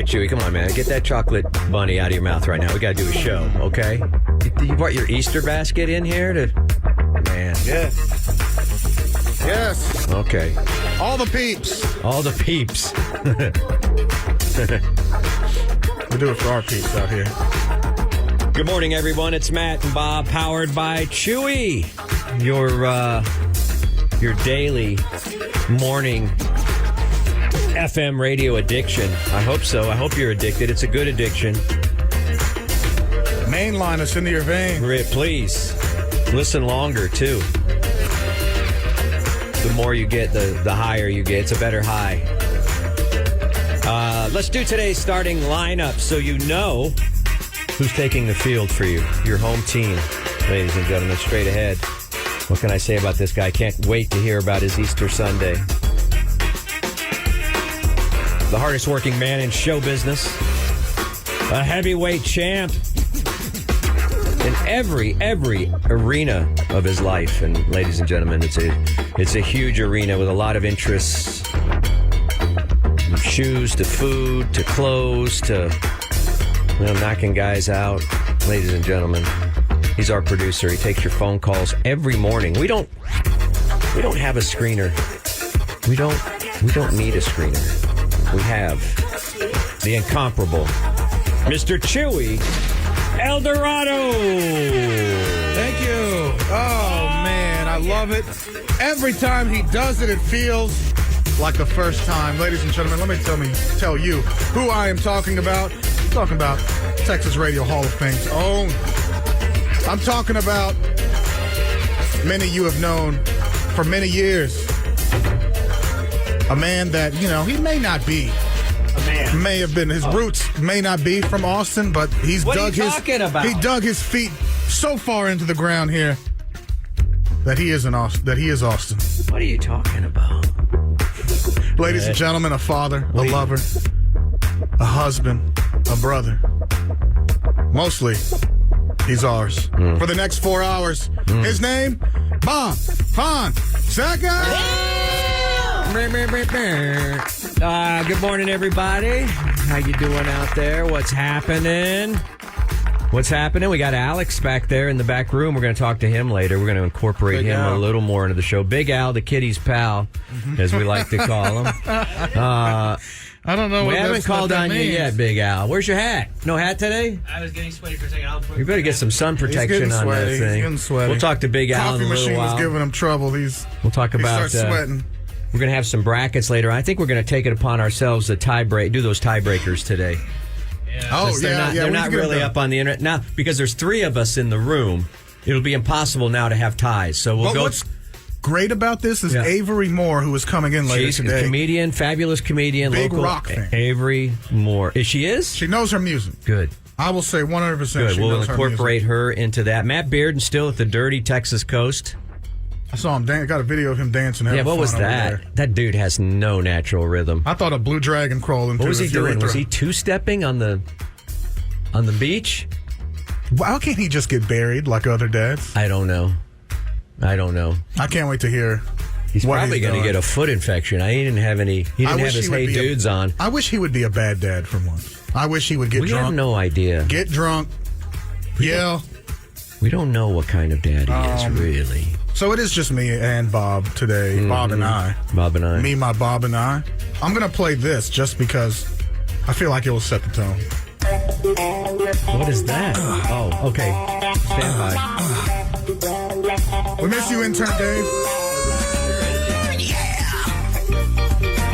Chuy, come on, man. Get that chocolate bunny out of your mouth right now. We got to do a show, okay? You brought your Easter basket in here to... Man. Yes. Yes. Okay. All the peeps. All the peeps. We do it for our peeps out here. Good morning, everyone. It's Matt and Bob, powered by Chuy. Your daily morning FM radio addiction. I hope so. I hope you're addicted. It's a good addiction. Mainline us into your vein. Please listen longer too. The more you get, the higher you get. It's a better high. Let's do today's starting lineup so you know who's taking the field for you. Your home team, ladies and gentlemen, straight ahead. What can I say about this guy? Can't wait to hear about his Easter Sunday. The hardest working man in show business. A heavyweight champ. In every arena of his life. And ladies and gentlemen, it's a huge arena with a lot of interests. From shoes to food to clothes to knocking guys out. Ladies and gentlemen, he's our producer. He takes your phone calls every morning. We don't have a screener. We don't need a screener. We have the incomparable Mr. Chuy Eldorado. Thank you. Oh, man, I love it. Every time he does it, it feels like the first time. Ladies and gentlemen, let me tell you who I am talking about. I'm talking about Texas Radio Hall of Fame's own. I'm talking about many you have known for many years. A man that, he may not be. A man. May have been. His roots may not be from Austin, but he dug his feet so far into the ground here that he is Austin. What are you talking about? Ladies and gentlemen, a father, a lover, a husband, a brother. Mostly, he's ours. For the next 4 hours, his name, Bob and Chuy. Good morning, everybody. How you doing out there? What's happening? We got Alex back there in the back room. We're going to talk to him later. We're going to incorporate him a little more into the show. Big Al, the kitty's pal, as we like to call him. I don't know. We haven't called on you yet, Big Al. Where's your hat? No hat today? I was getting sweaty for a second. You better get some sun protection on that thing. He's getting sweaty. We'll talk to Big Al in a little while. Coffee machine was giving him trouble. We'll talk about. He starts sweating. We're going to have some brackets later. I think we're going to take it upon ourselves to do those tiebreakers today. Yeah. Oh, They're not really up on the internet now because there's 3 of us in the room. It'll be impossible now to have ties. So we'll go. What's great about this is Avery Moore, who is coming in later She's today. A comedian, fabulous comedian, big local rock fan. Avery Moore. She is? She knows her music. Good. I will say 100%. Good. We'll knows incorporate her into that. Matt Bearden still at the dirty Texas coast. I saw him got a video of him dancing. Yeah, what was that? That dude has no natural rhythm. I thought a blue dragon crawled into his urethra. What was he doing? Was he two-stepping on the beach? How can't he just get buried like other dads? I don't know. I can't wait to hear. He's probably going to get a foot infection. He didn't have his Hey Dudes on. I wish he would be a bad dad for once. I wish he would get drunk. We have no idea. Get drunk. Yell. We don't know what kind of dad he is, really. So it is just me and Bob today. Mm-hmm. Bob and I. Me, my Bob and I. I'm going to play this just because I feel like it will set the tone. What is that? Oh, okay. Stand by. We miss you, intern Dave.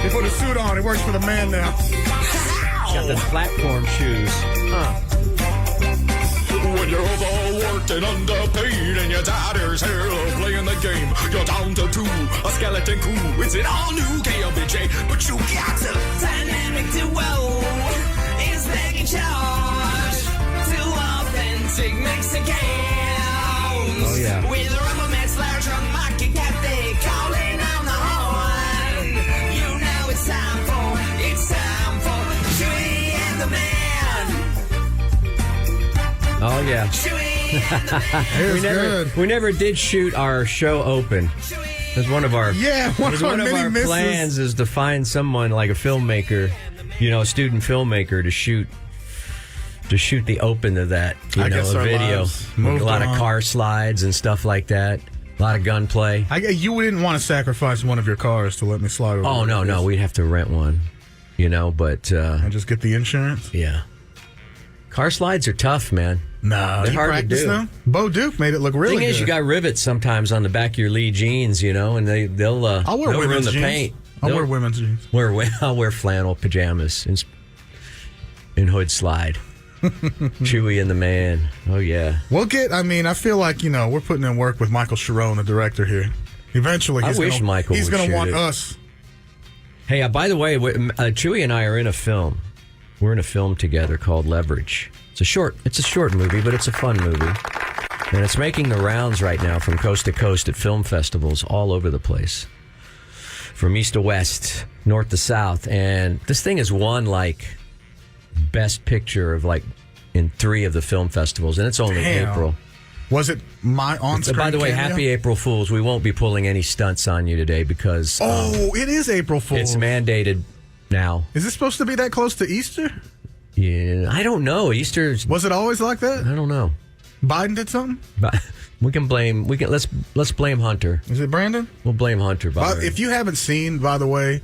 He put a suit on. He works for the man now. Got the platform shoes. When you're overworked and underpaid and your daughter's here playing the game, you're down to 2, a skeleton crew. It's an all-new KLBJ, but you got to dynamic duo is taking charge. 2 authentic Mexicans. Oh, yeah. With a rubber man slash on market cafe calling on the horn. You know it's time for Chuy and the man. Oh, yeah. We never did shoot our show open That's one of our one of our many misses. plans is to find someone like a filmmaker, a student filmmaker to shoot the open of that, I guess a our video lives with moved a lot on. of car slides and stuff like that. A lot of gunplay. You didn't want to sacrifice one of your cars to let me slide over. Oh no, we'd have to rent one, but and just get the insurance. yeah, car slides are tough, man. No, They're you hard to practice do. them. Bo Duke made it look really Thing good. is, you got rivets sometimes on the back of your Lee jeans, and they'll I'll wear they'll ruin women's the jeans. paint. I'll wear women's jeans. I'll wear flannel pajamas in hood slide. Chewy and the man. Oh yeah. I feel like we're putting in work with Michael Sharon, the director here. Eventually, I wish Michael he's would going to shoot want it. us. Hey, by the way, Chewy and I are in a film. We're in a film together called Leverage. It's a short movie, but it's a fun movie. And it's making the rounds right now from coast to coast at film festivals all over the place. From east to west, north to south. And this thing has won best picture of in 3 of the film festivals. And it's only Damn. April. Was it my on-screen By the way, cameo? happy April Fools. We won't be pulling any stunts on you today because it is April Fool's. it's mandated now. Is this supposed to be that close to Easter? Yeah, I don't know. Easter's. Was it always like that? I don't know. Biden did something? But let's blame Hunter. Is it Brandon? We'll blame Hunter. If you haven't seen, by the way,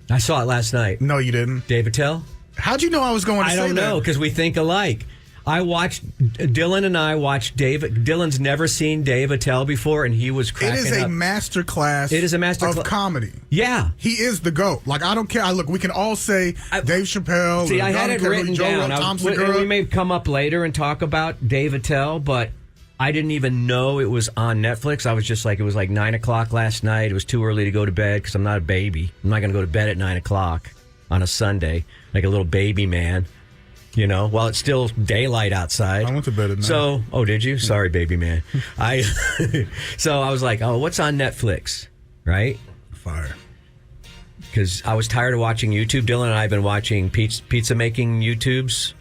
I saw it last night. no, you didn't. David Tell? How'd you know I was going to I say don't know that? because we think alike. Dylan and I watched David. Dylan's never seen Dave Attell before, and he was It cracking is a up. master class. It is a master of cla- comedy. Yeah. He is the GOAT. I don't care. Look, we can all say Dave Chappelle. See, or I had Don it Curry, written Joe down. Rogan, Tom We Segura. may come up later and talk about Dave Attell, but I didn't even know it was on Netflix. I was just it was 9 o'clock last night. It was too early to go to bed because I'm not a baby. I'm not going to go to bed at 9 o'clock on a Sunday like a little baby man, while it's still daylight outside. I went to bed at 9. So, did you? Sorry, baby man. So I was like, what's on Netflix, right? Fire. Because I was tired of watching YouTube. Dylan and I have been watching pizza making YouTubes.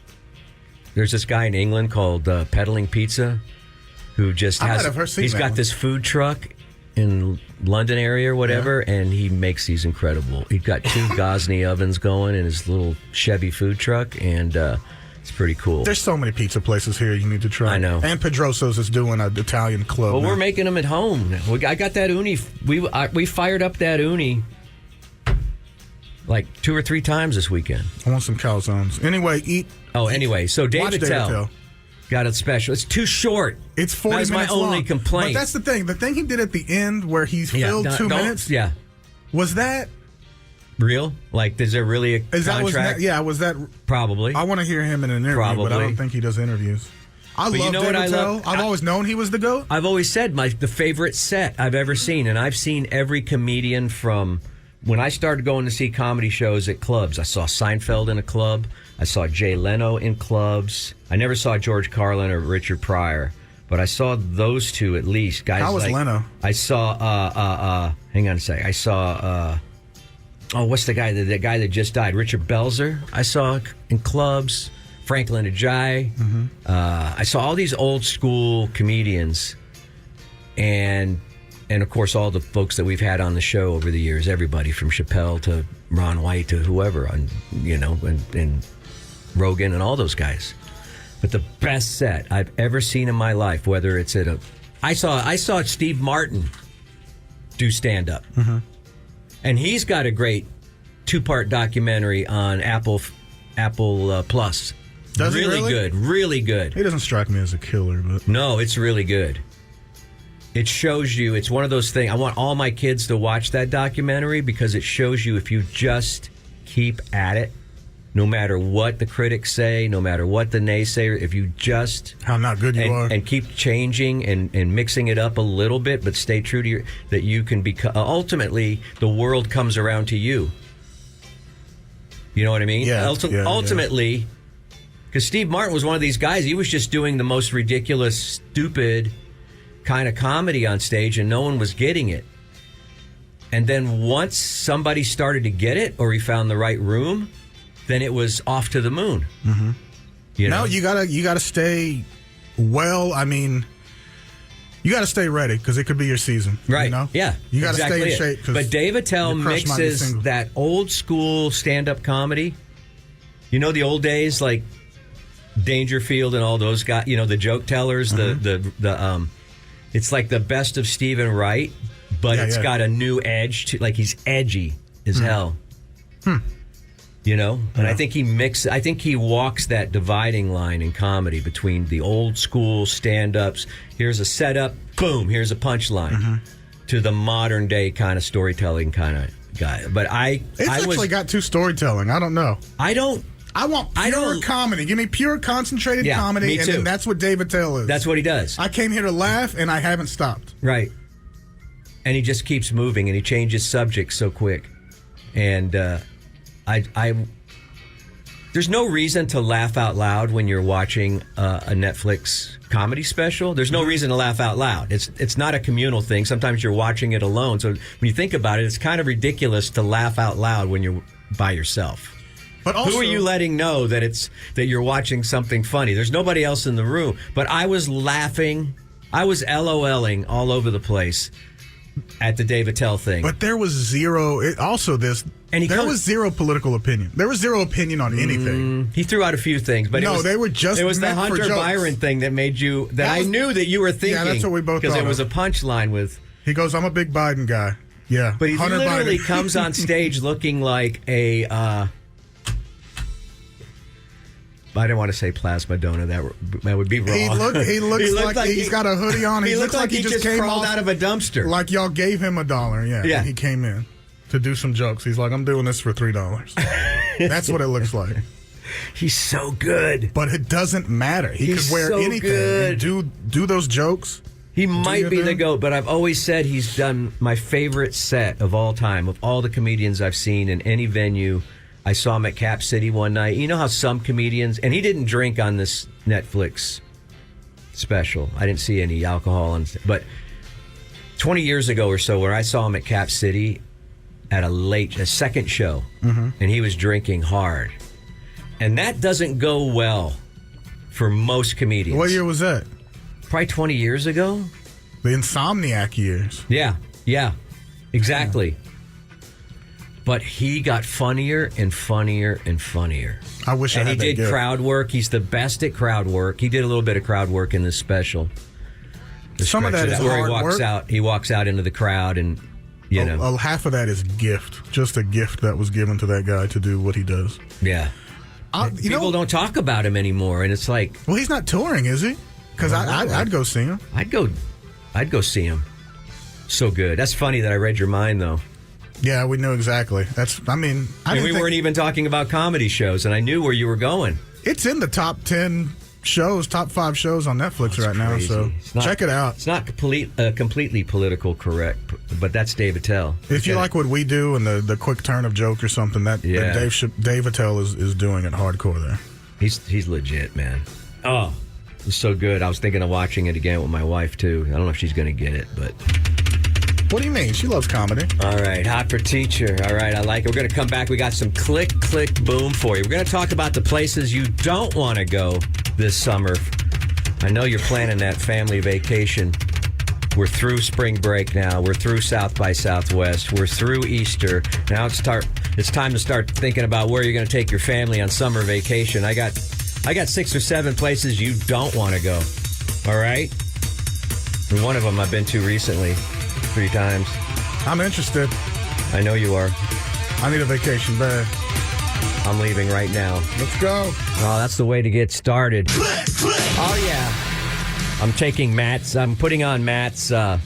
There's this guy in England called Peddling Pizza who just I has. might have seen He's that got one. this food truck in London area or whatever, and he makes these incredible. He's got 2 Gosney ovens going in his little Chevy food truck, and it's pretty cool. There's so many pizza places here you need to try. I know. And Pedroso's is doing an Italian club. Well, now. we're making them at home. I got that uni. We fired up that uni 2 or 3 times this weekend. I want some calzones. Anyway, eat. Anyway, so Watch David David Tell Tell. got it special. It's too short. It's 40 That's minutes my only long. complaint. But that's the thing. The thing he did at the end where he's filled 2 minutes, Yeah. was that... Real? Is there really a contract? Was that... Probably. I want to hear him in an interview, but I Probably. don't think he does interviews. I But love you know what David I Tell. love? I've always known he was the GOAT. I've always said the favorite set I've ever seen, and I've seen every comedian from when I started going to see comedy shows at clubs. I saw Seinfeld in a club. I saw Jay Leno in clubs. I never saw George Carlin or Richard Pryor, but I saw those 2 at least. Guys, How was Leno? I saw. Hang on a sec. I saw. What's the guy? The guy that just died, Richard Belzer. I saw in clubs. Franklin Ajayi. Mm-hmm. I saw all these old school comedians, and of course all the folks that we've had on the show over the years. Everybody from Chappelle to Ron White to whoever, and Rogan and all those guys. But the best set I've ever seen in my life, whether it's at I saw Steve Martin do stand up, and he's got a great 2-part documentary on Apple Plus. Does he really really? good, really good. He doesn't strike me as a killer, but... No, it's really good. It shows you, it's one of those things. I want all my kids to watch that documentary because it shows you if you just keep at it, no matter what the critics say, no matter what the naysayers, if you just... How not good you are. And keep changing and mixing it up a little bit, but stay true to that you can become... ultimately, the world comes around to you. You know what I mean? Yeah. Ultimately... Because Steve Martin was one of these guys, he was just doing the most ridiculous, stupid kind of comedy on stage, and no one was getting it. And then once somebody started to get it, or he found the right room, then it was off to the moon. Mm-hmm. No, you gotta stay well. I mean, You got to stay ready because it could be your season. Right. You know? Yeah. You got to exactly stay in it. shape. 'Cause but Dave Attell your crush might be mixes single. that old school stand-up comedy. You know the old days, like Dangerfield and all those guys. You know the joke tellers. The it's like the best of Stephen Wright, but it's got a new edge to. Like he's edgy as hell. You know, and I think he walks that dividing line in comedy between the old school stand-ups. Here's a setup, boom. Here's a punchline. To the modern day kind of storytelling kind of guy. But It's actually got too storytelling. I don't know. I want pure comedy. Give me pure concentrated comedy, me too. and then that's what Dave Attell is. That's what he does. I came here to laugh, and I haven't stopped. Right. And he just keeps moving, and he changes subjects so quick. And there's no reason to laugh out loud when you're watching a Netflix comedy special. There's no reason to laugh out loud. It's not a communal thing. Sometimes you're watching it alone. So when you think about it, it's kind of ridiculous to laugh out loud when you're by yourself. But also, who are you letting know that you're watching something funny? There's nobody else in the room. But I was laughing. I was LOLing all over the place at the Dave Attell thing. But there was zero. There was zero political opinion. There was zero opinion on anything. He threw out a few things, but they were just. It was the meant for Hunter jokes. Byron thing that made you. I knew that you were thinking. Yeah, that's what we both because thought it was of. a punchline with. He goes, "I'm a big Biden guy." Yeah, but he Hunter literally Biden. comes on stage looking like a. I didn't want to say plasma donor. That would be wrong. He looks like he's got a hoodie on. He looks like he just came crawled out of a dumpster. Like y'all gave him $1. Yeah. He came in to do some jokes. He's like, I'm doing this for $3. That's what it looks like. He's so good. But it doesn't matter. He could wear anything and do those jokes. He might be the GOAT, but I've always said he's done my favorite set of all time, of all the comedians I've seen in any venue. I saw him at Cap City one night. You know how some comedians, and he didn't drink on this Netflix special. I didn't see any alcohol, but 20 years ago or so, where I saw him at Cap City at a second show, and he was drinking hard. And that doesn't go well for most comedians. What year was that? Probably 20 years ago. The Insomniac years. Yeah, exactly. But he got funnier and funnier and funnier. I wish I had that. And he did crowd work. He's the best at crowd work. He did a little bit of crowd work in this special. Some of that is where hard work. He walks out into the crowd, and you know, half of that is gift. Just a gift that was given to that guy to do what he does. Yeah. People don't talk about him anymore, and it's like, well, he's not touring, is he? Because I'd go see him. I'd go see him. So good. That's funny that I read your mind, though. Yeah, we knew exactly. We weren't even talking about comedy shows, and I knew where you were going. It's in the top 10 shows, top 5 shows on Netflix right now, so check it out. It's not completely political correct, but that's Dave Attell. If you like what we do and the quick turn of joke or something, that Dave Attell is doing it hardcore there. He's legit, man. Oh, it's so good. I was thinking of watching it again with my wife, too. I don't know if she's going to get it, but... What do you mean? She loves comedy. All right, hot for teacher. All right, I like it. We're going to come back. We got some click, boom for you. We're going to talk about the places you don't want to go this summer. I know you're planning that family vacation. We're through spring break now. We're through South by Southwest. We're through Easter. Now it's time to start thinking about where you're going to take your family on summer vacation. I got 6 or 7 places you don't want to go. All right? And one of them I've been to recently. 3 times. I'm interested. I know you are. I need a vacation bad. I'm leaving right now. Let's go. Oh, that's the way to get started. Oh, yeah. I'm putting on Matt's, let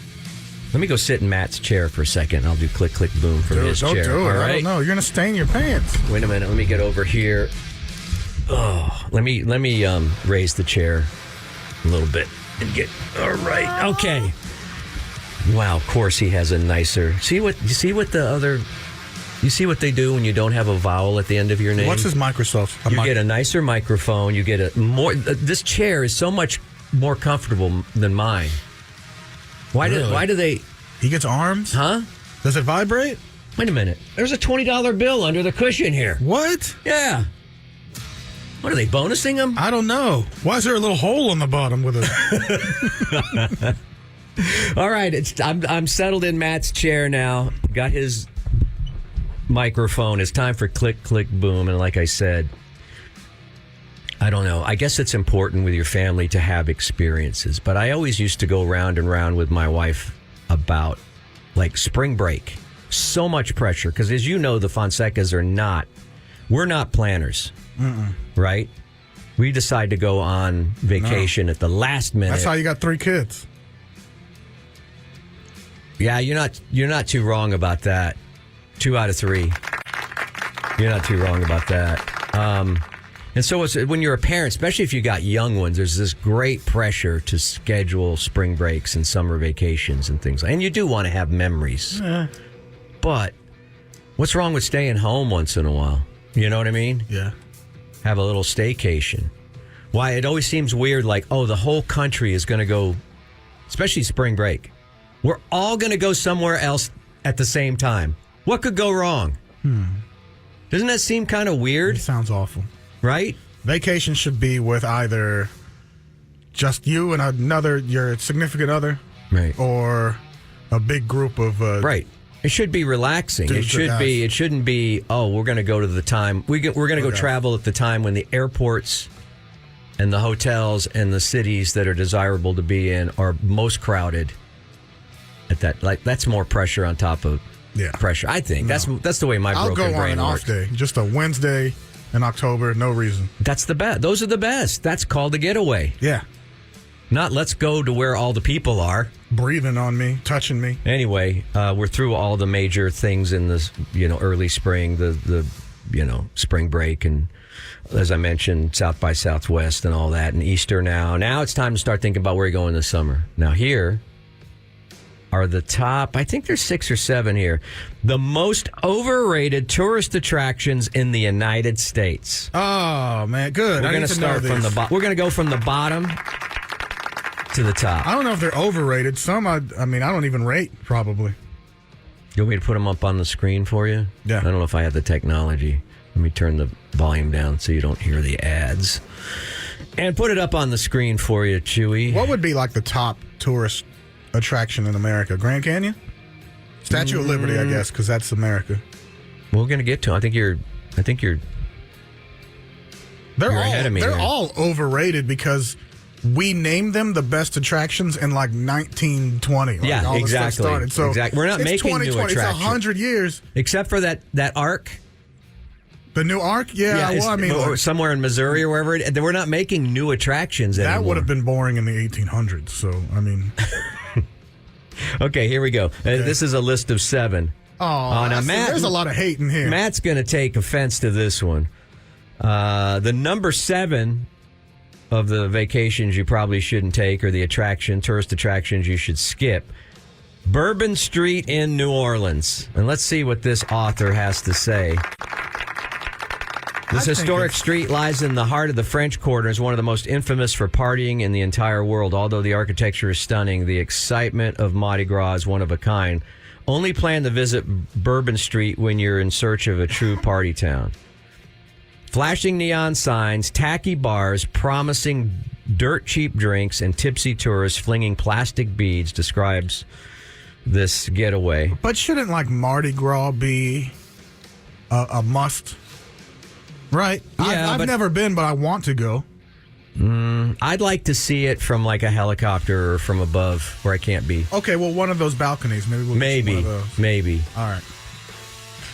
me go sit in Matt's chair for a second. I'll do click, boom from his chair. Don't do it. All right? I don't know. You're going to stain your pants. Wait a minute. Let me get over here. Oh, let me raise the chair a little bit and get, all right. Okay. Wow, of course he has a nicer. You see what they do when you don't have a vowel at the end of your name? What's his Microsoft? You get a nicer microphone. You get a more. This chair is so much more comfortable than mine. Why do they? He gets arms? Huh? Does it vibrate? Wait a minute. There's a $20 bill under the cushion here. What? Yeah. What are they bonusing him? I don't know. Why is there a little hole on the bottom with it? All right, I'm settled in Matt's chair now. Got his microphone. It's time for click, click, boom. And like I said, I don't know. I guess it's important with your family to have experiences. But I always used to go round and round with my wife about, like, spring break. So much pressure. Because as you know, the Fonsecas we're not planners. Right? We decide to go on vacation at the last minute. That's how you got 3 kids. Yeah, you're not too wrong about that. 2 out of 3. You're not too wrong about that. And so when you're a parent, especially if you got young ones, there's this great pressure to schedule spring breaks and summer vacations and things. And you do want to have memories. But what's wrong with staying home once in a while? You know what I mean? Yeah. Have a little staycation. Why, it always seems weird, like, oh, the whole country is going to go, especially spring break. We're all going to go somewhere else at the same time. What could go wrong? Doesn't that seem kind of weird? It sounds awful. Right? Vacation should be with either just you and your significant other. Right. Or a big group of... right. It should be relaxing. Dudes It shouldn't be, oh, we're going to go to the time. We're going to go travel at the time when the airports and the hotels and the cities that are desirable to be in are most crowded. At that, like, that's more pressure on top of pressure. I think that's the way my broken brain works. I'll go on an off day, just a Wednesday in October, no reason. That's the best. Those are the best. That's called a getaway. Yeah. Not let's go to where all the people are. Breathing on me, touching me. Anyway, we're through all the major things in this, early spring, the spring break, and as I mentioned, South by Southwest and all that, and Easter now. Now it's time to start thinking about where you're going this summer. Now here are the top, I think there's 6 or 7 here, the most overrated tourist attractions in the United States. Oh, man, good. We're going to start from the bottom. We're going to go from the bottom to the top. I don't know if they're overrated. Some, I don't even rate, probably. You want me to put them up on the screen for you? Yeah. I don't know if I have the technology. Let me turn the volume down so you don't hear the ads. And put it up on the screen for you, Chewy. What would be like the top tourist attraction in America? Grand Canyon? Statue of Liberty, I guess, because that's America. We're going to get to it. I think you're ahead of me. They're here. all overrated because we named them the best attractions in like 1920. Yeah, all this stuff exactly. started. So exactly. We're not making new attractions. It's 100 years. Except for that Ark. The new Ark? Yeah, well, somewhere in Missouri or wherever. We're not making new attractions anymore. That would have been boring in the 1800s. So, I mean... Okay, here we go. Okay. This is a list of 7. Oh, now Matt, there's a lot of hate in here. Matt's going to take offense to this one. The number 7 of the vacations you probably shouldn't take, or the tourist attractions you should skip. Bourbon Street in New Orleans. And let's see what this author has to say. This historic street lies in the heart of the French Quarter, is one of the most infamous for partying in the entire world. Although the architecture is stunning, the excitement of Mardi Gras is one of a kind. Only plan to visit Bourbon Street when you're in search of a true party town. Flashing neon signs, tacky bars, promising dirt cheap drinks, and tipsy tourists flinging plastic beads describes this getaway. But shouldn't like Mardi Gras be a must? Right. Yeah, I've never been, but I want to go. I'd like to see it from like a helicopter or from above where I can't be. Okay, well, one of those balconies. Maybe one of those. Maybe. All right.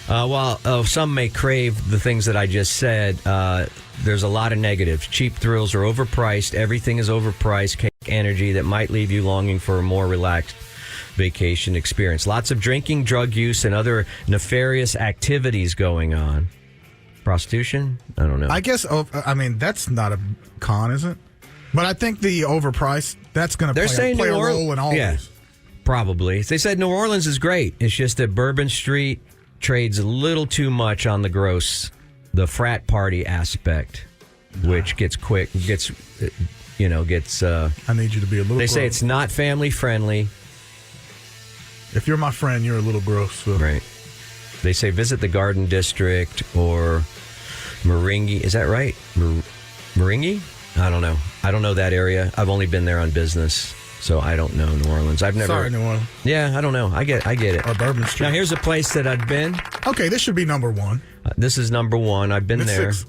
While some may crave the things that I just said, there's a lot of negatives. Cheap thrills are overpriced. Everything is overpriced. Cake energy that might leave you longing for a more relaxed vacation experience. Lots of drinking, drug use, and other nefarious activities going on. Prostitution? I don't know. I guess, that's not a con, is it? But I think the overpriced, that's going to play a role in all this. Probably. They said New Orleans is great. It's just that Bourbon Street trades a little too much on the gross, the frat party aspect, which gets I need you to be a little They gross. say it's not family friendly. If you're my friend, you're a little gross. So. Right. They say visit the Garden District or Meringue. Is that right? Meringue? I don't know. I don't know that area. I've only been there on business. So I don't know New Orleans. I've never. Sorry, New Orleans. Yeah, I don't know. I get it. Or Bourbon Street. Now here's a place that I've been. Okay, this should be number one. This is number one. I've been there. 6.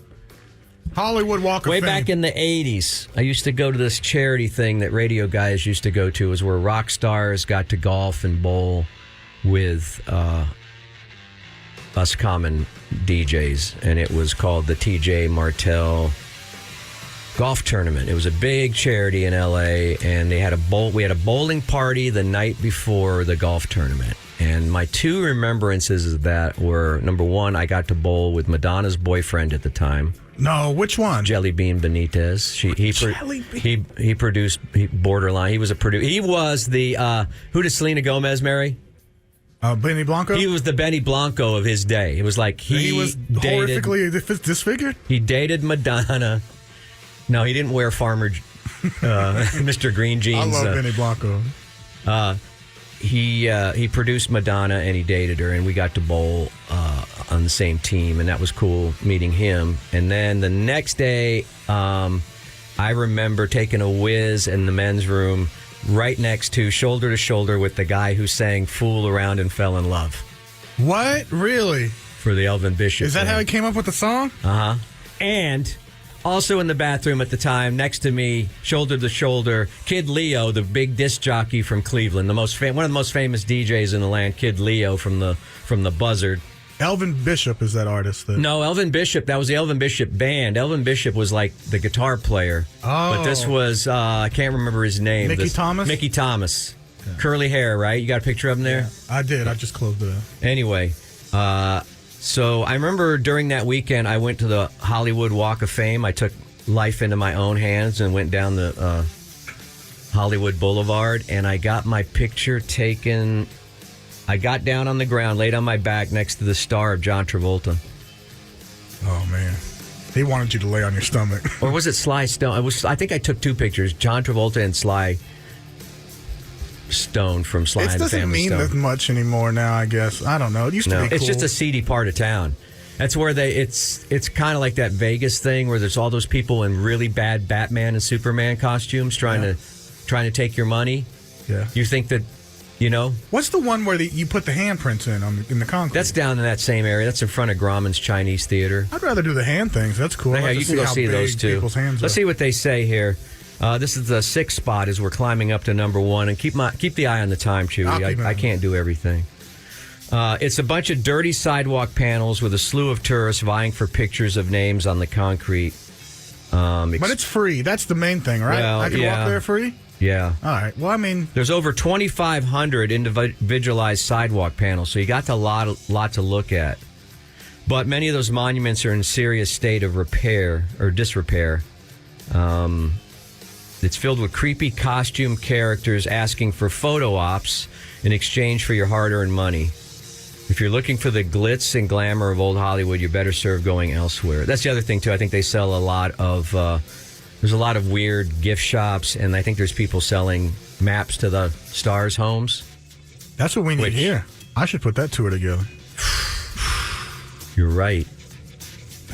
Hollywood Walk of Way Fame. back in the 80s, I used to go to this charity thing that radio guys used to go to. It was where rock stars got to golf and bowl with us common DJs. And it was called the TJ Martell Golf Tournament. It was a big charity in LA, and they had we had a bowling party the night before the golf tournament. And my 2 remembrances of that were, number 1, I got to bowl with Madonna's boyfriend at the time. No, which one? Jelly Bean Benitez. He produced Borderline. He was a producer. He was the who does Selena Gomez marry? Benny Blanco? He was the Benny Blanco of his day. It was like he was dated, horrifically disfigured? He dated Madonna. No, he didn't wear farmer Mr. Green jeans. I love Benny Blanco. He produced Madonna and he dated her, and we got to bowl on the same team, and that was cool meeting him. And then the next day, I remember taking a whiz in the men's room right next to shoulder with the guy who sang Fool Around and Fell in Love. What? Really? For the Elvin Bishop. Is that how he came up with the song? Uh-huh. And also in the bathroom at the time, next to me, shoulder to shoulder, Kid Leo, the big disc jockey from Cleveland, one of the most famous DJs in the land, Kid Leo from the Buzzard. Elvin Bishop is that artist. No, Elvin Bishop. That was the Elvin Bishop band. Elvin Bishop was like the guitar player. Oh. But this was, I can't remember his name. Mickey Thomas? Mickey Thomas. Yeah. Curly hair, right? You got a picture of him there? Yeah, I did. I just closed it. Anyway, so I remember during that weekend, I went to the Hollywood Walk of Fame. I took life into my own hands and went down the Hollywood Boulevard, and I got my picture taken. I got down on the ground, laid on my back next to the star of John Travolta. Oh, man. He wanted you to lay on your stomach. Or was it Sly Stone? I think I took 2 pictures, John Travolta and Sly Stone from Sly and the Family Stone. It doesn't mean that much anymore now, I guess. I don't know. It used to be cool. It's just a seedy part of town. That's where it's kind of like that Vegas thing where there's all those people in really bad Batman and Superman costumes trying to take your money. Yeah. You think that, you know? What's the one where you put the handprints in the concrete? That's down in that same area. That's in front of Grauman's Chinese Theater. I'd rather do the hand things. That's cool. Yeah, you can go see those too. Let's see what they say here. This is the 6th spot as we're climbing up to number 1. And keep the eye on the time, Chewy. I can't do everything. It's a bunch of dirty sidewalk panels with a slew of tourists vying for pictures of names on the concrete. But it's free. That's the main thing, right? Well, I can walk there free? Yeah. All right. Well, I mean, there's over 2,500 individualized sidewalk panels, so you got a lot to look at. But many of those monuments are in serious state of repair or disrepair. It's filled with creepy costume characters asking for photo ops in exchange for your hard-earned money. If you're looking for the glitz and glamour of old Hollywood, you better serve going elsewhere. That's the other thing, too. I think they sell a lot of... there's a lot of weird gift shops, and I think there's people selling maps to the stars' homes. That's what we need here. I should put that tour together. You're right.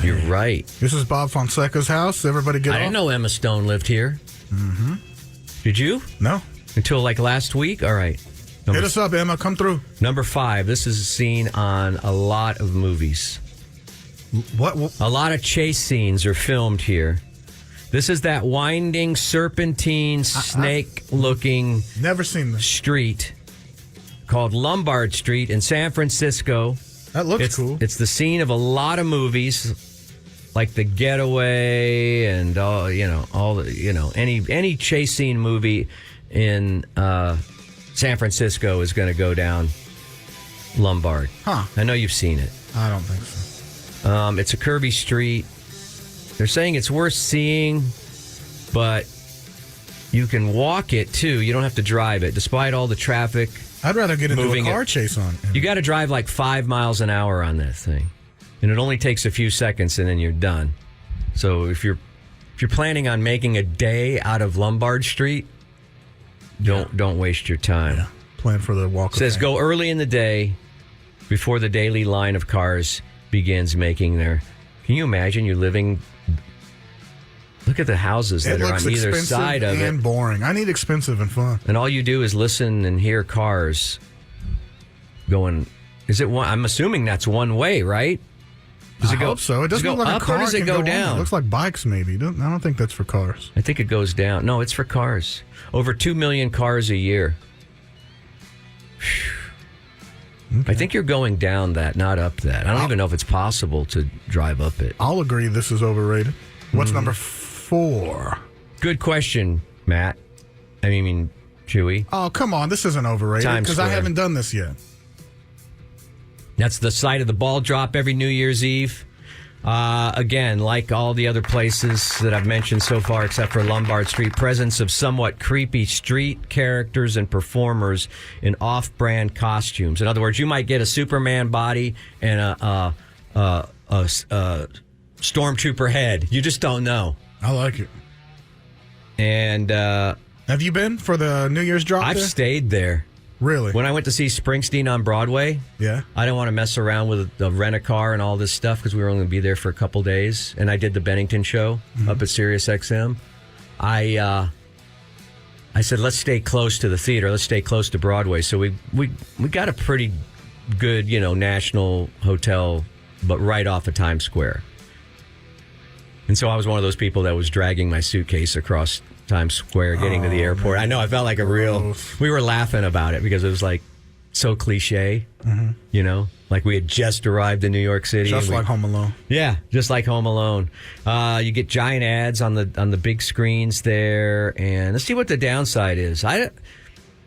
You're right. This is Bob Fonseca's house. Everybody get off. I didn't know Emma Stone lived here. Mm-hmm. Did you? No. Until like last week? All right. Hit us up, Emma. Come through. Number 5. This is seen on a lot of movies. What? A lot of chase scenes are filmed here. This is that winding, serpentine, snake-looking never seen this street called Lombard Street in San Francisco. That looks cool. It's the scene of a lot of movies, like The Getaway and any chase scene movie in San Francisco is going to go down Lombard. Huh? I know you've seen it. I don't think so. It's a curvy street. They're saying it's worth seeing, but you can walk it too. You don't have to drive it, despite all the traffic. I'd rather get into a car chase on it. You got to drive like 5 miles an hour on that thing, and it only takes a few seconds, and then you're done. So if you're planning on making a day out of Lombard Street, don't waste your time. Yeah. Plan for the walk. It says go early in the day before the daily line of cars begins making their. Can you imagine you living Look at the houses that It are looks on either expensive side of and it. boring. I need expensive and fun. And all you do is listen and hear cars going. Is it one? I'm assuming that's one way, right? I hope so. It doesn't go look like up a car or does it can go on. down? It looks like bikes, maybe. I don't think that's for cars. I think it goes down. No, it's for cars. Over 2 million cars a year. Okay. I think you're going down that, not up that. I don't even know if it's possible to drive up it. I'll agree this is overrated. What's number 4? Good question, Matt. I mean, Chewy. Oh, come on. This isn't overrated Times because I Square. haven't done this yet. That's the site of the ball drop every New Year's Eve. Again, like all the other places that I've mentioned so far, except for Lombard Street, presence of somewhat creepy street characters and performers in off-brand costumes. In other words, you might get a Superman body and a stormtrooper head. You just don't know. I like it. And have you been for the New Year's drop I've there? stayed there. Really? When I went to see Springsteen on Broadway, Yeah. I didn't want to mess around with the rent-a-car and all this stuff because we were only going to be there for a couple days. And I did the Bennington show up at Sirius XM. I said, let's stay close to the theater. Let's stay close to Broadway. So we got a pretty good, national hotel, but right off of Times Square. And so I was one of those people that was dragging my suitcase across Times Square, getting to the airport. Man. I know, I felt like a real... We were laughing about it because it was like so cliche, like we had just arrived in New York City. Just like Home Alone. Yeah, just like Home Alone. You get giant ads on the big screens there, and let's see what the downside is.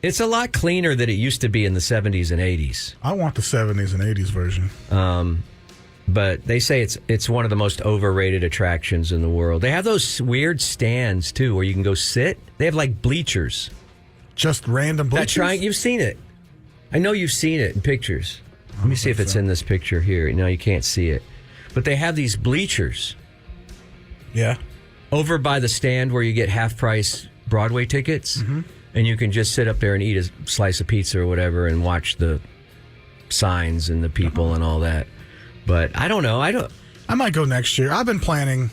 It's a lot cleaner than it used to be in the 70s and 80s. I want the 70s and 80s version. But they say it's one of the most overrated attractions in the world. They have those weird stands, too, where you can go sit. They have, like, bleachers. Just random bleachers? You've seen it. I know you've seen it in pictures. Let me see if it's in this picture here. No, you can't see it. But they have these bleachers. Yeah. Over by the stand where you get half-price Broadway tickets. Mm-hmm. And you can just sit up there and eat a slice of pizza or whatever and watch the signs and the people and all that. But I don't know. I might go next year. I've been planning,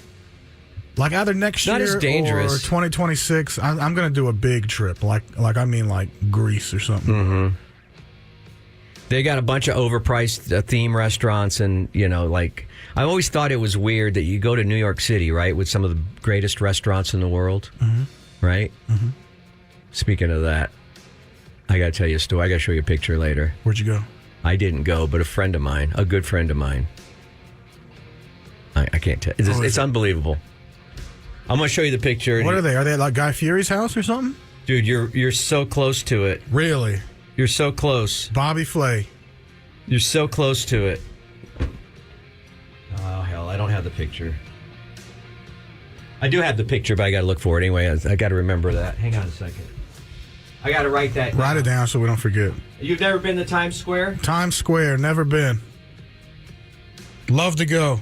like either next Not year as dangerous. or 2026. I'm going to do a big trip, like Greece or something. Mm-hmm. They got a bunch of overpriced theme restaurants, and I always thought it was weird that you go to New York City, right, with some of the greatest restaurants in the world, right? Mm-hmm. Speaking of that, I got to tell you a story. I got to show you a picture later. Where'd you go? I didn't go, but a good friend of mine. I can't tell. It's unbelievable. I'm going to show you the picture. What are they? Are they like Guy Fieri's house or something? Dude, you're so close to it. Really? You're so close. Bobby Flay. You're so close to it. Oh, hell, I don't have the picture. I do have the picture, but I got to look for it anyway. I got to remember that. Hang on a second. I got to write that down. Write it down so we don't forget. You've never been to Times Square? Times Square, never been. Love to go.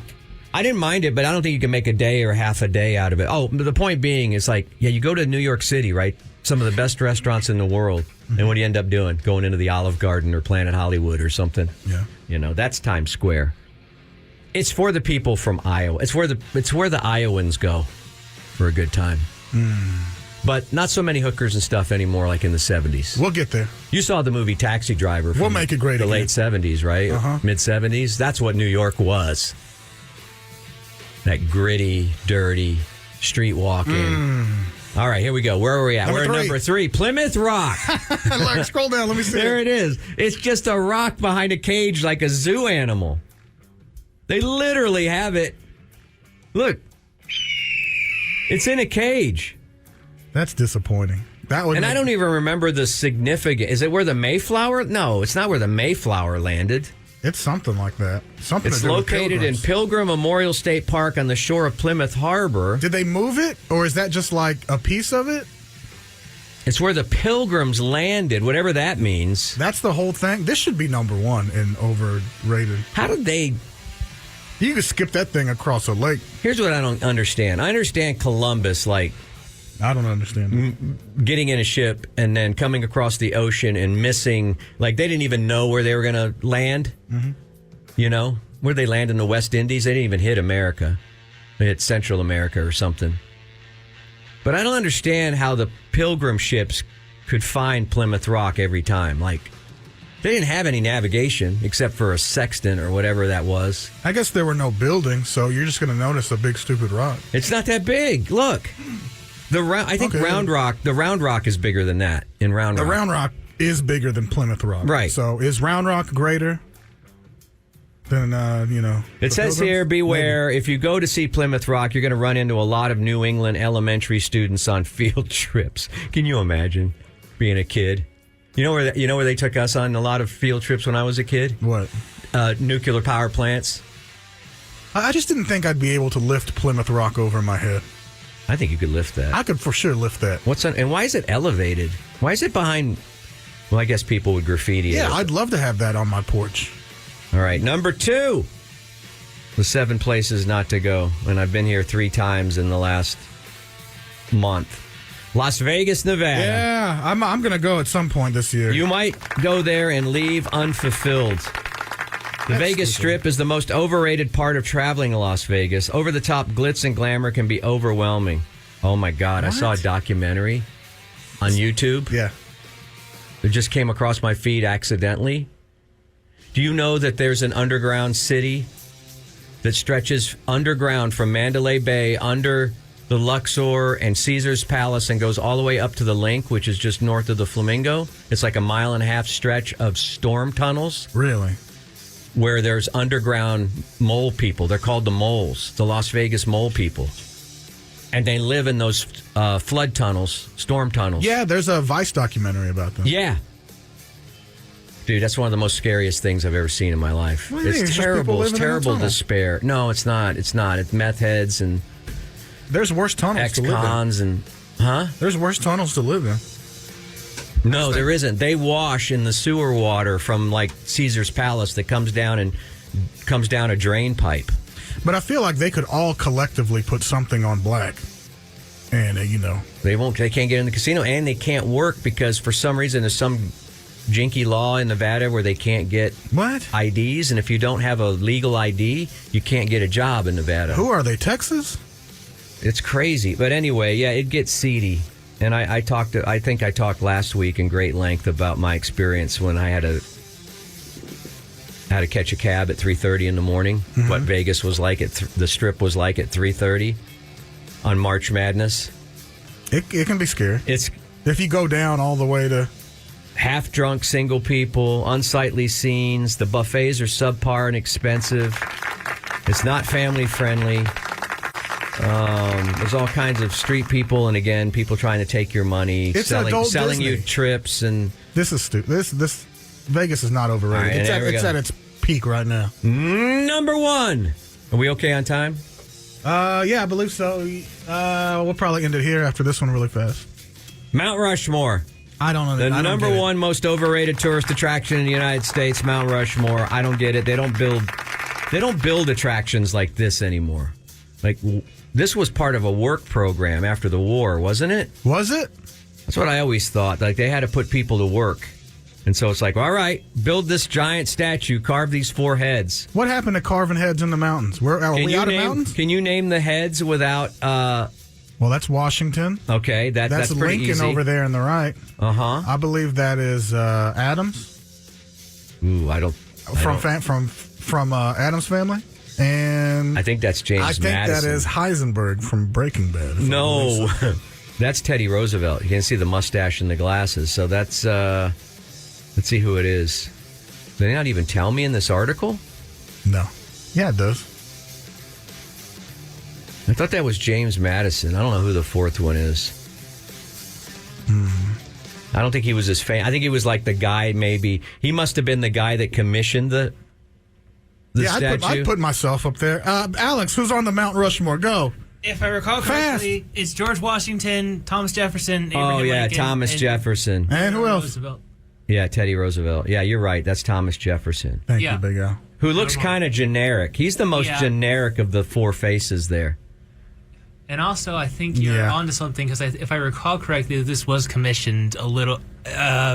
I didn't mind it, but I don't think you can make a day or half a day out of it. Oh, but the point being is you go to New York City, right? Some of the best restaurants in the world. Mm-hmm. And what do you end up doing? Going into the Olive Garden or Planet Hollywood or something. Yeah. That's Times Square. It's for the people from Iowa. It's where the Iowans go for a good time. But not so many hookers and stuff anymore like in the 70s. We'll get there. You saw the movie Taxi Driver from We'll make it great the again. late 70s, right? Mid-70s. That's what New York was. That gritty, dirty, street walking. All right, here we go. Where are we at? We're at number 3. Plymouth Rock. Scroll down. Let me see. There it is. It's just a rock behind a cage like a zoo animal. They literally have it. Look. It's in a cage. That's disappointing. And I don't even remember the significance. Is it where the Mayflower? No, it's not where the Mayflower landed. It's something like that. Something. It's to do with located in Pilgrims. Pilgrim Memorial State Park on the shore of Plymouth Harbor. Did they move it, or is that just like a piece of it? It's where the Pilgrims landed, whatever that means. That's the whole thing. This should be number 1 in overrated. How did they... You could skip that thing across a lake. Here's what I don't understand. I understand Columbus, I don't understand. getting in a ship and then coming across the ocean and missing, they didn't even know where they were going to land. Mm-hmm. Where they land in the West Indies, they didn't even hit America. They hit Central America or something. But I don't understand how the pilgrim ships could find Plymouth Rock every time. Like, they didn't have any navigation except for a sextant or whatever that was. I guess there were no buildings, so you're just going to notice a big stupid rock. It's not that big. Look. I think Okay. Round Rock, the Round Rock is bigger than that in Round Rock. The Round Rock is bigger than Plymouth Rock. Right. So is Round Rock greater than, It says here, beware, if you go to see Plymouth Rock, you're going to run into a lot of New England elementary students on field trips. Can you imagine being a kid? You know where they took us on a lot of field trips when I was a kid? What? Nuclear power plants. I just didn't think I'd be able to lift Plymouth Rock over my head. I think you could lift that. I could for sure lift that. And why is it elevated? Why is it behind? Well, I guess people would graffiti it. Yeah, I'd love to have that on my porch. All right, number 2. The 7 places not to go. And I've been here 3 times in the last month. Las Vegas, Nevada. Yeah, I'm going to go at some point this year. You might go there and leave unfulfilled. The Vegas Strip is the most overrated part of traveling to Las Vegas. Over-the-top glitz and glamour can be overwhelming. Oh, my God. What? I saw a documentary on YouTube. Yeah. It just came across my feed accidentally. Do you know that there's an underground city that stretches underground from Mandalay Bay under the Luxor and Caesar's Palace and goes all the way up to the Link, which is just north of the Flamingo? It's like a 1.5 mile stretch of storm tunnels. Really? Where there's underground mole people. They're called the moles, the Las Vegas mole people. And they live in those flood tunnels, storm tunnels. Yeah, there's a Vice documentary about them. Yeah. Dude, that's one of the most scariest things I've ever seen in my life. What do you mean? It's It's just people terrible. It's living in a terrible tunnel. despair. No, it's not. It's not. It's meth heads and There's worse tunnels to live in. ex-cons and... Huh? There's worse tunnels to live in. No, there isn't. They wash in the sewer water from, like, Caesar's Palace that comes down a drain pipe. But I feel like they could all collectively put something on black. And, They can't get in the casino, and they can't work because for some reason there's some jinky law in Nevada where they can't get What? IDs, and if you don't have a legal ID, you can't get a job in Nevada. Who are they, Texas? It's crazy. But anyway, yeah, it gets seedy. And I think I talked last week in great length about my experience when I had to catch a cab at 3:30 in the morning. Mm-hmm. What Vegas was like the Strip was like at 3:30 on March Madness. It can be scary. It's If you go down all the way to... half drunk single people, unsightly scenes. The buffets are subpar and expensive. It's not family friendly. There's all kinds of street people, and again, people trying to take your money, It's adult selling you Disney. trips, and This is stupid. This Vegas is not overrated. All right, there we It's go. at its peak right now. number 1. Are we okay on time? Yeah, I believe so. We'll probably end it here after this one really fast. Mount Rushmore, I don't know. the I don't number get it. 1 most overrated tourist attraction in the United States. Mount Rushmore. I don't get it. They don't build attractions like this anymore. Like, this was part of a work program after the war, wasn't it? Was it? That's what I always thought. Like, they had to put people to work. And so it's like, all right, build this giant statue, carve these 4 heads. What happened to carving heads in the mountains? Are we out of mountains? Can you name the heads without, Well, that's Washington. okay, that's pretty Lincoln easy. over there on the right. Uh-huh. I believe that is Adams Ooh, I don't from Adams family. And I think that's James I think Madison. that is Heisenberg from Breaking Bad. if I No, believe so. that's Teddy Roosevelt. You can see the mustache and the glasses. So that's, let's see who it is. Did they not even tell me in this article? No. Yeah, it does. I thought that was James Madison. I don't know who the 4th one is. I don't think he was as famous. I think he was like the guy, maybe. He must have been the guy that commissioned the statue. I'd put myself up there. Alex, who's on the Mount Rushmore? Go. If I recall correctly, it's George Washington, Thomas Jefferson, Abraham Lincoln, Thomas and Jefferson. And who else? Roosevelt. Yeah, Teddy Roosevelt. Yeah, you're right. That's Thomas Jefferson, Thank Yeah. you, Big Al. who looks wrong. kind of generic. He's the most Yeah. generic of the 4 faces there. And also, I think you're Yeah. onto something because if I recall correctly, this was commissioned a little.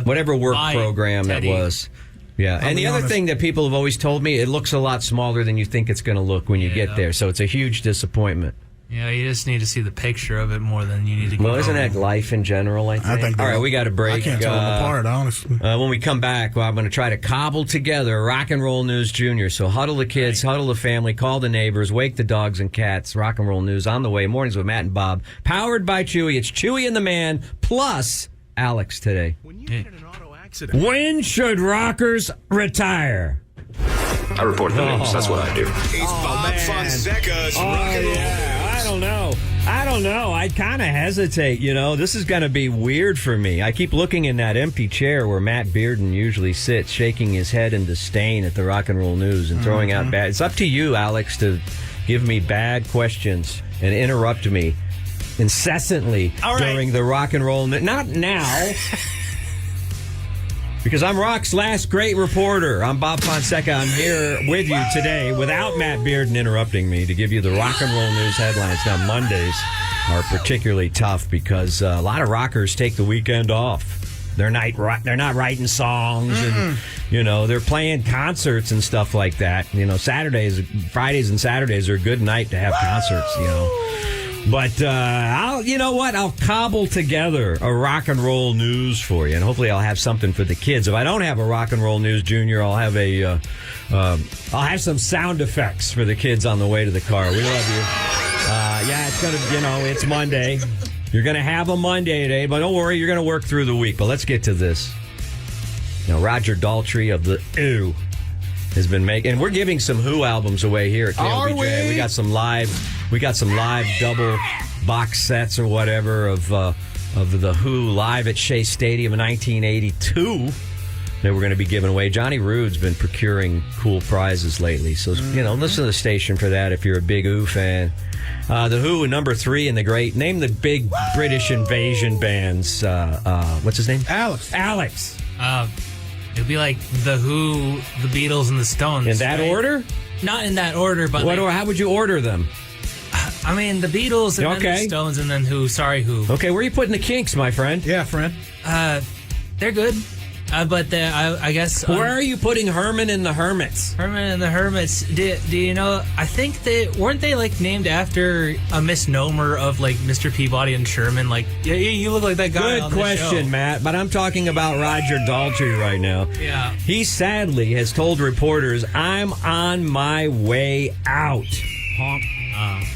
Whatever work by program Teddy. that was. Yeah, and be the other honest. thing that people have always told me, it looks a lot smaller than you think it's going to look when you get Yeah. there. So it's a huge disappointment. Yeah, you just need to see the picture of it more than you need to. Well, isn't that life in general? I think. All right, we got a break. I can't tell them apart, honestly. When we come back, I'm going to try to cobble together Rock and Roll News Junior. So huddle the kids, huddle the family, call the neighbors, wake the dogs and cats. Rock and Roll News on the way. Mornings with Matt and Bob, powered by Chuy. It's Chuy and the Man plus Alex today. When you get in an auto accident, When should rockers retire? I report the news. That's what I do. He's Bob Fonseca's rock and roll. I don't know. I'd kind of hesitate. This is going to be weird for me. I keep looking in that empty chair where Matt Bearden usually sits, shaking his head in disdain at the Rock and Roll News and throwing out bad. It's up to you, Alex, to give me bad questions and interrupt me incessantly during the Rock and Roll News. Not now. Because I'm Rock's last great reporter. I'm Bob Fonseca. I'm here with you today without Matt Bearden interrupting me to give you the Rock and Roll News headlines. Now, Mondays are particularly tough because a lot of rockers take the weekend off. They're not writing songs and, they're playing concerts and stuff like that. Fridays and Saturdays are a good night to have concerts, But I'll cobble together a rock and roll news for you, and hopefully I'll have something for the kids. If I don't have a rock and roll news junior, I'll have I'll have some sound effects for the kids on the way to the car. We love you. It's gonna, it's Monday. You're gonna have a Monday today, but don't worry, you're gonna work through the week. But let's get to this. Now, Roger Daltrey of the Who has been making, and we're giving some Who albums away here at KLBJ. We got some live double box sets or whatever of the Who live at Shea Stadium in 1982 that we're going to be giving away. Johnny Rude's been procuring cool prizes lately, so listen to the station for that if you're a big Who fan. The Who, number 3 in the great. Name the big British invasion bands. What's his name? Alex. It'd be like The Who, The Beatles, and The Stones. In that order? Not in that order, but how would you order them? I mean, The Beatles, and then The Stones, and then Who. Sorry, Who. Okay, where are you putting the Kinks, my friend? Yeah, friend. They're good. But I guess... where are you putting Herman and the Hermits? Herman and the Hermits. Do you know... I think weren't they, named after a misnomer of, Mr. Peabody and Sherman? You look like that guy on Good question, Matt. But I'm talking about Roger Daltrey right now. Yeah. He sadly has told reporters, I'm on my way out. Honk.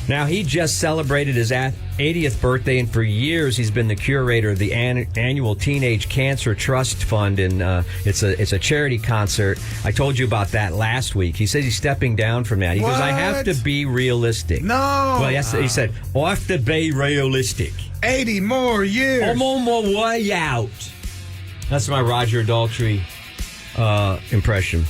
Now, he just celebrated his 80th birthday, and for years he's been the curator of the annual Teenage Cancer Trust Fund, and it's a charity concert. I told you about that last week. He says he's stepping down from that. He goes, I have to be realistic. No. Well, yes, he said, I have to be realistic. 80 more years. I'm on my way out. That's my Roger Daltrey impression.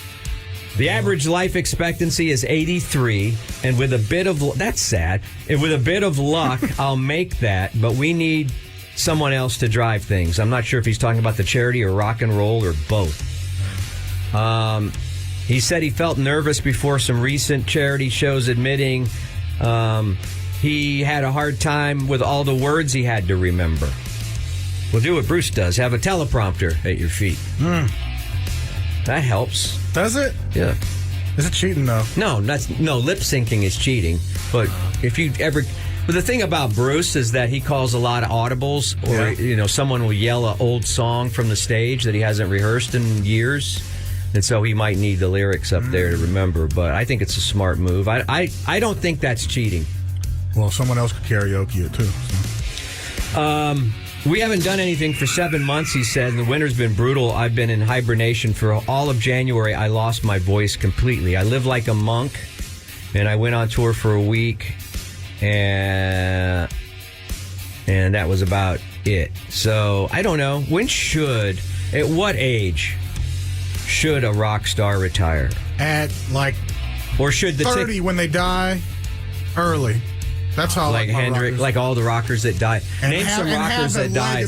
The average life expectancy is 83, and with a bit of... That's sad. And with a bit of luck, I'll make that, but we need someone else to drive things. I'm not sure if he's talking about the charity or rock and roll or both. He said he felt nervous before some recent charity shows, admitting he had a hard time with all the words he had to remember. Well, do what Bruce does. Have a teleprompter at your feet. That helps. Does it? Yeah. Is it cheating, though? No, lip syncing is cheating. But if you ever... But the thing about Bruce is that he calls a lot of audibles, or, someone will yell an old song from the stage that he hasn't rehearsed in years. And so he might need the lyrics up there to remember. But I think it's a smart move. I don't think that's cheating. Well, someone else could karaoke it, too. So. We haven't done anything for 7 months, he said. The winter's been brutal. I've been in hibernation for all of January. I lost my voice completely. I live like a monk, and I went on tour for a week, and that was about it. So, I don't know. At what age should a rock star retire? At, or should the 30 when they die early. That's how Hendrix, rockers. All the rockers that died. Name some rockers that died.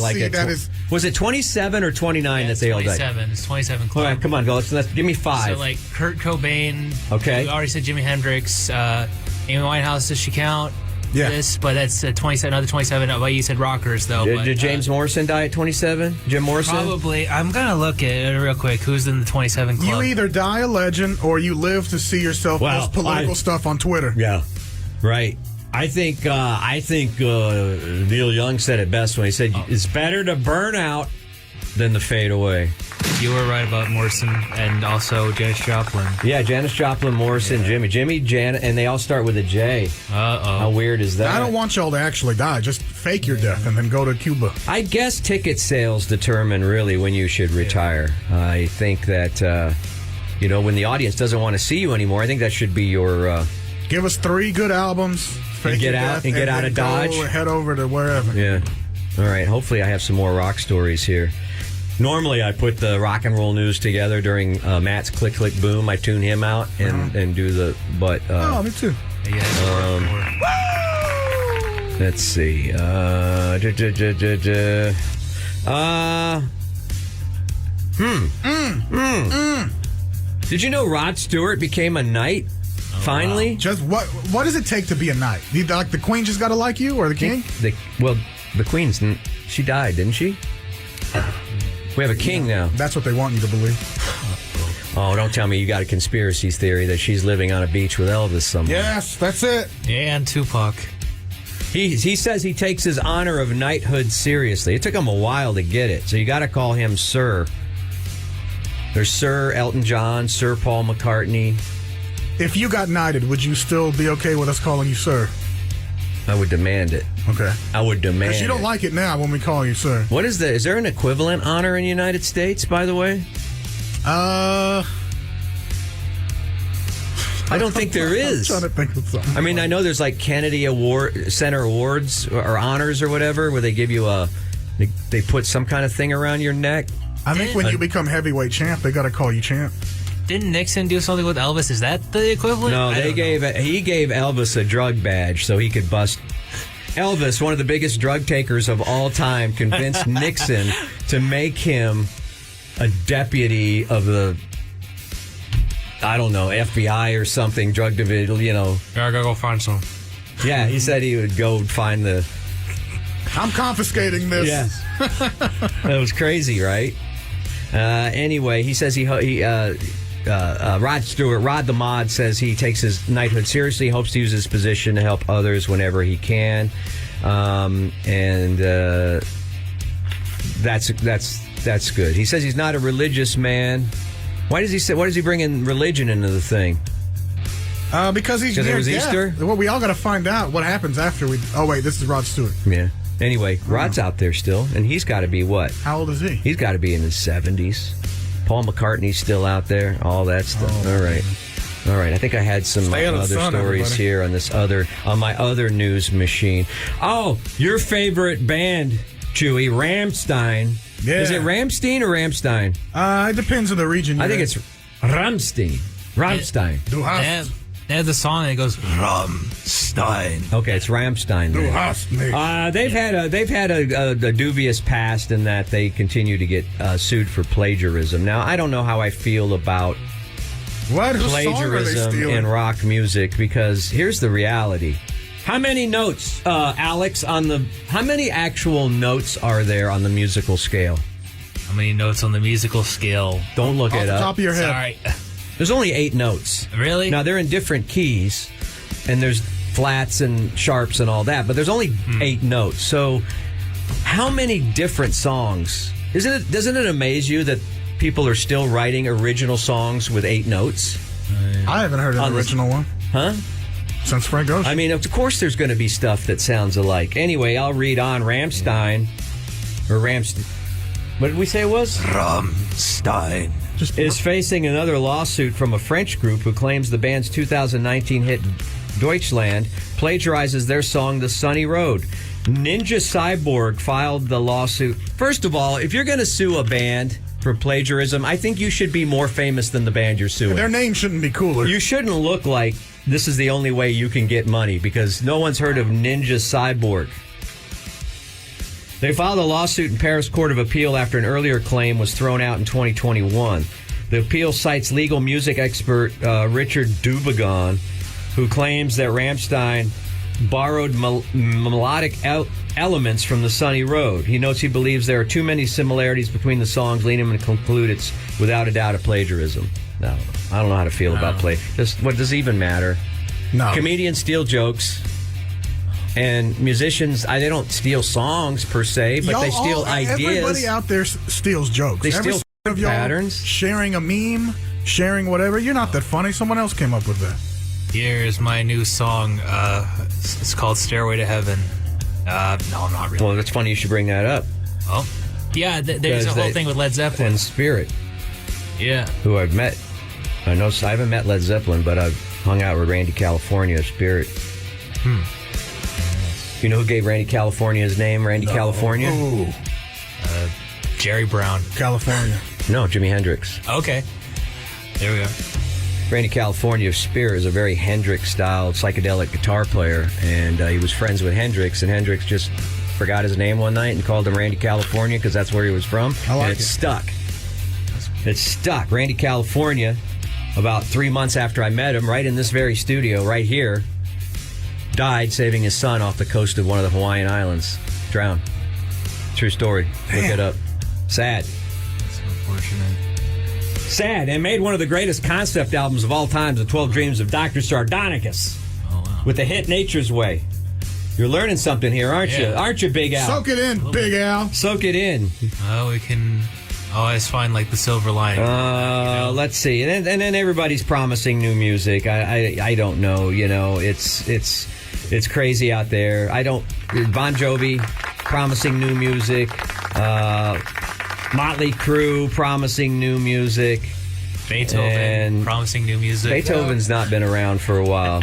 Was it 27 or 29 that they all died? 27. It's 27. All right, come on, go. Let's give me 5. So Kurt Cobain. Okay. We already said Jimi Hendrix. Amy Winehouse. Does she count? Yeah. But that's 27. Another 27. Well, you said rockers though. Did James Morrison die at 27? Jim Morrison? Probably. I'm gonna look at it real quick. Who's in the 27 club? You either die a legend or you live to see yourself post political stuff on Twitter. Yeah. Right. I think Neil Young said it best when he said, it's better to burn out than to fade away. You were right about Morrison and also Janis Joplin. Yeah, Janis Joplin, Morrison, Jimmy, Janet, and they all start with a J. Uh-oh. How weird is that? I don't want y'all to actually die. Just fake your death and then go to Cuba. I guess ticket sales determine really when you should retire. I think that, when the audience doesn't want to see you anymore, I think that should be your... Give us 3 good albums. Fake get your out death, and get out then of Dodge. Go head over to wherever. Yeah. All right. Hopefully I have some more rock stories here. Normally I put the rock and roll news together during Matt's Click Click Boom. I tune him out and do the... But, oh, me too. Let's see. Did you know Rod Stewart became a knight? Finally? Wow. Just what does it take to be a knight? Like the queen just got to like you, or the king? The queen's she died, didn't she? We have a king now. That's what they want you to believe. Oh, don't tell me you got a conspiracy theory that she's living on a beach with Elvis somewhere. Yes, that's it. And Tupac. He says he takes his honor of knighthood seriously. It took him a while to get it, so you got to call him Sir. There's Sir Elton John, Sir Paul McCartney. If you got knighted, would you still be okay with us calling you Sir? I would demand it. Okay. I would demand it. Because you don't like it now when we call you Sir. What is is there an equivalent honor in the United States, by the way? I don't think there is. I'm trying to think of something. I mean, I know there's like Kennedy Center Awards or honors or whatever, where they give you they put some kind of thing around your neck. I think when you become heavyweight champ, they got to call you champ. Didn't Nixon do something with Elvis? Is that the equivalent? No, he gave Elvis a drug badge so he could bust. Elvis, one of the biggest drug takers of all time, convinced Nixon to make him a deputy of the, I don't know, FBI or something, drug division, I gotta go find some. Yeah, he said he would go find the... I'm confiscating this. Yes. That was crazy, right? Anyway, he says Rod Stewart, Rod the Mod, says he takes his knighthood seriously, hopes to use his position to help others whenever he can. That's good. He says he's not a religious man. Why does he bring in religion into the thing? Because he's near it was death. Easter? Well, we all got to find out what happens after we... Oh, wait, this is Rod Stewart. Yeah. Anyway, Rod's out there still, and he's got to be what? How old is he? He's got to be in his 70s. Paul McCartney's still out there, all that stuff. Oh, All right. I think I had some other stories here on my other news machine. Oh, your favorite band, Chuy, Rammstein. Yeah. Is it Rammstein or Rammstein? It depends on the region. I think it's Rammstein. Du hast. They have the song and it goes Rammstein. Okay, it's Rammstein. Du hast mich. They've had a dubious past in that they continue to get sued for plagiarism. Now, I don't know how I feel about plagiarism in rock music, because here's the reality. How many notes, Alex, how many actual notes are there on the musical scale? How many notes on the musical scale? Don't look Off it the up. top of your head. Sorry. There's only 8 notes. Really? Now, they're in different keys, and there's flats and sharps and all that, but there's only 8 notes. So how many different songs? Doesn't it amaze you that people are still writing original songs with 8 notes? I haven't heard an original one. Huh? Since Frank Ocean. I mean, of course there's going to be stuff that sounds alike. Anyway, I'll read on. Rammstein, or Rammstein. What did we say it was? Rammstein. Is facing another lawsuit from a French group who claims the band's 2019 hit Deutschland plagiarizes their song The Sunny Road. Ninja Cyborg filed the lawsuit. First of all, if you're going to sue a band for plagiarism, I think you should be more famous than the band you're suing. Their name shouldn't be cooler. You shouldn't look like this is the only way you can get money, because no one's heard of Ninja Cyborg. They filed a lawsuit in Paris Court of Appeal after an earlier claim was thrown out in 2021. The appeal cites legal music expert Richard Dubigon, who claims that Rammstein borrowed melodic elements from The Sunny Road. He notes he believes there are too many similarities between the songs, leading him to conclude it's without a doubt a plagiarism. No, I don't know how to feel about play. What does it even matter? No. Comedians steal jokes. And musicians, they don't steal songs per se, but they steal ideas. Everybody out there steals jokes. They steal of y'all patterns. Sharing a meme, sharing whatever. You're not that funny. Someone else came up with that. Here's my new song. It's called Stairway to Heaven. No, I'm not really. Well, it's funny you should bring that up. Oh. Yeah, there's a whole thing with Led Zeppelin. And Spirit. Yeah. Who I've met. I haven't met Led Zeppelin, but I've hung out with Randy California of Spirit. You know who gave Randy California his name, Randy California? Ooh. Jerry Brown. California. No, Jimi Hendrix. Okay. There we go. Randy California of Spirit is a very Hendrix-style psychedelic guitar player, and he was friends with Hendrix, and Hendrix just forgot his name one night and called him Randy California because that's where he was from. And it stuck. It stuck. Randy California, about 3 months after I met him, right in this very studio, right here, died saving his son off the coast of one of the Hawaiian Islands. Drowned. True story. Look it up. Sad. That's unfortunate. Sad. And made one of the greatest concept albums of all time, The 12 Dreams of Dr. Sardonicus. Oh, wow. With the hit Nature's Way. You're learning something here, aren't you? Aren't you, Big Al? Soak it in, Big Al. Soak it in. We can always find like the silver lining. Let's see. And then everybody's promising new music. I don't know. You know, it's crazy out there. Bon Jovi promising new music. Motley Crue promising new music. Beethoven promising new music. Beethoven's not been around for a while.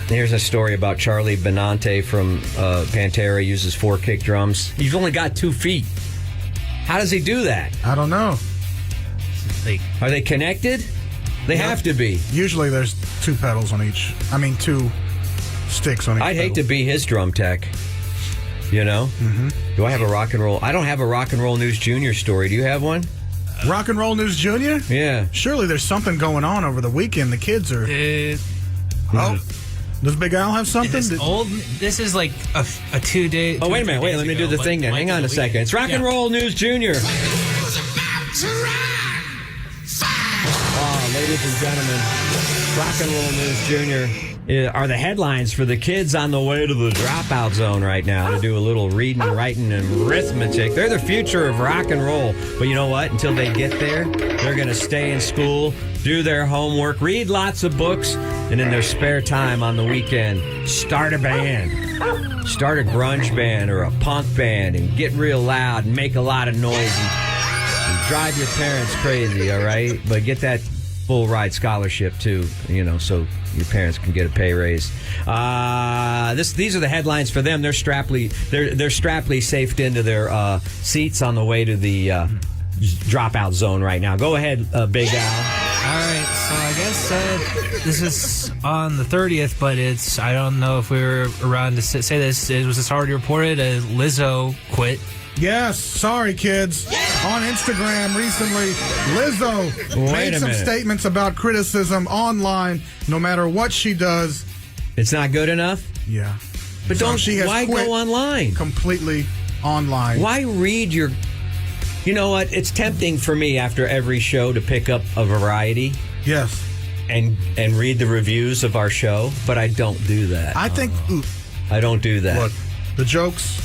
Here's a story about Charlie Benante from Pantera. Uses 4 kick drums. He's only got 2 feet. How does he do that? I don't know. Are they connected? They have to be. Usually there's 2 pedals on each. 2 sticks on each I'd hate pedal. to be his drum tech. You know? Mm-hmm. Do I have a rock and roll? I don't have a Rock and Roll News Junior story. Do you have one? Rock and Roll News Junior? Yeah. Surely there's something going on over the weekend. The kids are... Does Big Al have something? This is like a 2-day... Oh, wait a minute. Wait, let me do the thing then. Hang on a second. It's Rock and Roll News Junior. Ladies and gentlemen, Rock and Roll News Junior are the headlines for the kids on the way to the dropout zone right now to do a little reading, writing, and arithmetic. They're the future of rock and roll. But you know what? Until they get there, they're going to stay in school, do their homework, read lots of books, and in their spare time on the weekend, start a band. Start a grunge band or a punk band and get real loud and make a lot of noise and drive your parents crazy, all right? But get that full ride scholarship too, so your parents can get a pay raise. These are the headlines for them. They're straply safed into their seats on the way to the dropout zone right now. Go ahead, Big Al. All right, so I guess this is on the 30th, but I don't know if we were around to say this. It was just already reported Lizzo quit. Yes, sorry, kids. On Instagram recently, Lizzo made some statements about criticism online. No matter what she does, it's not good enough. Yeah, but why go online? Completely online. Why read your? You know what? It's tempting for me after every show to pick up a Variety. Yes, and read the reviews of our show, but I don't do that. I think I don't do that. Look, the jokes,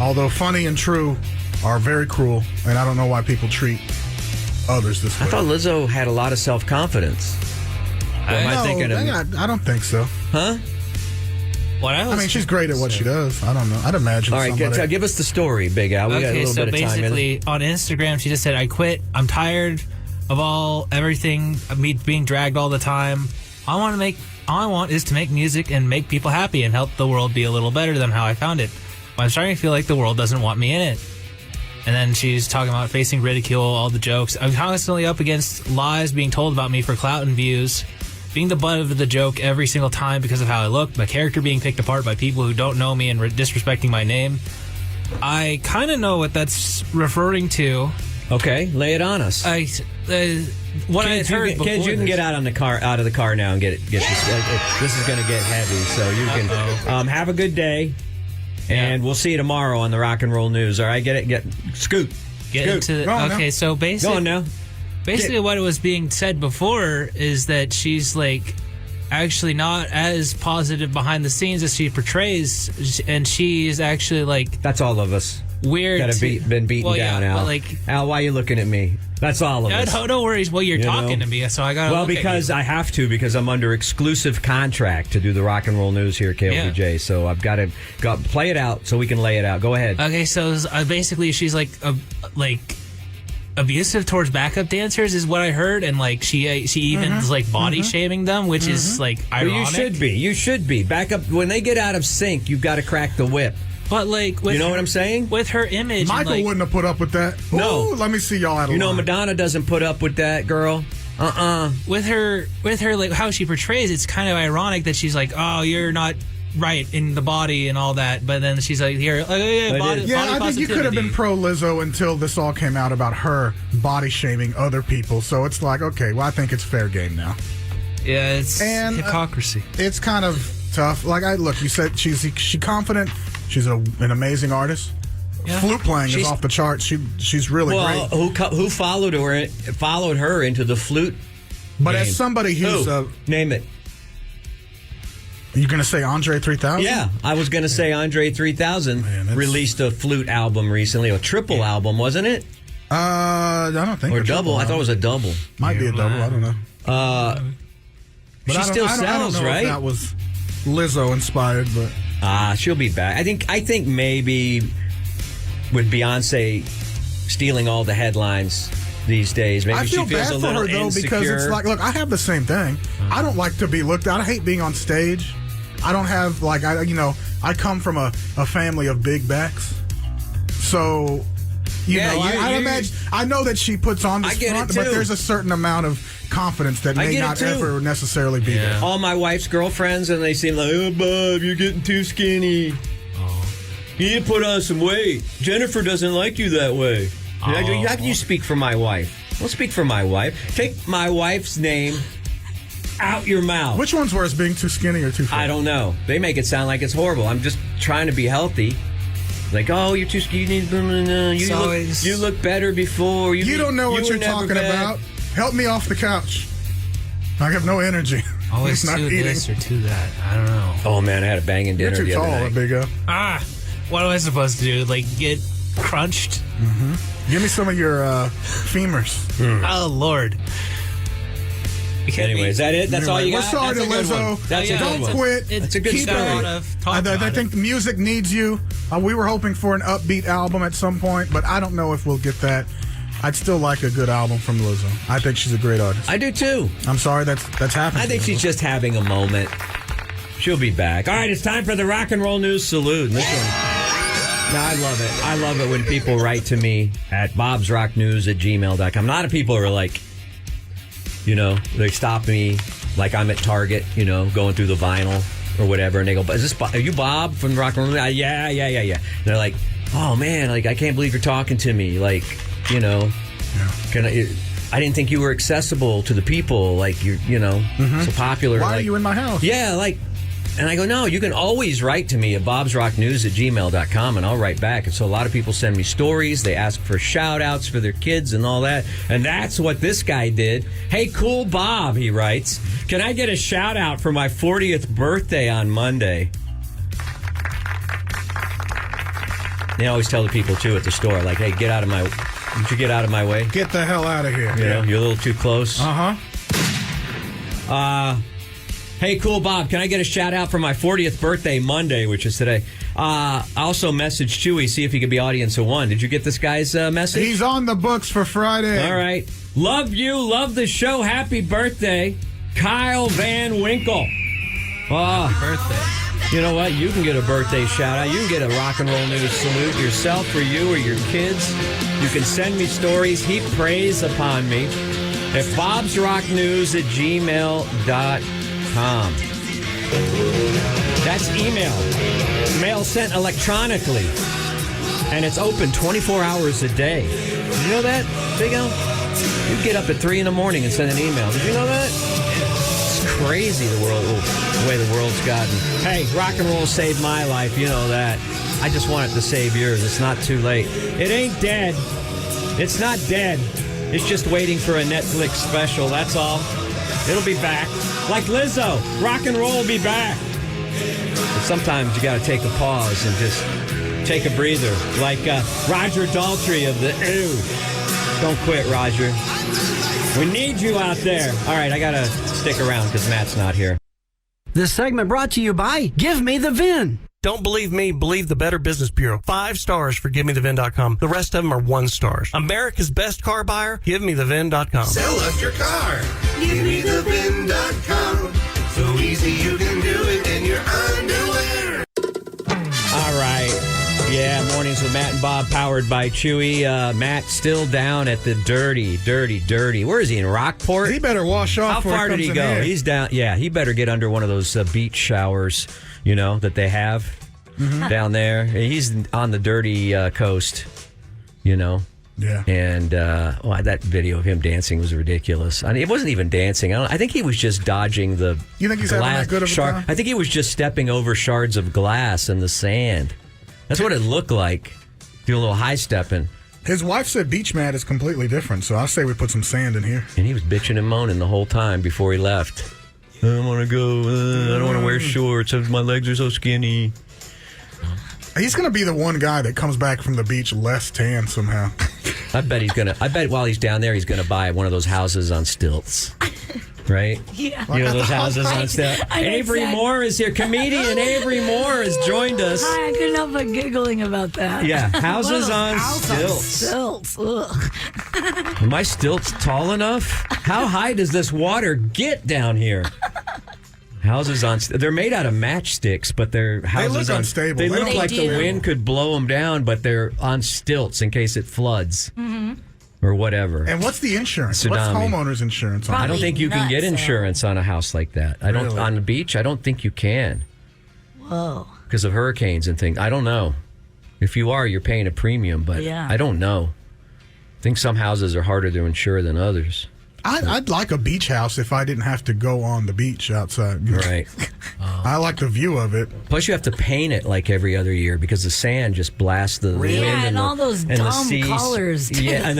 although funny and true, are very cruel, and I don't know why people treat others this way. I thought Lizzo had a lot of self-confidence. I don't think so. Huh? She's great at what she does. I don't know. I'd imagine. All right, give us the story, Big Al. We got a little bit of time. Basically, on Instagram, she just said, "I quit. I'm tired of everything, me being dragged all the time. All I want is to make music and make people happy and help the world be a little better than how I found it. But I'm starting to feel like the world doesn't want me in it." And then she's talking about facing ridicule, all the jokes. I'm constantly up against lies being told about me for clout and views, being the butt of the joke every single time because of how I look, my character being picked apart by people who don't know me and disrespecting my name. I kind of know what that's referring to. Okay, lay it on us. What kids, I had heard before. Kids, you can get out of the car now and get this. This is going to get heavy, so you can have a good day. And we'll see you tomorrow on the Rock and Roll News. All right, scoot. So basically, go on now. Basically, what was being said before is that she's like actually not as positive behind the scenes as she portrays, and she's actually like That's all of us. weird. Been beaten down, Al. but, like, Al, why are you looking at me? That's all of us. no worries. Well, you're talking to me, so I got. Well, because I have to, because I'm under exclusive contract to do the rock and roll news here at KLBJ. Yeah. So I've got to play it out so we can lay it out. Go ahead. Okay, so basically, she's like abusive towards backup dancers, is what I heard, and like she even is like body shaming them, which is like ironic. Well, you should be. Back up when they get out of sync. You've got to crack the whip. But like, with you know what I'm saying? With her image, Michael and, wouldn't have put up with that. No. Ooh, let me see y'all out of You know, line. Madonna doesn't put up with that, girl. With her, like how she portrays, it's kind of ironic that she's like, "Oh, you're not right in the body and all that," but then she's like, "Here, body I think you could have been pro Lizzo until this all came out about her body shaming other people. So it's like, okay, well, I think it's fair game now. Yeah, it's hypocrisy. It's kind of tough. Like, you said she's confident. She's an amazing artist. Yeah. Flute playing is off the charts. She's really great. Who followed her into the flute? But game? as somebody who's name it. You're going to say Andre 3000? Yeah, I was going to say Andre 3000 released a flute album recently, a triple album, wasn't it? I don't think or double. I thought it was a double. Might be a double. I don't know. She still sells, I don't know right? If that was Lizzo inspired, but she'll be back. I think maybe with Beyonce stealing all the headlines these days, maybe I feel she feels bad a for little her though insecure. because it's like, look, I have the same thing. I don't like to be looked at. I hate being on stage. I don't have I come from a family of big backs, so I imagine I know that she puts on this front, but there's a certain amount of confidence that may not ever necessarily be there. All my wife's girlfriends, and they seem like, "Oh, Bob, you're getting too skinny. You need to put on some weight. Jennifer doesn't like you that way." How can you speak for my wife? Don't speak for my wife. Take my wife's name out your mouth. Which one's worse, being too skinny or too fat? I don't know. They make it sound like it's horrible. I'm just trying to be healthy. Like, oh, you're too skinny. You look better before. You don't know what you're talking about. Help me off the couch. I have no energy. Always not to eating. this or to that. I don't know. Oh, man, I had a banging dinner You're too the tall, other night. Big O. What am I supposed to do? Like, get crunched? Give me some of your femurs. Oh, Lord. Anyway, is that it? That's all you got? We're sorry to That's a good one. Lizzo. That's a good Don't one. quit. That's a good Keep story. I think the music needs you. We were hoping for an upbeat album at some point, but I don't know if we'll get that. I'd still like a good album from Lizzo. I think she's a great artist. I do too. I'm sorry that's happening. I think she's just having a moment. She'll be back. All right, it's time for the Rock and Roll News Salute. Listen. No, I love it. I love it when people write to me at bobsrocknews@gmail.com. A lot of people are like, they stop me like I'm at Target, going through the vinyl or whatever, and they go, are you Bob from Rock and Roll? Yeah. And they're like, oh man, like I can't believe you're talking to me. Like, can I didn't think you were accessible to the people. Like you're, so popular. Why are you in my house? Yeah, and I go, no, you can always write to me at bobsrocknews@gmail.com, and I'll write back. And so a lot of people send me stories. They ask for shout-outs for their kids and all that. And that's what this guy did. Hey, cool Bob, he writes, can I get a shout-out for my 40th birthday on Monday? They always tell the people, too, at the store, like, hey, would you get out of my way? Get the hell out of here. You're a little too close. Hey, cool Bob, can I get a shout out for my 40th birthday Monday, which is today? I also messaged Chuy, see if he could be audience of one. Did you get this guy's message? He's on the books for Friday. All right. Love you, love the show. Happy birthday, Kyle Van Winkle. Happy birthday. You know what? You can get a birthday shout out. You can get a Rock and Roll News salute yourself for you or your kids. You can send me stories, heap praise upon me at bobsrocknews@gmail.com. That's email. Mail sent electronically. And it's open 24 hours a day. Did you know that, Big L? You get up at 3 in the morning and send an email. Did you know that? It's crazy the way the world's gotten. Hey, rock and roll saved my life. You know that. I just want it to save yours. It's not too late. It ain't dead. It's not dead. It's just waiting for a Netflix special. That's all. It'll be back. Like Lizzo, rock and roll will be back. But sometimes you got to take a pause and just take a breather. Like Roger Daltrey of the Ooh. Don't quit, Roger. We need you out there. All right, I got to stick around because Matt's not here. This segment brought to you by Give Me the VIN. Don't believe me, believe the Better Business Bureau. 5 stars for GiveMeTheVin.com. The rest of them are 1 star. America's best car buyer, GiveMeTheVin.com. Sell us your car. GiveMeTheVin.com. So easy you can do it in your underwear. All right. Yeah, mornings with Matt and Bob, powered by Chuy. Matt still down at the dirty. Where is he, in Rockport? He better wash off. How far did he go? Here. He's down. Yeah, he better get under one of those beach showers, that they have down there. He's on the dirty coast, Yeah. And that video of him dancing was ridiculous. I mean, it wasn't even dancing. I think he was just dodging the. You think he's having that good of a time? I think he was just stepping over shards of glass in the sand. That's what it looked like. Do a little high stepping. His wife said beach mat is completely different, so I say we put some sand in here. And he was bitching and moaning the whole time before he left. I don't want to go. I don't want to wear shorts. My legs are so skinny. He's going to be the one guy that comes back from the beach less tan somehow. I bet while he's down there, he's going to buy one of those houses on stilts. Right? Yeah. Those houses on stilts. Avery Moore is here. Comedian Avery Moore has joined us. Hi, I couldn't help but giggling about that. Yeah, houses on stilts. Stilts. Ugh. Are my stilts tall enough? How high does this water get down here? Houses on they're made out of matchsticks, but they're houses they look unstable. They look They like the do. wind could blow them down, but they're on stilts in case it floods or whatever. And what's the insurance? Tsunami. What's homeowner's insurance on I don't it? think you can get nuts, insurance on a house like that. I don't Really? on the beach. I don't think you can Whoa. because of hurricanes and things. I don't know. If you are, you're paying a premium, but Yeah. I don't know. I think some houses are harder to insure than others. I'd like a beach house if I didn't have to go on the beach outside. Right. I like the view of it. Plus, you have to paint it like every other year because the sand just blasts the wind and the, all those and the dumb seas. colors, too. Yeah, and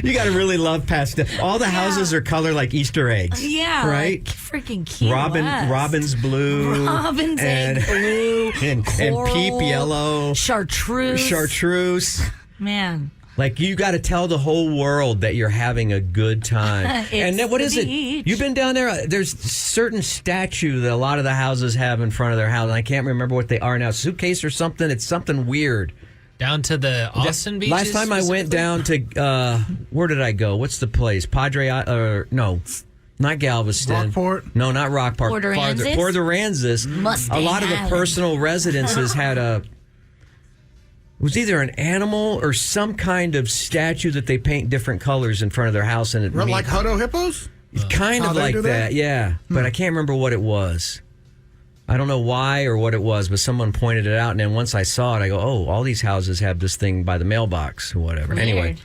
you got to really love pastel. All the houses are colored like Easter eggs. Yeah. right. Like freaking cute. Robin's blue, Robin's and, egg blue, and peep coral, yellow, chartreuse. Man. Like, you got to tell the whole world that you're having a good time. And then, what is it? beach. You've been down there. There's certain statue that a lot of the houses have in front of their house, and I can't remember what they are now. Suitcase or something. It's something weird. Down to the Austin beaches? Last time I went down to, where did I go? What's the place? No, not Galveston. Rockport? No, not Rockport. Port Aransas? Port Aransas. Mustang A lot of the Island. personal residences had it was either an animal or some kind of statue that they paint different colors in front of their house. And Like Hutto hippos? It's kind How of they like do that, that? yeah. But I can't remember what it was. I don't know why or what it was, but someone pointed it out. And then once I saw it, I go, oh, all these houses have this thing by the mailbox or whatever. Weird. Anyway.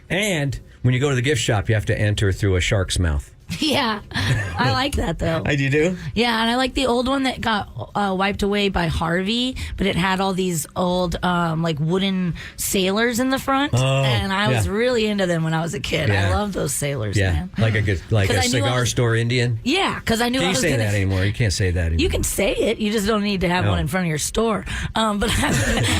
And when you go to the gift shop, you have to enter through a shark's mouth. Yeah. I like that, though. You do? Yeah, and I like the old one that got wiped away by Harvey, but it had all these old, like, wooden sailors in the front. And I was really into them when I was a kid. Yeah. I love those sailors, Yeah. man. Like a 'Cause I knew I cigar was- store Indian. Yeah, because I knew Can I you was say going that to... anymore? You can't say that anymore. You can say it. You just don't need to have No. one in front of your store. But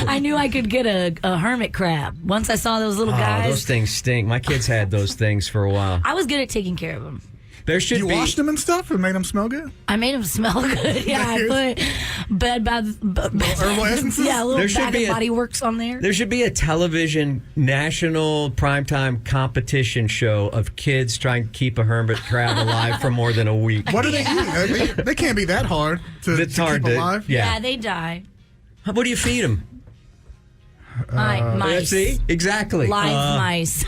I knew I could get a hermit crab. Once I saw those little guys, those things stink. My kids had those things for a while. I was good at taking care of them. There should You be. washed them and stuff and made them smell good? I made them smell good. Yeah, I put Bed Bath... Herbal essences? Yeah, a little There should Bath be and Body Works on there. There should be a television national primetime competition show of kids trying to keep a hermit crab alive for more than a week. What do they eat? They can't be that hard to It's hard keep to. alive. Yeah. They die. What do you feed them? Mice. See? Exactly. Live mice.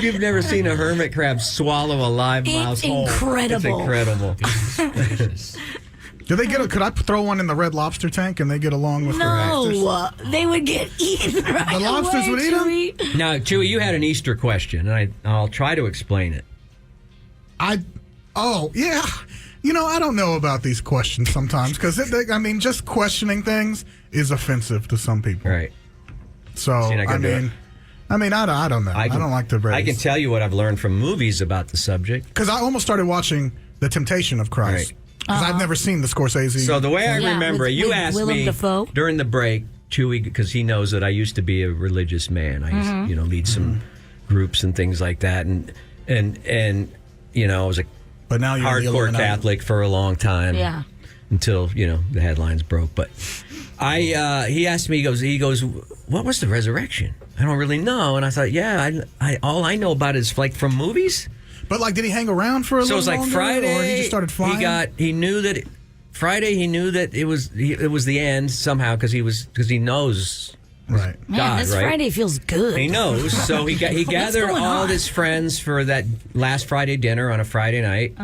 You've never seen a hermit crab swallow a live mouse whole. incredible. It's incredible. Do they get? Could I throw one in the Red Lobster tank and they get along with the lobsters? No, they would get eaten right The lobsters away, would eat 'em? Chewy. Now, Chewy, you had an Easter question, and I'll try to explain it. Yeah. You know, I don't know about these questions sometimes because, just questioning things is offensive to some people. Right. So, you're not gonna do it? I mean, I don't know. I don't like to raise. I can tell you what I've learned from movies about the subject. Because I almost started watching The Temptation of Christ. Because I've never seen the Scorsese. So the way I remember it, you asked me Dafoe. during the break, Chuy, because he knows that I used to be a religious man. I used to, lead some groups and things like that. And I was a hardcore Catholic for a long time. Yeah. Until, the headlines broke. But he asked me, he goes, what was the resurrection? I don't really know. And I thought, all I know about it is like from movies. But did he hang around for a little longer? So it was like Friday, or he just started flying? Friday he knew that it was the end somehow because he knows. Right. Man, God, this right? Friday feels good. He knows. So he gathered all his friends for that last Friday dinner on a Friday night.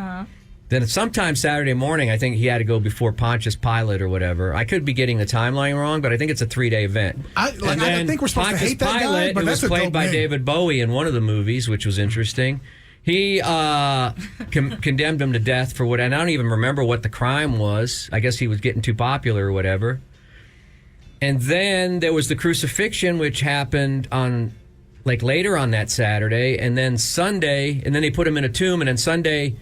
Then sometime Saturday morning, I think he had to go before Pontius Pilate or whatever. I could be getting the timeline wrong, but I think it's a 3-day event. I think we're supposed to hate that guy, but that's was played by David Bowie in one of the movies, which was interesting. He condemned him to death for and I don't even remember what the crime was. I guess he was getting too popular or whatever. And then there was the crucifixion, which happened on later on that Saturday, and then Sunday, and then they put him in a tomb, and then Sunday.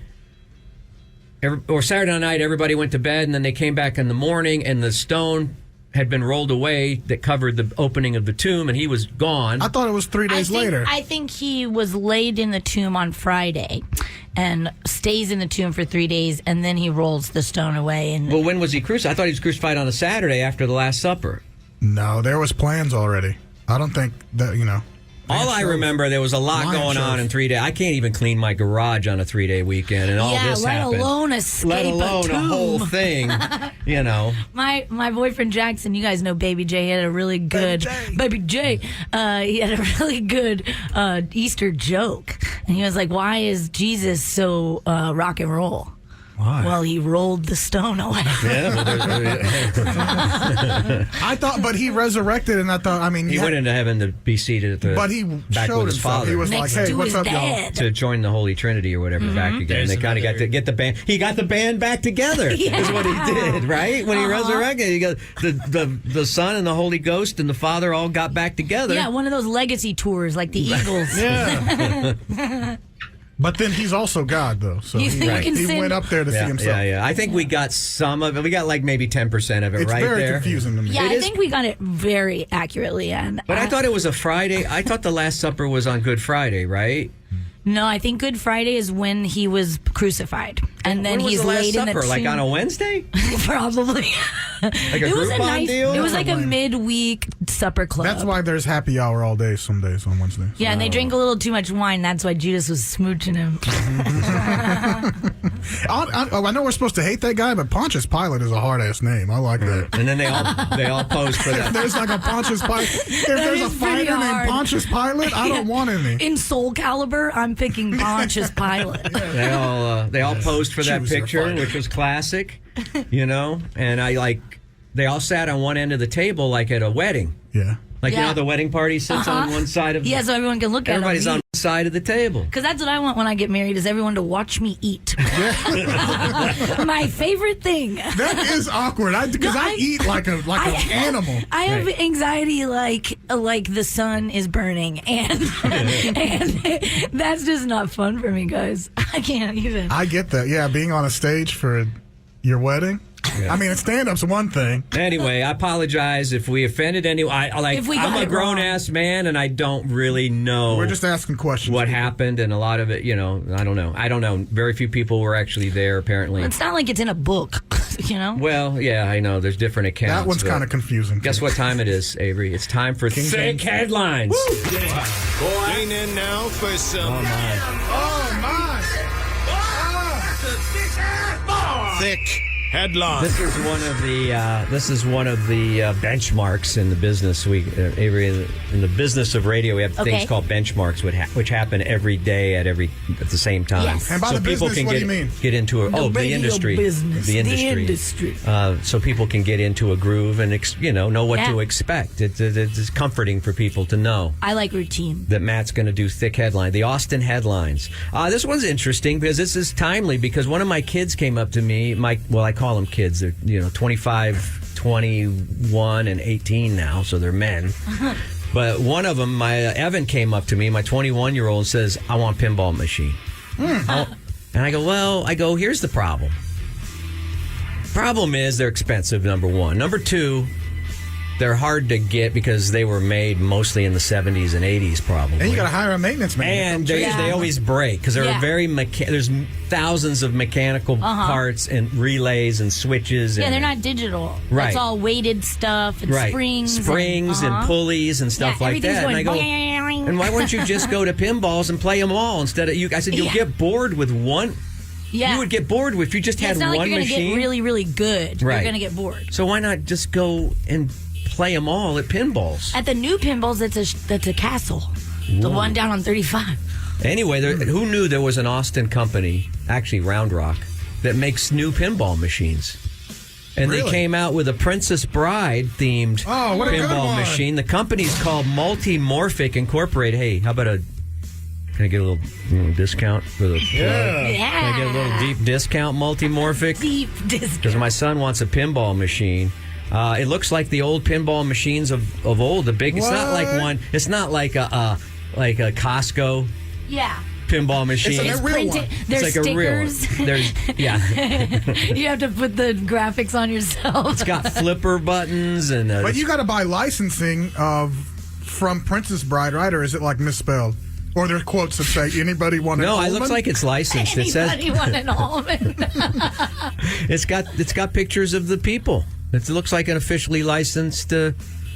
Or Saturday night, everybody went to bed, and then they came back in the morning, and the stone had been rolled away that covered the opening of the tomb, and he was gone. I thought it was 3 days later. I think he was laid in the tomb on Friday and stays in the tomb for 3 days, and then he rolls the stone away. Well, when was he crucified? I thought he was crucified on a Saturday after the Last Supper. No, there was plans already. I don't think that, All I remember, there was a lot going on in 3 days. I can't even clean my garage on a 3-day weekend, and all this happened. let alone a whole thing, My boyfriend Jackson, you guys know Baby J, he had a really good Baby J. He had a really good Easter joke, and he was like, "Why is Jesus so rock and roll?" Why? Well, he rolled the stone away. I thought, but he resurrected, and I thought, he went into heaven to be seated at the. But he back showed with his himself. father. He was like, "Hey, what's up, y'all?" To join the Holy Trinity or whatever back again. They kind of got to get the band. He got the band back together. Is what he did, right? When he resurrected, he got the Son and the Holy Ghost and the Father all got back together. Yeah, one of those legacy tours like the Eagles. Yeah. But then he's also God, though. So he went up there to see himself. Yeah. I think we got some of it. We got maybe 10% of it it's right there. It's very confusing to me. Yeah, I think we got it very accurately. But I thought it was a Friday. I thought the Last Supper was on Good Friday, right? No, I think Good Friday is when he was crucified, and then he's laid in the tomb. Like on a Wednesday? Probably. Like a Groupon deal? It was like a midweek supper club. That's why there's happy hour all day some days on Wednesdays. Yeah, and they drink a little too much wine. That's why Judas was smooching him. I know we're supposed to hate that guy, but Pontius Pilate is a hard-ass name. I like that. And then they all pose for that. If there's like a Pontius Pilate. If there's a fighter named Pontius Pilate, I don't want any. In Soul Calibur, I'm picking Pontius Pilate. They all posed for that picture, which was classic, and they all sat on one end of the table like at a wedding. Yeah. The wedding party sits on one side of yeah, so everyone can look at everybody's on one side of the table. Because that's what I want when I get married, is everyone to watch me eat. My favorite thing. That is awkward. Because I eat like an animal. I have anxiety like the sun is burning, and that's just not fun for me, guys. I can't even. I get that. Yeah, being on a stage for your wedding. Yeah. I mean, stand-up's one thing. Anyway, I apologize if we offended anyone. I'm a grown-ass man, and I don't really know. We're just asking questions. What happened, and a lot of it, I don't know. I don't know. Very few people were actually there, apparently. It's not like it's in a book, Well, yeah, I know. There's different accounts. That one's kind of confusing. Guess what time it is, Avery? It's time for Thick Headlines. Going in now for some... Oh, my. Thick Headlines. This is one of the benchmarks in the business. Avery, in the business of radio, we have things called benchmarks, which happen every day at the same time. Yes. And by the business, what do you mean? Get into the industry. Business. The industry. So people can get into a groove and know what to expect. It's comforting for people to know. I like routine. That Matt's going to do Thick Headline, the Austin headlines. This one's interesting because this is timely because one of my kids came up to me. I call them kids. They're 25, 21, and 18 now, so they're men. But one of them, my Evan came up to me, my 21-year-old, and says, I want a pinball machine. And I go, here's the problem. Problem is they're expensive, number one. Number two, they're hard to get because they were made mostly in the 70s and 80s, probably. And you got to hire a maintenance man. And they always break because they're very there's thousands of mechanical parts and relays and switches. Yeah, they're not digital. Right. It's all weighted stuff and springs. And pulleys and stuff like that. Going, and I go, and why wouldn't you just go to pinballs and play them all instead of you? I said, you'll get bored with one. Yeah. You would get bored if you just had one machine. It's not like you're going to get really, really good. Right. You're going to get bored. So why not just go and play them all at pinballs? At the new pinballs, that's a castle. The one down on 35. Anyway, who knew there was an Austin company, actually Round Rock, that makes new pinball machines? And they came out with a Princess Bride themed pinball machine. The company's called Multimorphic Incorporated. Hey, how about can I get a little discount for the Can I get a little deep discount, Multimorphic? Deep discount. Because my son wants a pinball machine. It looks like the old pinball machines of old. The big. It's not like one. It's not like a Costco. Yeah. Pinball machine. It's like a real one. There's it's like stickers. A real one. There's You have to put the graphics on yourself. It's got flipper buttons and. But you got to buy licensing from Princess Bride, right? Or is it like misspelled? Or there's quotes that say, anybody want an almond? No, it looks like it's licensed. Anybody want an almond? It's got pictures of the people. It looks like an officially licensed.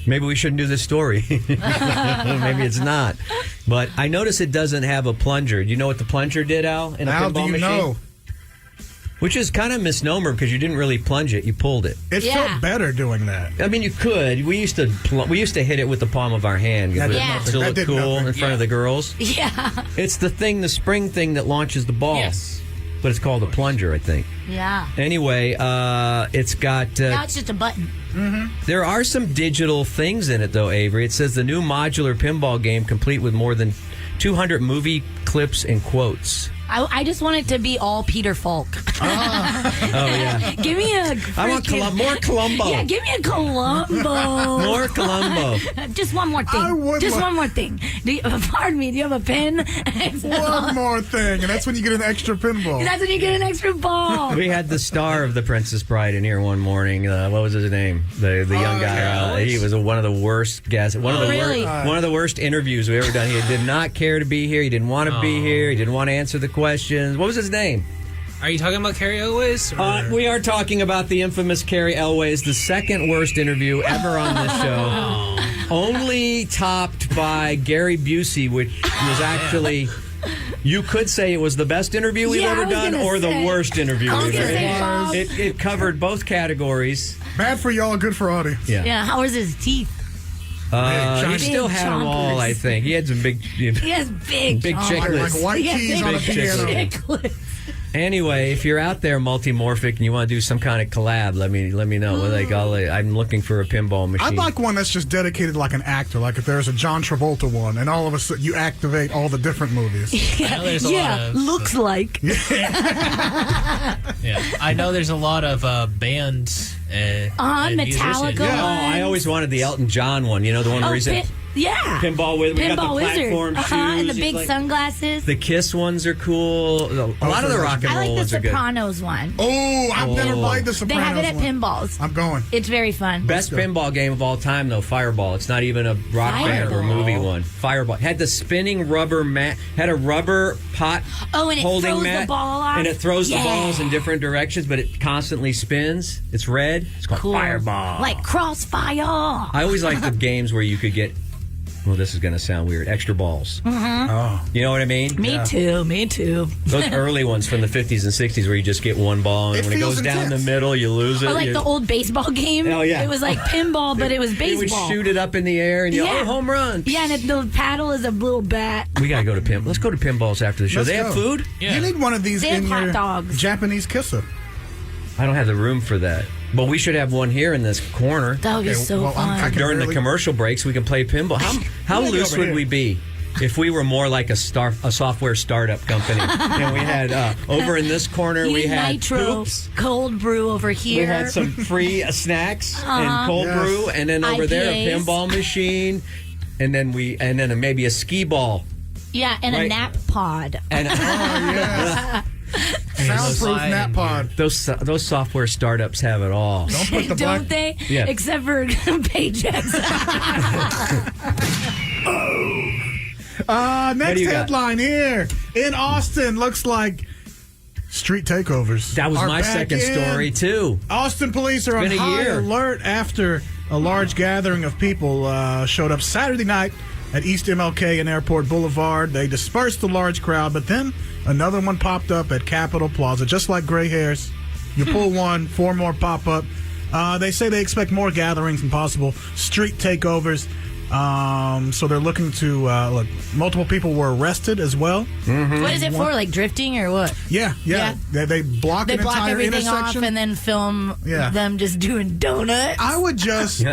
Maybe we shouldn't do this story. Maybe it's not. But I notice it doesn't have a plunger. Do you know what the plunger did, Al? In a How pinball do you machine? know? Which is kind of misnomer because you didn't really plunge it; you pulled it. It felt better doing that. I mean, you could. We used to hit it with the palm of our hand. That To look did cool nothing. in front of the girls. Yeah. It's the spring thing that launches the ball. Yes. But it's called a plunger, I think. Yeah. Anyway, it's got. Now it's just a button. There are some digital things in it, though, Avery. It says the new modular pinball game, complete with more than 200 movie clips and quotes. I just want it to be all Peter Falk. Oh, yeah. Give me a I want more Columbo. Yeah, give me a Columbo. More Columbo. Just one more thing. One more thing. Pardon me, do you have a pen? One more thing, and that's when you get an extra pinball. That's when you get an extra ball. We had the star of the Princess Bride in here one morning. What was his name? The young guy. He was one of the worst guests. One of the worst interviews we ever done. He did not care to be here. He didn't want to be here. He didn't want to answer the questions. What was his name? Are you talking about Carrie Elways? We are talking about the infamous Carrie Elways, the second worst interview ever on this show. Only topped by Gary Busey, which was actually... You could say it was the best interview we've ever done or the worst interview we've ever done. It covered both categories. Bad for y'all, good for audience. Yeah. How was his teeth? He still had them all, I think. He had some big... He has big chicklets. Like white keys on a piano. chiclets. Anyway, if you're out there multimorphic and you want to do some kind of collab, let me know. I'm looking for a pinball machine. I'd like one that's just dedicated like an actor. Like if there's a John Travolta one, and all of a sudden you activate all the different movies. Looks like. Yeah, I know there's a lot of bands. Metallica. Yeah, I always wanted the Elton John one. You know, the one where he's in pinball with. We got the platform shoes and the big sunglasses. The Kiss ones are cool. A lot of the rock and I roll like ones the are good. Sopranos one. Oh, I've never played the They Sopranos have it at one. pinballs. I'm going. It's very fun. Best pinball game of all time, though, Fireball. It's not even a rock band or movie one. Fireball had the spinning rubber mat, had a rubber pot and it holding throws mat, the ball off. and it throws the balls in different directions, but it constantly spins. It's red. It's called Fireball. Like Crossfire. I always like the games where you could get. Well, this is going to sound weird. Extra balls. Mm-hmm. Oh. You know what I mean? Me too. Those early ones from the 50s and 60s where you just get one ball, and when it goes down the middle, you lose it. Or like the old baseball game. Oh, yeah. It was like pinball, but it was baseball. You would shoot it up in the air, and home run. Yeah, and the paddle is a little bat. We got to go to pinball. Let's go to pinballs after the show. They have food? Yeah. You need one of these They have in hot your dogs. Japanese kisser. I don't have the room for that. But we should have one here in this corner. That would be so fun. During the commercial breaks, we can play pinball. How loose would we be if we were more like a software startup company? And we had over in this corner, we had Nitro, Hoops. cold brew over here. We had some free snacks and cold brew, and then over there a pinball machine. and then maybe a skee ball. Yeah, and a nap pod. And Soundproof nap pod. Those software startups have it all. Don't put the Don't they? Yeah. Except for paychecks. Next do you got? headline here. In Austin, looks like street takeovers. That was are my back second in. story, too. Austin police are on Been a high year. alert after a large gathering of people showed up Saturday night at East MLK and Airport Boulevard. They dispersed the large crowd, but then another one popped up at Capitol Plaza, just like gray hairs. You pull one, 4 more pop up. They say they expect more gatherings and possible street takeovers. So they're looking to look. Multiple people were arrested as well. What is it for? Like drifting or what? Yeah. They block They an block entire everything off intersection. and then film Yeah. them just doing donuts. I would just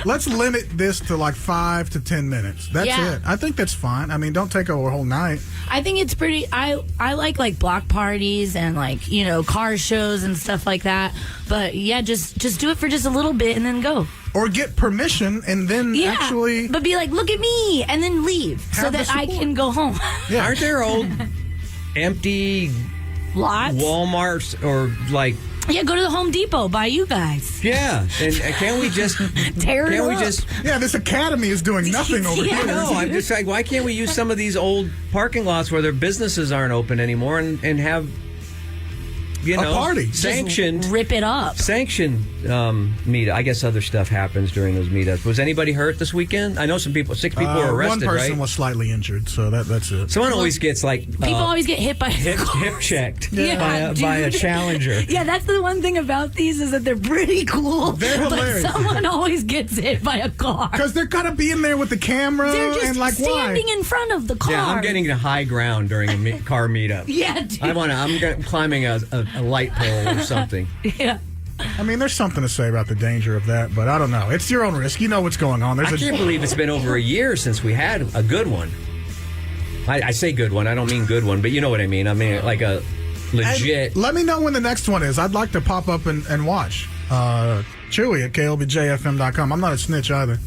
let's limit this to like 5 to 10 minutes. That's Yeah. it. I think that's fine. I mean, don't take over a whole night. I think it's pretty. I like block parties and car shows and stuff like that. But yeah, just do it for just a little bit and then go. Or get permission and then Yeah, actually. but be like, look at me, and then leave so Have the that I support. can go home. Yeah. Aren't there old empty Lots. Walmarts or like? Yeah, go to the Home Depot. Buy you guys. Yeah, and can't we just Tear it can't we up. just? Yeah, this academy is doing nothing over Yeah. here. No, I'm just like, why can't we use some of these old parking lots where their businesses aren't open anymore and have A party. sanctioned Rip it up. meet. I guess other stuff happens during those meetups. Was anybody hurt this weekend? I know 6 people were arrested. One person right? was slightly injured, so that's it. Someone always gets like People always get hit by hip checked Yeah, by a dude. Challenger. Yeah, that's the one thing about these is that they're pretty cool. They're but hilarious. someone always gets hit by a car. Because they're gonna be in there with the camera They're just and like standing why? in front of the car. Yeah, I'm getting to high ground during a car meetup. Yeah, dude. I'm climbing a light pole or something. Yeah. I mean, there's something to say about the danger of that, but I don't know. It's your own risk. You know what's going on. I can't believe it's been over a year since we had a good one. I say good one. I don't mean good one, but you know what I mean. I mean like a legit. And let me know when the next one is. I'd like to pop up and watch. Chuy at KLBJFM.com. I'm not a snitch either.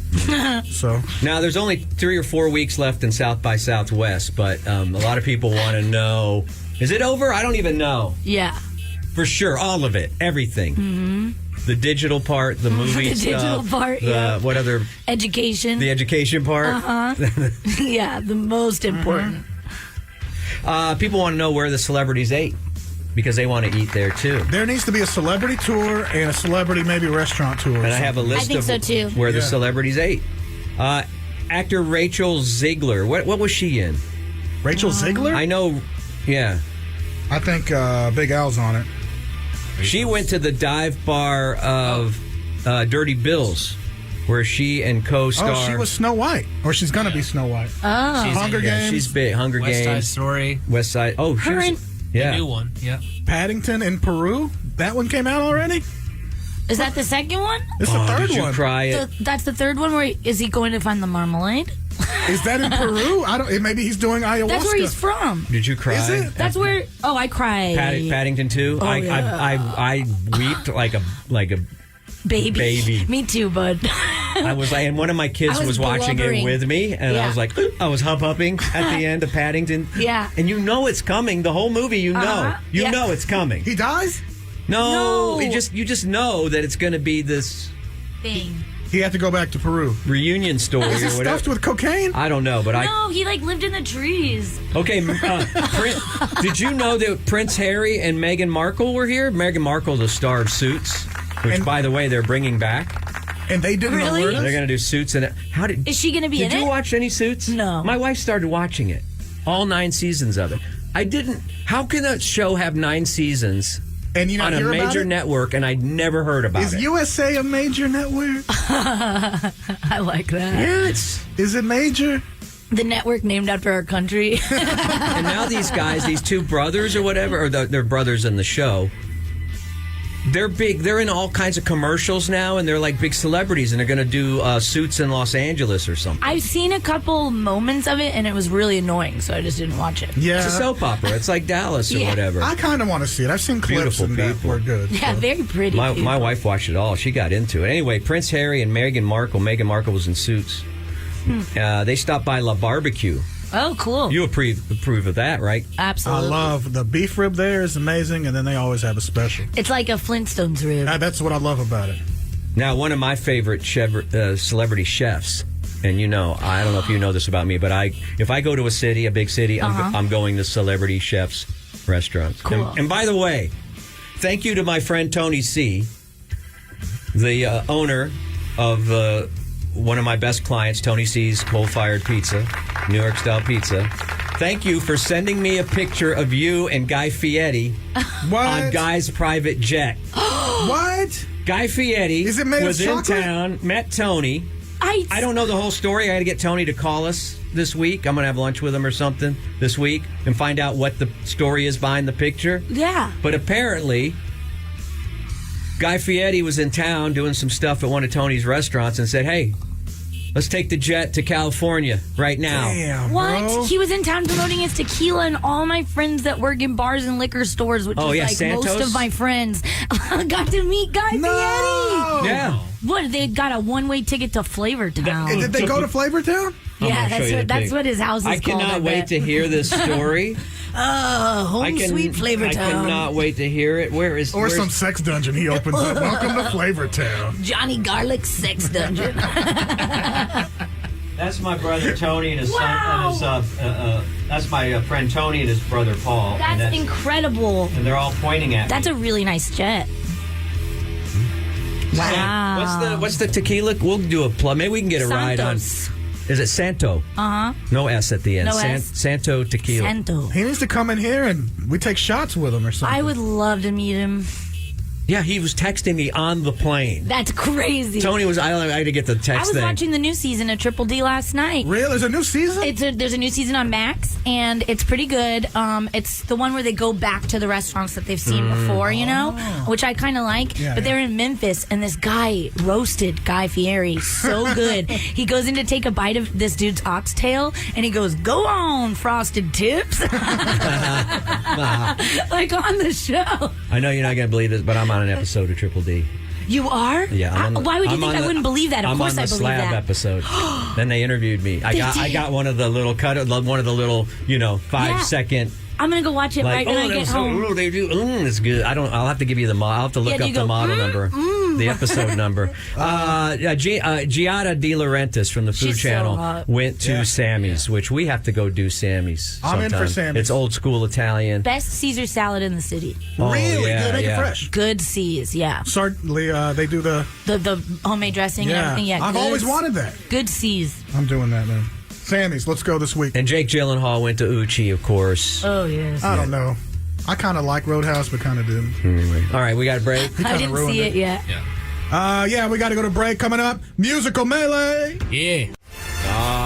So Now, there's only 3 or 4 weeks left in South by Southwest, but a lot of people want to know, is it over? I don't even know. Yeah. For sure, all of it, everything. Mm-hmm. The digital part, the movie The stuff. digital part, the, yeah. What other? Education. The education part. Yeah, the most important. People want to know where the celebrities ate because they want to eat there too. there needs to be a celebrity tour and a celebrity maybe restaurant tour. And I have a list think of so, too. where the Yeah. celebrities ate. Actor Rachel Ziegler. What was she in? Rachel Ziegler. I know. Yeah. I think Big Al's on it. She went to the dive bar of Dirty Bills, where she and co-star. Oh, she was Snow White, or she's gonna be Snow White. Oh. Hunger Games. She's big. Hunger West Side Games. Story. West Side. Oh, she Her was. and- Yeah. New one. Yeah. Paddington in Peru. That one came out already. Is that the second one? It's the third Did you one. cry? That's the third one. Where is he going to find the marmalade? Is that in Peru? I don't. Maybe he's doing ayahuasca. That's where he's from. Did you cry? Is it? That's where. Oh, I cried. Paddington 2? Oh, I wept like a baby. Me too, bud. I was like, and one of my kids I was was watching blubbering. it with me, and I Yeah. was like, I was humping at the end of Paddington. Yeah. And you know it's coming. The whole movie, you know. Uh-huh. You Yeah. know it's coming. He dies. No, No. you just know that it's going to be this Thing. He had to go back to Peru. reunion story Is or it stuffed whatever. with cocaine? I don't know, but No, he lived in the trees. Okay, did you know that Prince Harry and Meghan Markle were here? Meghan Markle, the star of Suits, which, And- by the way, they're bringing back. And they didn't Really? alert They're us? going to do Suits in it. How did? Is she going to be Did in you it? watch any Suits? No. My wife started watching it, all 9 seasons of it. I didn't. How can a show have 9 seasons And you know, on a hear about major it? network and I'd never heard about Is it? USA a major network? I like that. Yeah, it's. Is it major? The network named after our country. And now these guys, these 2 brothers or whatever, or they're brothers in the show. They're big. They're in all kinds of commercials now, and they're like big celebrities, and they're going to do Suits in Los Angeles or something. I've seen a couple moments of it, and it was really annoying, so I just didn't watch it. Yeah. It's a soap opera. It's like Dallas or Yeah. whatever. I kind of want to see it. I've seen clips Beautiful and that people. were good. Yeah, so. very pretty. My people. wife watched it all. She got into it. Anyway, Prince Harry and Meghan Markle. Meghan Markle was in Suits. They stopped by La Barbecue. Oh, cool. You approve of that, right? Absolutely. I love the beef rib there is amazing, and then they always have a special. It's like a Flintstones rib. That's what I love about it. Now, one of my favorite celebrity chefs, and I don't know if you know this about me, but if I go to a big city, I'm going to celebrity chefs' restaurants. Cool. And by the way, thank you to my friend Tony C., the owner of one of my best clients, Tony C's Coal-Fired Pizza, New York style pizza. Thank you for sending me a picture of you and Guy Fieri on Guy's private jet. What? Guy Fieri was in town, met Tony. I don't know the whole story. I had to get Tony to call us this week. I'm going to have lunch with him or something this week and find out what the story is behind the picture. Yeah. But apparently, Guy Fieri was in town doing some stuff at one of Tony's restaurants and said, hey, let's take the jet to California right now. Damn, what? bro. He was in town promoting his tequila, and all my friends that work in bars and liquor stores, which is like Santos? most of my friends, got to meet Guy Fieri. Yeah. What? They got a one-way ticket to Flavortown. Did they go to Flavortown? Yeah, that's what his house is I called. cannot wait to hear this story. Home sweet Flavortown. I cannot wait to hear it. Where's some sex dungeon he opens up. Welcome to Flavortown. Johnny Garlic's sex dungeon. That's my brother Tony and his son. And his, that's my friend Tony and his brother Paul. That's incredible. And they're all pointing at me. That's a really nice jet. Wow. What's the tequila? We'll do a plug. Maybe we can get a ride on. Is it Santo? No S at the end. No S. Santo tequila. Santo. He needs to come in here and we take shots with him or something. I would love to meet him. Yeah, he was texting me on the plane. That's crazy. Tony was. I had to get the text I was thing. watching the new season of Triple D last night. Really? There's a new season? There's a new season on Max, and it's pretty good. It's the one where they go back to the restaurants that they've seen before, which I kind of like. Yeah, but they're in Memphis, and this guy roasted Guy Fieri so good. He goes in to take a bite of this dude's oxtail, and he goes, "Go on, frosted tips," like on the show. I know you're not going to believe this, but I'm on an episode of Triple D. You are? Yeah. Why would you think I wouldn't believe that? Of course I believe that. I'm on the slab episode. Then they interviewed me. I got one of the little 5-second. I'm gonna go watch it right when I get home. They do. It's good. I'll have to give you the model. I'll have to look up the model number, the episode number. Giada De Laurentiis from the Food She's Channel so hot. went to Sammy's, which we have to go do Sammy's. I'm in for sometime. Sammy's. It's old school Italian. Best Caesar salad in the city. Really? yeah, Good, make yeah. it fresh. Good C's, yeah. They do the homemade dressing and everything. Yeah, I've always wanted that. Good C's. I'm doing that now. Sammy's, let's go this week. And Jake Gyllenhaal went to Uchi, of course. Oh yes. I don't know. I kind of like Roadhouse, but kind of didn't. Anyway. All right, we got a break. I didn't see it yet. Yeah, we got to go to break. Coming up, Musical Melee. Yeah.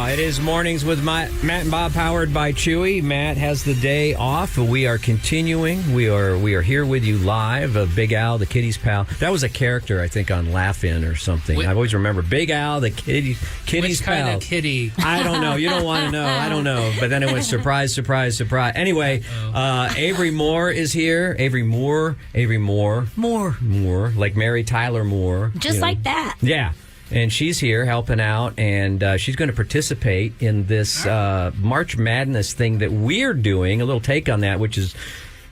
It is Mornings with Matt and Bob, powered by Chuy. Matt has the day off, but we are continuing. We are here with you live. Big Al, the kitty's pal. That was a character, I think, on Laugh-In or something. I always remember Big Al, the kitty's Which pal. kind of kitty? I don't know. You don't want to know. I don't know. But then it went surprise, surprise, surprise. Anyway, Avery Moore is here. Avery Moore. Like Mary Tyler Moore. Just like that. Yeah. And she's here helping out, and she's going to participate in this March Madness thing that we're doing, a little take on that, which is,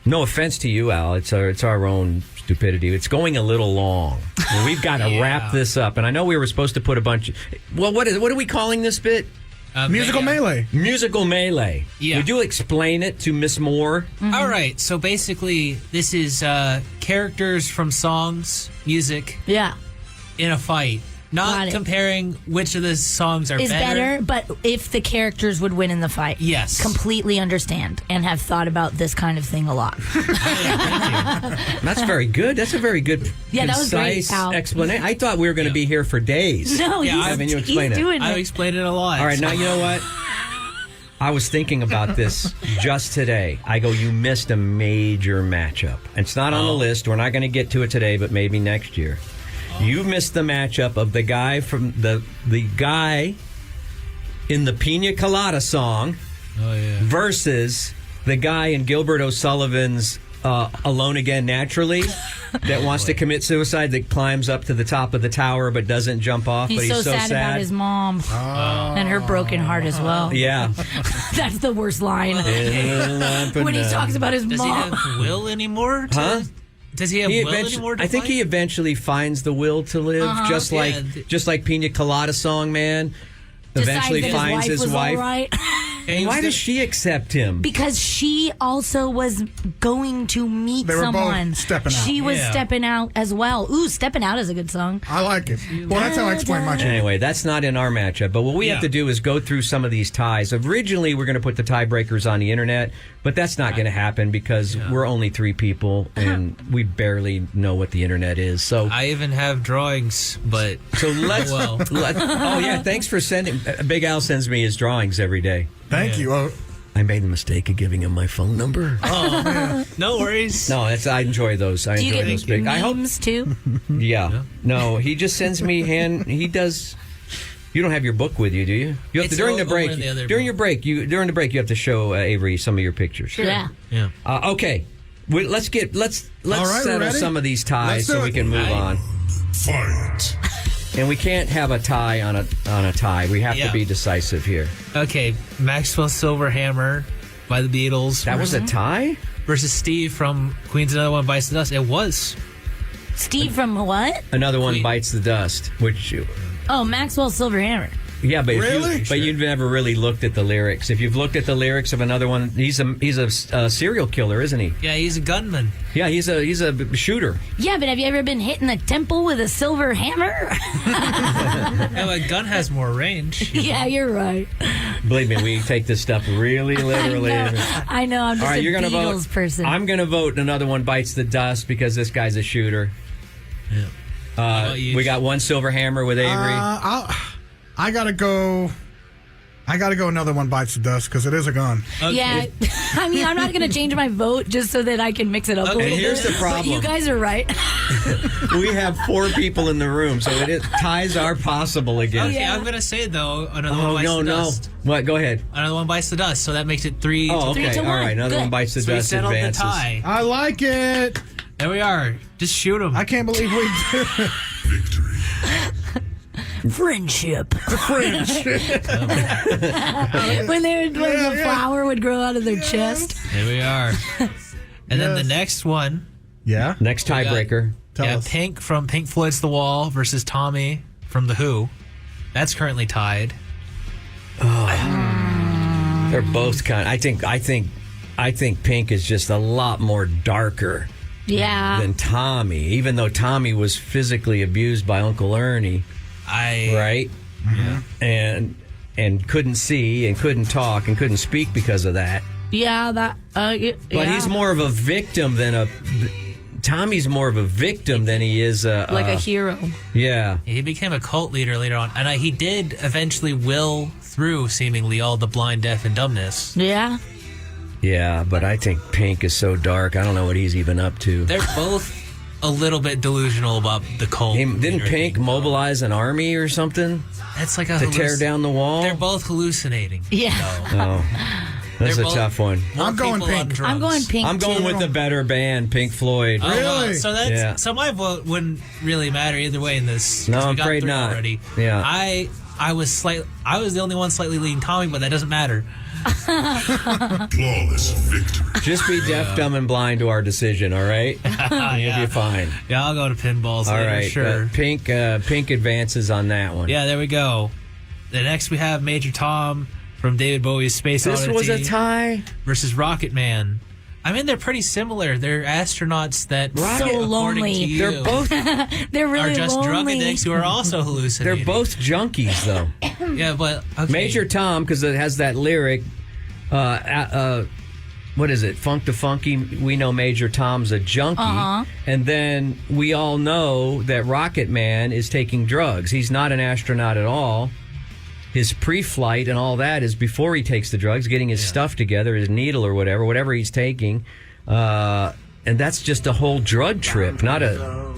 no offense to you, Al, it's our own stupidity. It's going a little long. And we've got to wrap this up. And I know we were supposed to put a bunch of... Well, what are we calling this bit? Musical Melee. Musical Melee. Yeah. Would you explain it to Miss Moore? Mm-hmm. All right. So basically, this is characters from songs, music, Yeah. in a fight. Got Not it. comparing which of the songs are Is better, but if the characters would win in the fight. Yes. Completely understand and have thought about this kind of thing a lot. That's very good. That's a very good, Yeah, that was great, concise Al. explanation. I thought we were going to be here for days. No, Yeah, he's, having you he's explain it. doing I've it. explained it a lot. All right, now you know what? I was thinking about this just today. I go, you missed a major matchup. It's not on the list. We're not going to get to it today, but maybe next year. You missed the matchup of the guy from the guy in the Pina Colada song Oh, yeah. versus the guy in Gilbert O'Sullivan's Alone Again Naturally that wants to commit suicide, that climbs up to the top of the tower but doesn't jump off. He's but so sad about his mom and her broken heart as well. Yeah. That's the worst line. When he talks about his Does mom. he have will anymore? Huh? Does he have will anymore? I think he eventually finds the will to live, just like Pina Colada Song Man. Eventually finds his wife. All right. Why does she accept him? Because she also was going to meet They were someone. both stepping out. She was stepping out as well. Ooh, Stepping Out is a good song. I like it. Well, that's how I explain my choice. Anyway, that's not in our matchup. But what we have to do is go through some of these ties. Originally, we're going to put the tiebreakers on the internet, but that's not going to happen because we're only 3 people and we barely know what the internet is. So I even have drawings, but let's. Oh yeah, thanks for sending. Big Al sends me his drawings every day. Thank you. I made the mistake of giving him my phone number. Oh, man. No worries. No, I enjoy those. I Do you enjoy get those big. memes too? Yeah. No, he just sends me He does. You don't have your book with you, do you? You have to during the break. During the break, you have to show Avery some of your pictures. Sure. Yeah. Okay. Let's right, settle some of these ties so we can move on. Fight. And we can't have a tie on a tie. We have to be decisive here. Okay, Maxwell Silverhammer by the Beatles. That was a tie? Versus Steve from Queen's Another One Bites the Dust. It was. Steve from what? Another One Bites the Dust, which... Oh, Maxwell Silverhammer. Yeah, but Really? but you've never really looked at the lyrics. If you've looked at the lyrics of Another One, he's a serial killer, isn't he? Yeah, he's a gunman. Yeah, he's a shooter. Yeah, but have you ever been hit in the temple with a silver hammer? Yeah, a gun has more range. Yeah, you're right. Believe me, we take this stuff really literally. I know. I'm just All right, a you're gonna Beatles vote. person. I'm going to vote Another One Bites the Dust because this guy's a shooter. Yeah. We got one silver hammer with Avery. I gotta go. Another One Bites the Dust because it is a gun. Okay. Yeah, I mean, I'm not going to change my vote just so that I can mix it up a Okay, little here's bit. the problem. But you guys are right. We have 4 people in the room, so ties are possible again. Okay, I'm going to say, though, Another One Oh, Bites no, the no. Dust. What? Go ahead. Another One Bites the Dust, so that makes it 3 Oh, to okay. 3 to All right. 1. Another Good. One Bites the So we Dust settled advances. the tie. I like it. There we are. Just shoot him. I can't believe we did it. Victory. Friendship. Friendship. when the flower would grow out of their chest. There we are. And then the next one. Yeah. Next tiebreaker. Tell us. Pink from Pink Floyd's The Wall versus Tommy from The Who. That's currently tied. They're both kind. I think Pink is just a lot more darker Yeah. than Tommy, even though Tommy was physically abused by Uncle Ernie, right? Yeah. And couldn't see and couldn't talk and couldn't speak because of that. Yeah, that. But he's more of a victim than Tommy's more of a victim than he is like a hero. Yeah. He became a cult leader later on, and he did eventually will through seemingly all the blind, deaf, and dumbness. Yeah. Yeah, but I think Pink is so dark. I don't know what he's even up to. They're both a little bit delusional about the cult. Didn't Pink mobilize an army or something That's like a to tear down the wall? They're both hallucinating. Yeah. Oh, that's They're a both tough one. more I'm going people on Pink. drugs. I'm going Pink. I'm going too. with the better band, Pink Floyd. Oh, wow. Really? So so my vote wouldn't really matter either way in this. 'cause No, we I'm got afraid 3 not. Already. Yeah. I was the only one slightly leaning Tommy, but that doesn't matter. Flawless victory. Just be deaf, dumb, and blind to our decision, all right? You'll be fine. Yeah, I'll go to pinballs All later, right. sure. Pink advances on that one. Yeah, there we go. The next we have Major Tom from David Bowie's Space This Oddity was a tie? versus Rocket Man. I mean, they're pretty similar. They're astronauts that, Rocket- according lonely. to you, They're both They're are really just drug lonely. addicts who are also hallucinating. they're both junkies though. Yeah, but okay. Major Tom, because it has that lyric, what is it? Funk to Funky, we know Major Tom's a junkie. And then we all know that Rocket Man is taking drugs. He's not an astronaut at all. His pre-flight and all that is before he takes the drugs, getting his stuff together, his needle or whatever he's taking. And that's just a whole drug trip, not a...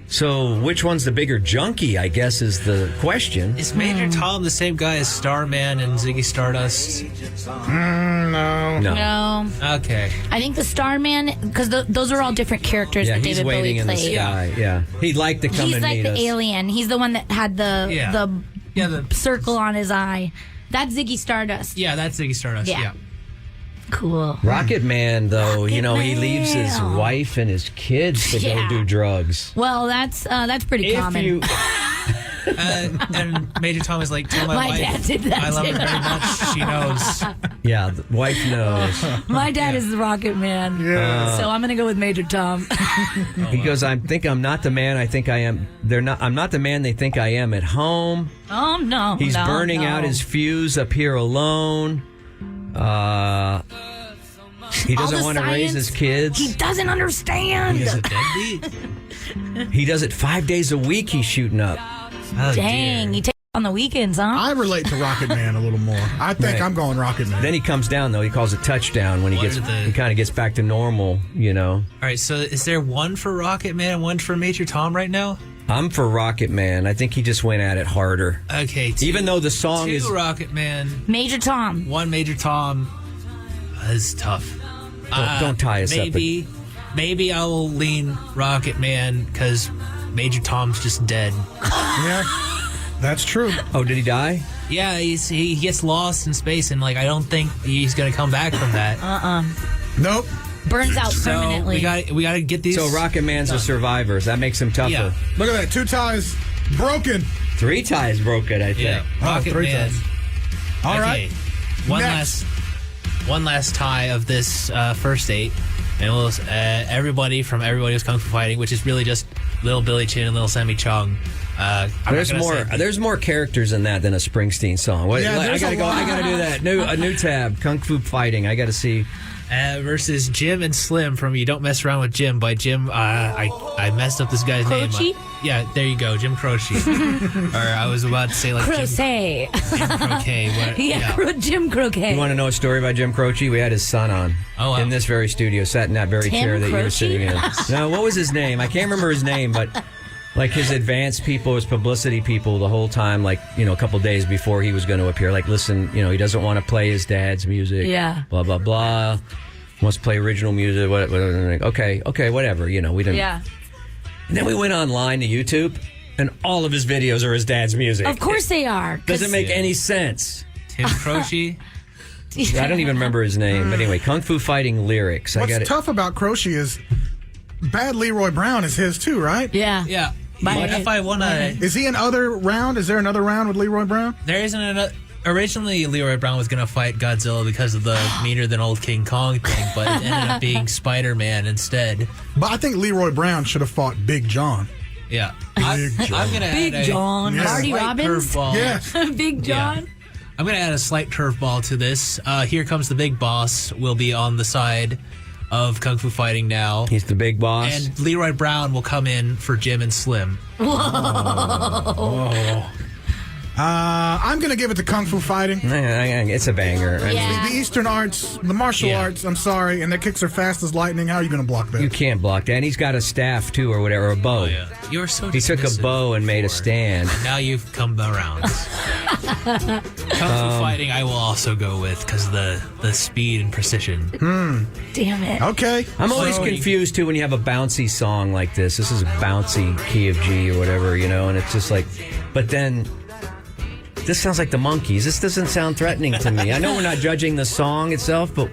So which one's the bigger junkie, I guess, is the question. Is Major Tom the same guy as Starman and Ziggy Stardust? No. No. Okay. I think the Starman, because those are all different characters Yeah, that he's David waiting Bowie in the played. sky. Yeah. He'd like to come He's and like meet the us. alien. He's the one that had the the circle on his eye. That's Ziggy Stardust. Yeah, that's Ziggy Stardust. Yeah. Yeah. Cool. Rocket Man, though, he leaves his Man. wife and his kids to Yeah. go do drugs. Well, that's pretty common. And Major Tom is like, tell my My wife dad did that I love her too. very much. She knows. Yeah, the wife knows. My dad is the Rocket Man. Yeah. So I'm gonna go with Major Tom. He goes, I'm not the man I think I am. I'm not the man they think I am at home. Oh no. He's no, burning no. out his fuse up here alone. He All doesn't the want to raise science, his kids. He doesn't understand. He's a deadbeat. He does it 5 days a week. He's shooting up. Oh, Dang, dear. he takes on the weekends, huh? I relate to Rocket Man a little more. I think Right. I'm going Rocket Man. Then he comes down though. He calls it touchdown when he What are the- he kind of gets back to normal. All right, so is there one for Rocket Man and one for Major Tom right now? I'm for Rocket Man. I think he just went at it harder. Okay. Even though the song two is Rocket Man, Major Tom. one Major Tom. Is tough. don't tie us up. Maybe I will lean Rocket Man because Major Tom's just dead. Yeah, that's true. Oh, did he die? Yeah, he gets lost in space, and I don't think he's gonna come back from that. Nope. Burns out So permanently. we got to get these. So Rocket Man's a survivor. So that makes him tougher. Yeah. Look at that. 2 ties broken. 3 ties broken, I think. Yeah, Rocket 3 Man. ties. All right. One last tie of this first 8, and we'll everybody from Everybody Was Kung Fu Fighting, which is really just Little Billy Chin and Little Sammy Chung. There's more characters in that than a Springsteen song. Yeah, I there's gotta a go. I lot. gotta do that. A new tab. Kung Fu Fighting. I gotta see. Versus Jim and Slim from You Don't Mess Around with Jim by Jim. I messed up this guy's Croce? name. Yeah, there you go, Jim Croce. Or I was about to say Croquet. Jim Croquet. Jim Croquet. You want to know a story about Jim Croce? We had his son on in this very studio, sat in that very Tim chair that you were Croce? sitting in. No, what was his name? I can't remember his name, but his advance people, his publicity people, the whole time, a couple days before he was going to appear, listen, he doesn't want to play his dad's music. Yeah. Blah, blah, blah. Wants to play original music. Whatever. Okay, whatever. We didn't. Yeah. And then we went online to YouTube, and all of his videos are his dad's music. Of course they are. Doesn't make any sense. Tim Croce. I don't even remember his name. But anyway, Kung Fu Fighting lyrics. What's tough about Croce is Bad Leroy Brown is his too, right? Yeah. Yeah. But if I want to, Is he another round? Is there another round with Leroy Brown? there isn't another. Originally, Leroy Brown was going to fight Godzilla because of the meaner than old King Kong thing, but it ended up being Spider-Man instead. But I think Leroy Brown should have fought Big John. Yeah. Big John. I'm going to Big add John. Yeah. Marty slight Robbins. curveball. Yeah. Big John. I'm going to add a slight curveball to this. Here Comes the Big Boss will be on the side of Kung Fu Fighting now. He's the big boss. And Leroy Brown will come in for Jim and Slim. I'm going to give it to Kung Fu Fighting. It's a banger. Yeah. The Eastern arts, the martial arts, I'm sorry, and their kicks are fast as lightning. How are you going to block that? You can't block that. And he's got a staff, too, or whatever, a bow. You're so He took a dismissive bow and made a before. stand. Now you've come around. Kung Fu Fighting I will also go with because of the speed and precision. Damn it. Okay. I'm always So- confused, too, when you have a bouncy song like this. This is a bouncy key of G or whatever, and it's just but then this sounds like the Monkees. This doesn't sound threatening to me. I know we're not judging the song itself, but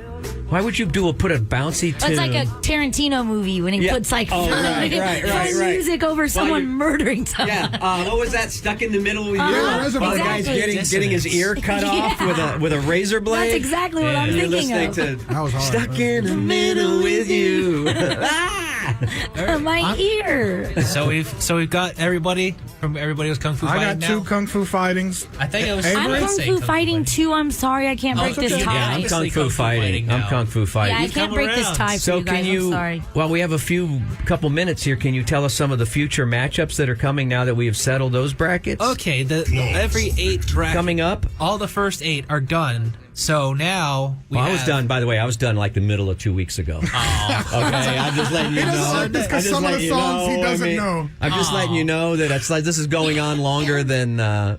why would you put a bouncy tune? It's like a Tarantino movie when he puts right, music over someone you're- murdering someone. Yeah, what was that? Stuck in the middle with you? Reservoir While the guy's Exactly. getting his ear cut off with a razor blade. That's exactly what I'm You're thinking listening of. to That was hard. Stuck in the middle with you. My ear. So we've got everybody from Everybody Was Kung Fu I Fighting got now. 2 Kung Fu Fightings. I think it was. I'm I'm I'd Kung say Fu Fighting too. I'm sorry, I can't break okay. this Yeah, tie. I'm Obviously Kung Fu Fighting. I'm now. Kung Fu Fighting. Yeah, I You can't come break this around. tie for So you guys. can you? I'm sorry. Well, we have a couple minutes here. Can you tell us some of the future matchups that are coming now that we have settled those brackets? Okay, every 8 bracket Coming up. all the first 8 are done. So now I was done. By the way, I was done like the middle of 2 weeks ago. Oh. Okay, I'm just letting you He doesn't know. like this 'cause I'm just some of the letting you songs he know, doesn't know. I'm just letting you know that it's like this is going on longer than the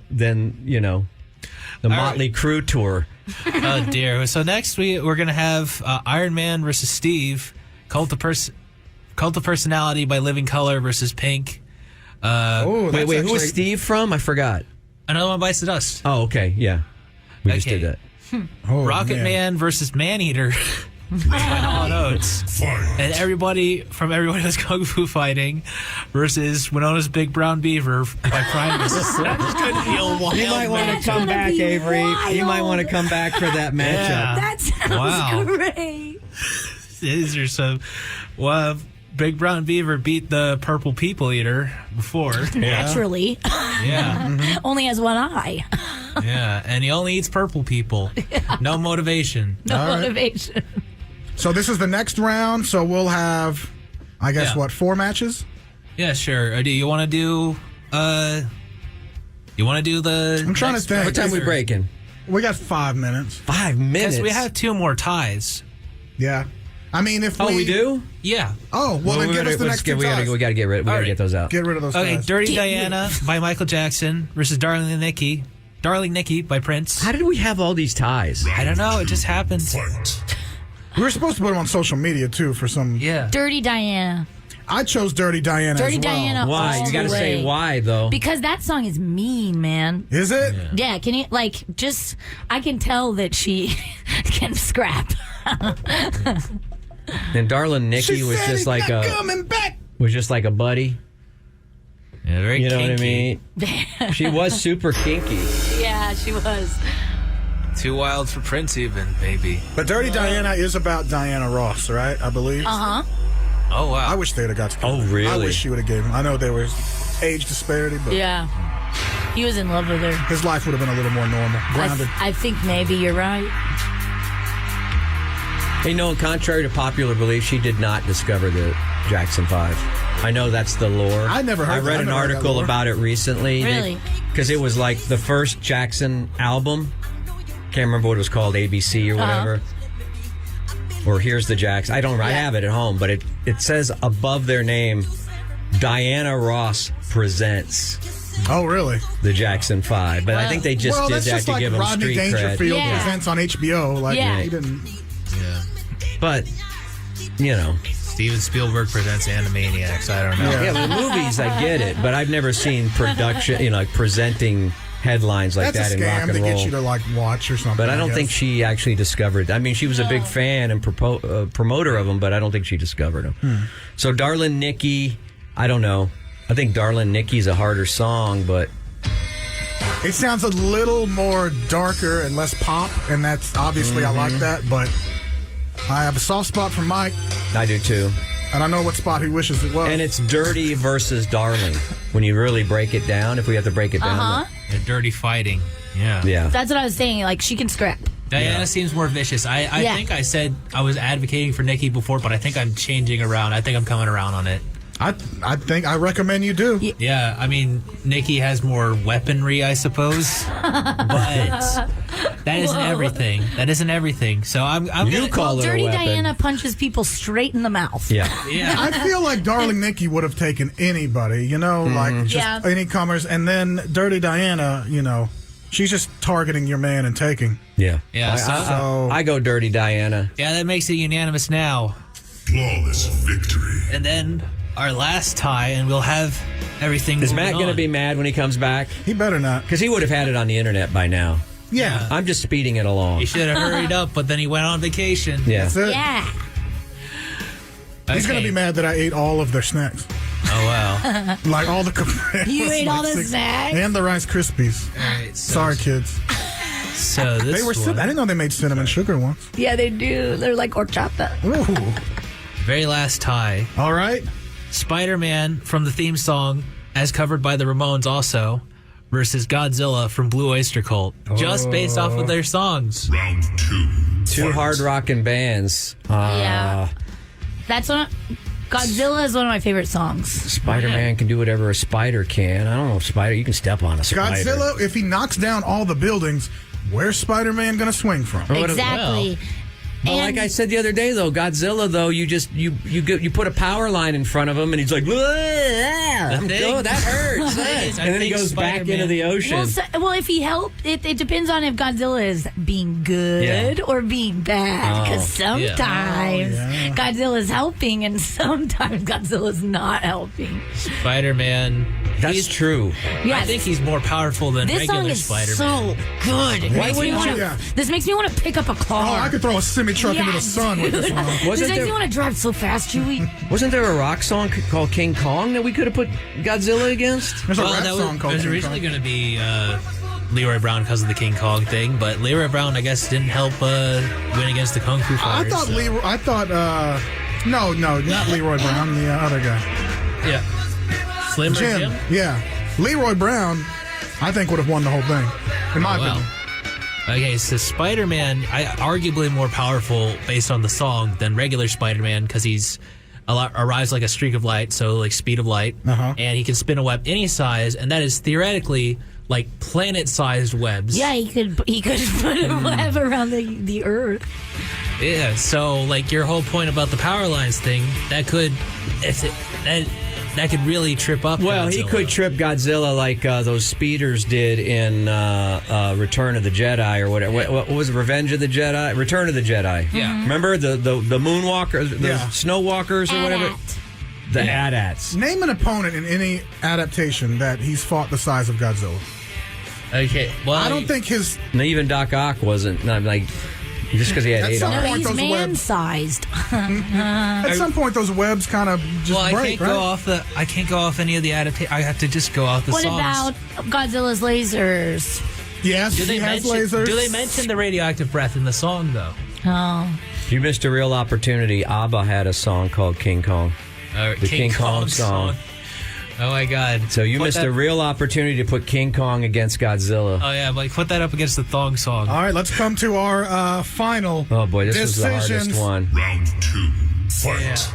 Motley Crue tour. Oh dear. So next we're gonna have Iron Man versus Steve, Cult of Personality by Living Color versus Pink. Wait, who was Steve from? I forgot. Another One Bites the Dust. Oh, okay, yeah. We just Okay. did that. Rocket Man versus Maneater. Hall & Oates. And everybody was Kung Fu Fighting versus Winona's Big Brown Beaver by Primus. That's going to be a wild You might want to match. come back, Avery. You might want to come back for that matchup. Yeah. That sounds Wow. great. These are some. Well, Big Brown Beaver beat the Purple People Eater before. Naturally. Yeah. Only has one eye. Yeah. And he only eats purple people. No motivation. No All right. motivation. So this is the next round. So we'll have, I guess, Yeah. 4 matches? Yeah, sure. Do you want to do? You want to do the? I'm trying to next think. round? What time we breaking? We got 5 minutes. 5 minutes. Because we have 2 more ties. Yeah. I mean, if Oh, we do? Yeah. Oh, well, then give us the next 2 ties. We got to get rid. We got to Alright. get those out. Get rid of those Okay, ties. Dirty Diana by Michael Jackson versus Darling Nikki. Darling Nikki by Prince. How did we have all these ties? I don't know. It just happened. We were supposed to put them on social media, too, for some... Yeah. Dirty Diana. I chose Dirty Diana Dirty as well. Diana. Why? all You got to the say way. why, though. Because that song is mean, man. Is it? Yeah, can you, I can tell that she can scrap. And Darlin' Nikki She was said just he's like not a coming back. a buddy. Yeah, very You know kinky. what I mean? She was super kinky. Yeah, she was. Too wild for Prince, even, baby. But Dirty Diana is about Diana Ross, right? I believe. Uh-huh. Oh, wow. I wish they'd have got together. Oh, really? I wish she would have given him. I know there was age disparity, but Yeah. He was in love with her. his life would have been a little more normal, grounded. I think maybe you're right. Hey, no, contrary to popular belief, she did not discover the Jackson 5. I know that's the lore. I never heard I that. read I an never heard that article lore. about it recently. Really? Because it was like the first Jackson album. Can't remember what it was called, ABC or whatever. Or Here's the Jackson. I have it at home, but it says above their name, Diana Ross presents Oh, really? the Jackson 5. But I Wow. think they just Well, did that's that just to like give them Rodney street cred. Dangerfield Yeah. presents on HBO. Like, Yeah. he didn't. Yeah. But, you know. Steven Spielberg presents Animaniacs. I don't know. Yeah. Yeah, the movies, I get it. But I've never seen production, like presenting headlines like That's that a in rock scam and to roll. get you to like watch or something. But I don't guess. think she actually discovered. I mean, she was a big fan and promoter of them, but I don't think she discovered them. So, Darlin' Nikki, I don't know. I think Darlin' Nikki's a harder song, but It sounds a little more darker and less pop, and that's obviously I like that. But I have a soft spot for Mike, I do too. and I know what spot he wishes it was. And it's dirty versus darling when you really break it down. If we have to break it down, And dirty fighting. Yeah. yeah. That's what I was saying. Like, she can scrap. Diana seems more vicious. I Yeah. think I said I was advocating for Nikki before, but I think I'm changing around. I think I'm coming around on it. I think I recommend you do. Yeah, I mean, Nikki has more weaponry, I suppose, but that isn't everything. That isn't everything. So I'm You gonna call it a Dirty weapon. Diana punches people straight in the mouth. Yeah. Yeah. I feel like Darling Nikki would have taken anybody, like just Yeah. any comers, and then Dirty Diana, she's just targeting your man and taking. Yeah. Yeah, so- I go dirty Diana. Yeah, that makes it unanimous now. Flawless victory. And then our last tie, and we'll have everything. Is moving Matt going to on. be mad when he comes back? He better not. Because he would have had it on the internet by now. Yeah, I'm just speeding it along. He should have hurried up, but then he went on vacation. Yeah. that's it. Yeah. He's gonna Okay. be mad that I ate all of their snacks, Oh wow. like all the. You ate all the snacks? and the Rice Krispies. All right, so, Sorry, kids. So this They were. one, I didn't know they made cinnamon sugar ones. Yeah, they do. They're like horchata. Ooh. very last tie. All right. Spider-Man from the theme song, as covered by the Ramones also, versus Godzilla from Blue Oyster Cult, just based off of their songs. Round 2. Two hard rocking bands. Yeah. That's one. Godzilla is one of my favorite songs. Spider-Man can do whatever a spider can. I don't know if spider, you can step on a spider. Godzilla, if he knocks down all the buildings, where's Spider-Man going to swing from? Exactly. Well, like I said the other day, though, Godzilla, though, you put a power line in front of him, and he's like, oh, that hurts. And then he goes back into the ocean. Well, if he helped, it depends on if Godzilla is being good or being bad. Because sometimes Godzilla's helping, and sometimes Godzilla's not helping. Spider-Man. That's true. Yes. I think he's more powerful than This regular song is Spider-Man. so good. This makes me want to pick up a car. Oh, I could throw a semi-truck into the sun with this one. This makes me want to drive so fast, Chewy. Wasn't there a rock song called King Kong that we could have put Godzilla against? There's a rap song called It was King originally Kong. going to be Leroy Brown because of the King Kong thing, but Leroy Brown, I guess, didn't help win against the Kung Fu Fighters. No, not Leroy Brown, the other guy. Yeah. Slimmer Jim? Yeah. Leroy Brown, I think, would have won the whole thing, in my opinion. Okay, so Spider-Man, arguably more powerful based on the song than regular Spider-Man because he's arrives like a streak of light, so like speed of light, and he can spin a web any size, and that is theoretically like planet-sized webs. Yeah, he could put a web around the Earth. Yeah, so like your whole point about the power lines thing, that could really trip up. Well, Godzilla. he could trip Godzilla like those speeders did in Return of the Jedi or whatever. What was it? Revenge of the Jedi? Return of the Jedi. Yeah. Remember the Moonwalkers, the Snow Walkers or whatever? The AT-ATs. Name an opponent in any adaptation that he's fought the size of Godzilla. Okay, well, I don't think his... And even Doc Ock wasn't, like, just because he had 8 arms. No, he's man-sized. At some point, those webs kind of just break, I can't go off any of the adaptations. I have to just go off the What songs. about Godzilla's lasers? Yes, he has lasers. Do they mention the radioactive breath in the song, though? Oh. You missed a real opportunity. ABBA had a song called King Kong. The King Kong song. Oh, my God. So you missed a real opportunity to put King Kong against Godzilla. Oh, yeah, like put that up against the thong song. All right, let's come to our final Oh, boy, this decisions. was the hardest one. Round 2. Fight.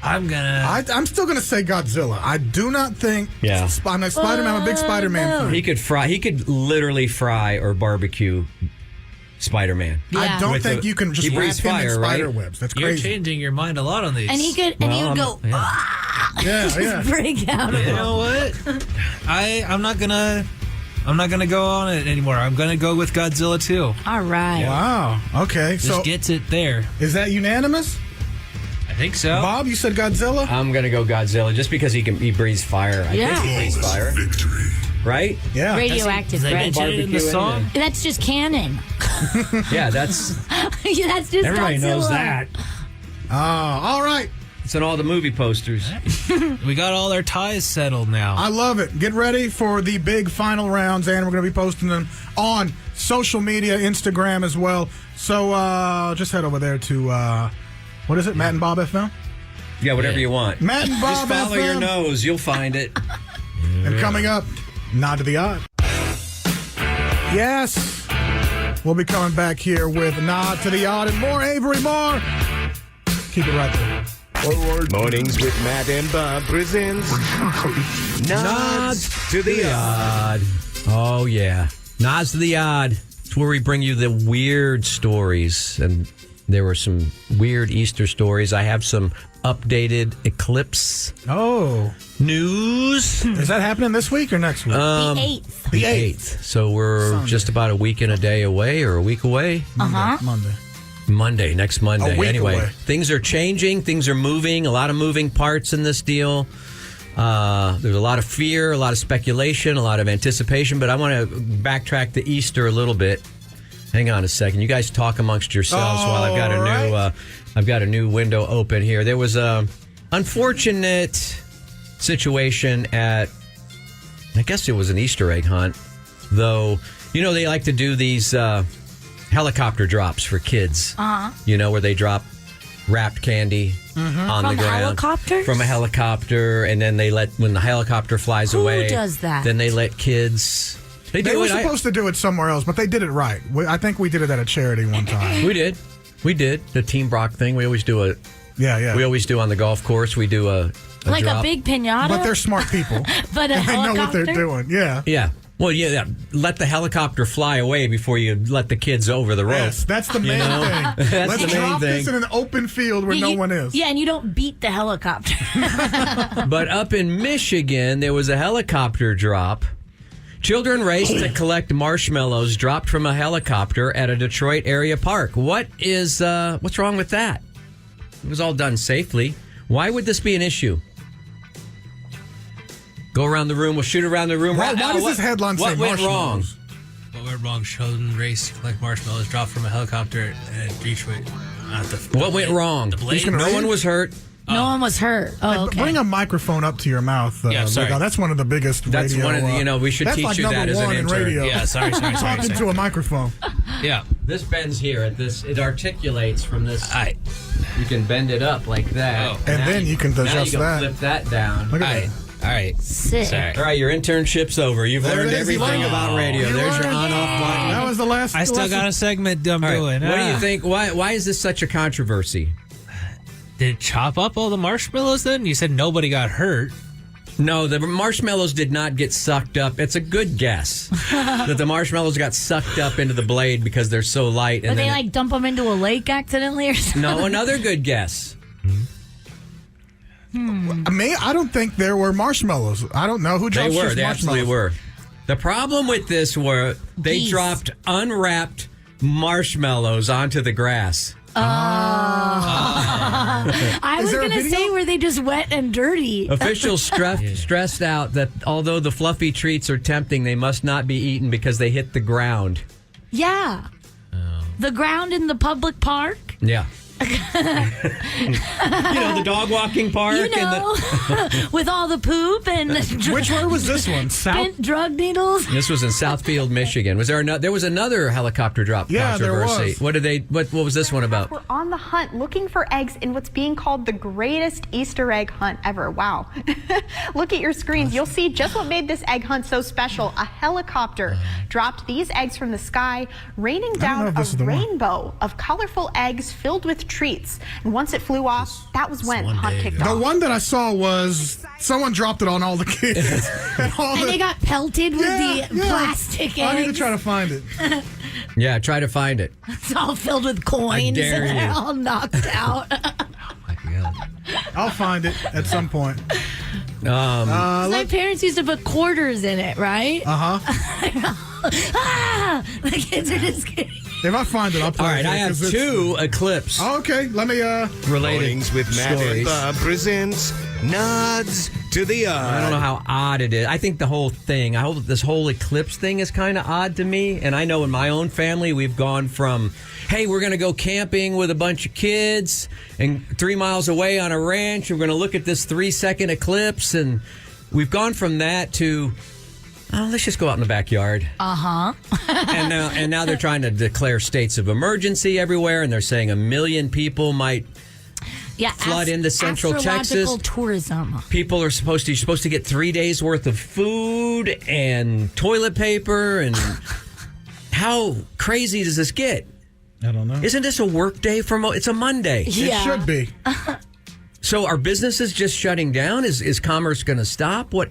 Yeah. I'm still gonna say Godzilla. I do not think. Yeah. Spider-Man. I'm a big Spider-Man fan. He could literally fry or barbecue Spider-Man. Yeah. I don't With think the- you can just he wrap breathes him fire, in spider right? webs. That's You're crazy. changing your mind a lot on these. And he would go, Yeah. break out of You him. know what? I'm not gonna go on it anymore. I'm gonna go with Godzilla too. All right. Wow. Okay. Just So gets it there. is that unanimous? I think so. Bob, you said Godzilla. I'm gonna go Godzilla just because he breathes fire. I think he breathes fire, Victory. right? Yeah. Radioactive They breath. mention it in the Barbecue song. That's just canon. Yeah, that's Yeah, that's just everybody Godzilla. knows that. All right. It's in all the movie posters. We got all our ties settled now. I love it. Get ready for the big final rounds, and we're going to be posting them on social media, Instagram as well. So just head over there to, what is it, Matt and Bob FM? Yeah, whatever you want. Matt and Bob Just follow FM. your nose, you'll find it. And coming up, Nod to the Odd. Yes. We'll be coming back here with Nod to the Odd and more Avery Moore. Keep it right there. Mornings with Matt and Bob presents Nods to the Odd. Oh, yeah. Nods to the Odd. It's where we bring you the weird stories. And there were some weird Easter stories. I have some updated eclipse news. Is that happening this week or next week? The 8th. The 8th. So we're Sunday. just about a week and a day away or a week away. Monday. Next Monday. A week Anyway, away. things are changing. Things are moving. A lot of moving parts in this deal. There's a lot of fear, a lot of speculation, a lot of anticipation. But I want to backtrack to Easter a little bit. Hang on a second. You guys talk amongst yourselves while I've got a new window open here. There was a unfortunate situation at, I guess it was an Easter egg hunt, though. You know they like to do these helicopter drops for kids. You know, where they drop wrapped candy on the ground Helicopters? from a helicopter, and then when the helicopter flies Who away, does that? Then they let kids. They were supposed to do it somewhere else, but they did it right. I think we did it at a charity one time. We did the Team Brock thing. We always do it. Yeah. We always do on the golf course. We do a Like drop. a big pinata? But they're smart people. But a They know what helicopter? they're doing. Yeah. Yeah. Well, yeah, let the helicopter fly away before you let the kids over the rope. Yes, that's the main thing. That's Let's the main drop this thing. in an open field where no one is. Yeah, and you don't beat the helicopter. But up in Michigan, there was a helicopter drop. Children raced to collect marshmallows dropped from a helicopter at a Detroit area park. What's wrong with that? It was all done safely. Why would this be an issue? Go around the room. We'll shoot around the room. Why does this headline say what went wrong? marshmallows? What went wrong? Children race to collect marshmallows dropped from a helicopter at Detroit. What went wrong? The blade? No one was hurt. No one was hurt. Oh, okay. Bring a microphone up to your mouth. Yeah, sorry. Miguel. That's one of the biggest That's radio. one of the, we should that's teach like you that number as an one in intern. radio. Yeah, sorry. Talking to a microphone. Yeah. This bends here at this. It articulates from this. Alright. You can bend it up like that. Oh. And then you can now adjust you can that. flip that down. Look at Alright. that. Alright. Sick. Sorry. All right, your internship's over. You've There learned it is. You everything learned. about radio. You There's your learned. on-off button. That was the last. I still got a segment I'm All right, doing. what do you think? Why is this such a controversy? Did it chop up all the marshmallows then? You said nobody got hurt. No, the marshmallows did not get sucked up. It's a good guess that the marshmallows got sucked up into the blade because they're so light. But they dump them into a lake accidentally or something? No, another good guess. I don't think there were marshmallows. I don't know who dropped They were. just They marshmallows. absolutely were. The problem with this were they Geese. dropped unwrapped marshmallows onto the grass. I was there a going to video? say, were they just wet and dirty? Officials stressed out that although the fluffy treats are tempting, they must not be eaten because they hit the ground. Yeah. The ground in the public park? Yeah. the dog walking park. You know, with all the poop and Which one was this one? spent drug needles. This was in Southfield, Michigan. Was there there was another helicopter drop Yeah, there controversy? was. What was this one about? We're on the hunt looking for eggs in what's being called the greatest Easter egg hunt ever. Wow. Look at your screens. You'll see just what made this egg hunt so special. A helicopter dropped these eggs from the sky, raining know down if this is a the one. rainbow of colorful eggs filled with treats. And once it flew off, that was when the hunt kicked The off. one that I saw was someone dropped it on all the kids. And they got pelted with the plastic eggs. I need to try to find it. Yeah, try to find it. It's all filled with coins dare and they're you. all knocked out. I'll find it at some point. My parents used to put quarters in it, right? The kids are just kidding. If I find it, I'll play All it right, here, I have 'cause it's- two eclipse Oh, okay, let me related Mornings with Matt and stories. Bob presents Nods to the Odd. I don't know how odd it is. I think the whole thing, this whole eclipse thing is kind of odd to me. And I know in my own family, we've gone from, hey, we're going to go camping with a bunch of kids and 3 miles away on a ranch. We're going to look at this 3-second eclipse. And we've gone from that to, oh, let's just go out in the backyard. And now they're trying to declare states of emergency everywhere. And they're saying 1 million people might flood into central astrological Texas. tourism. People are you're supposed to get 3 days worth of food and toilet paper. And how crazy does this get? I don't know. Isn't this a work day it's a Monday? It should be. So are businesses just shutting down? Is commerce going to stop? What?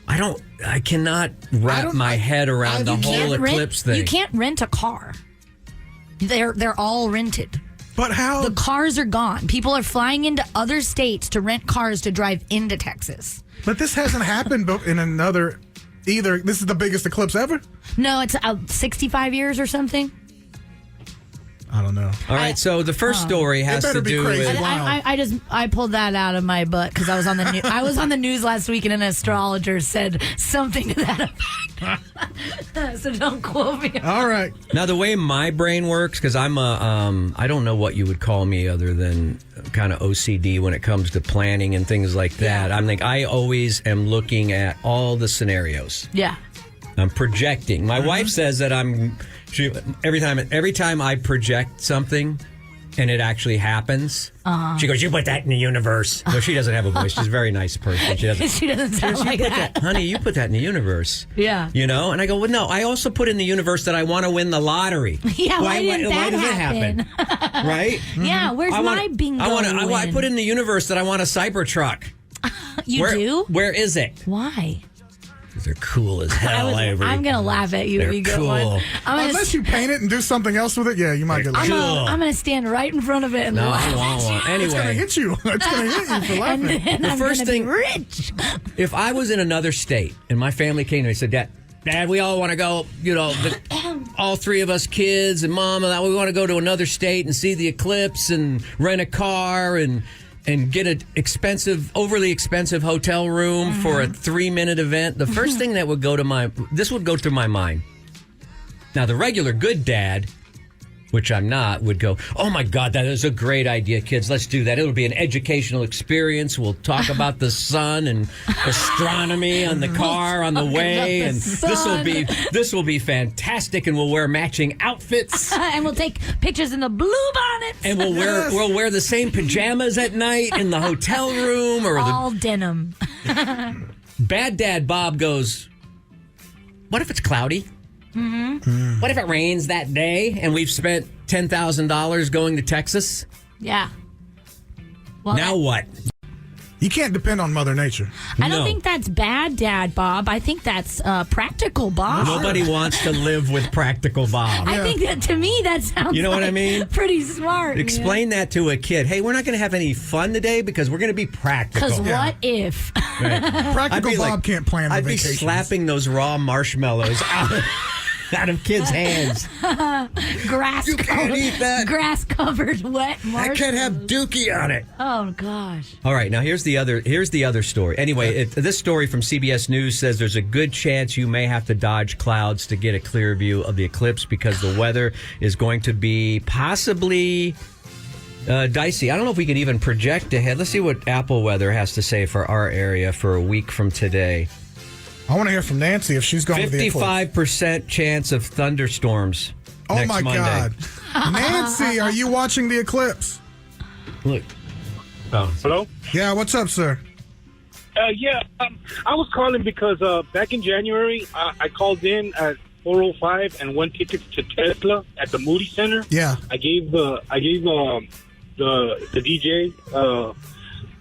I cannot wrap my head around the whole eclipse thing. You can't rent a car. They're all rented. But how? The cars are gone. People are flying into other states to rent cars to drive into Texas. But this hasn't happened in another either. This is the biggest eclipse ever? No, it's 65 years or something. I don't know. All right, so the first story has to do with... I pulled that out of my butt because I was on the I was on the news last week and an astrologer said something to that effect. So don't quote me. All right. Now, the way my brain works, because I'm I don't know what you would call me other than kind of OCD when it comes to planning and things like that. I always am looking at all the scenarios. Yeah. I'm projecting. My wife says that every time I project something and it actually happens, she goes, "You put that in the universe." No, she doesn't have a voice. She's a very nice person. She doesn't sound like that. Honey, you put that in the universe. Yeah. You know? And I go, well, no, I also put in the universe that I want to win the lottery. Yeah, why didn't that does it happen? Right? Yeah, where's my bingo I put in the universe that I want a Cybertruck. You do? Where is it? Why? They're cool as hell, Avery. I'm going to laugh at you They're if you get cool. one. Unless you paint it and do something else with it, yeah, you might get Cool. I'm going to stand right in front of it and No, I laugh. don't want one. It's going to Anyway, hit you. It's going to hit you for And laughing. then The I'm first gonna thing- be rich. if I was in another state and my family came to me and said, Dad, we all want to go, all three of us kids and Mom, and we want to go to another state and see the eclipse and rent a car and get an overly expensive hotel room for a 3-minute event. The first thing that would go through my mind. Now, the regular good dad, which I'm not, would go, oh, my God, that is a great idea, kids. Let's do that. It'll be an educational experience. We'll talk about the sun and astronomy on the car on the way. And this will be fantastic. And we'll wear matching outfits. And we'll take pictures in the blue bonnet. And we'll wear the same pajamas at night in the hotel room. All denim. Bad dad Bob goes, what if it's cloudy? Mm-hmm. What if it rains that day and we've spent $10,000 going to Texas? Yeah. Well, now what? You can't depend on Mother Nature. I don't think that's bad, Dad, Bob. I think that's practical, Bob. Nobody wants to live with practical Bob. I think that, to me, that sounds You know what I mean? Pretty smart. Explain that to a kid. Hey, we're not going to have any fun today because we're going to be practical. Because what if? Practical Bob can't plan the I'd be vacations. slapping those raw marshmallows out of kids' hands. You can't eat that. Grass-covered wet marshmallows. I can't have Dookie on it. Oh, gosh. All right, now here's the other story. Anyway, this story from CBS News says there's a good chance you may have to dodge clouds to get a clear view of the eclipse because the weather is going to be possibly dicey. I don't know if we can even project ahead. Let's see what Apple Weather has to say for our area for a week from today. I want to hear from Nancy if she's going to the eclipse. 55% chance of thunderstorms. Oh, next my Monday. God. Nancy, are you watching the eclipse? Look. Hello? Yeah, what's up, sir? I was calling because back in January, I called in at 4:05 and won tickets to Tesla at the Moody Center. Yeah. I gave the DJ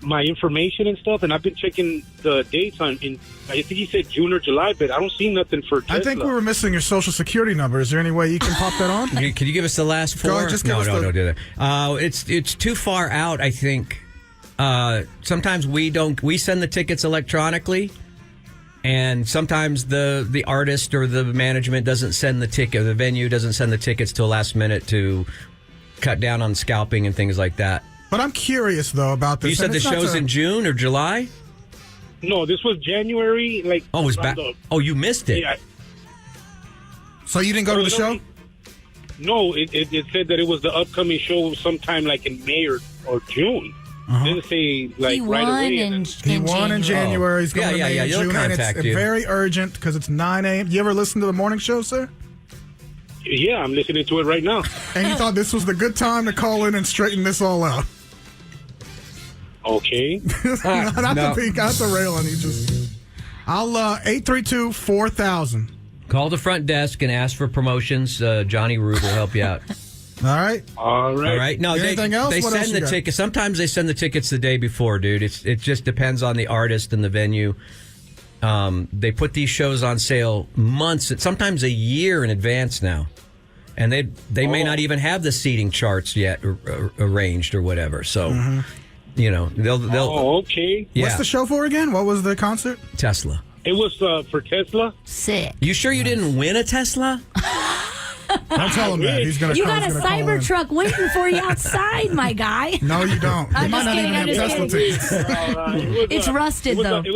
my information and stuff, and I've been checking the dates I think he said June or July, but I don't see nothing for Tesla. I think we were missing your social security number. Is there any way you can pop that on? Can you give us the last four? Go ahead, just give us don't do that. It's too far out, I think. Sometimes we send the tickets electronically, and sometimes the artist or the management doesn't send the ticket, the venue doesn't send the tickets till last minute to cut down on scalping and things like that. But I'm curious, though, about this. You said the show's in June or July? No, this was January. Oh, it was back. Oh, you missed it. Yeah. So you didn't go to the show? No, it said that it was the upcoming show sometime like in May or June. It didn't say like right away. He won in January. He's going to May and They'll June, and it's contact you. very urgent because it's 9 a.m. You ever listen to the morning show, sir? Yeah, I'm listening to it right now. And you thought this was the good time to call in and straighten this all out? Okay. Not to peek out the rail on you. I'll 832-4000. Call the front desk and ask for promotions. Johnny Root will help you out. All right. All right. No, anything else? They What else send you the got? tickets. Sometimes they send the tickets the day before, dude. It just depends on the artist and the venue. They put these shows on sale months, sometimes a year in advance now, and they may not even have the seating charts yet arranged or whatever. So, they'll. Oh, okay. Yeah. What's the show for again? What was the concert? Tesla. It was for Tesla. Sick. You sure you didn't win a Tesla? Don't tell him that. He's gonna. You call, got a he's gonna call in. Cybertruck waiting for you outside, my guy. No, you don't. You I'm might just not kidding, even I'm have just Tesla kidding. tickets. It's rusted, though. It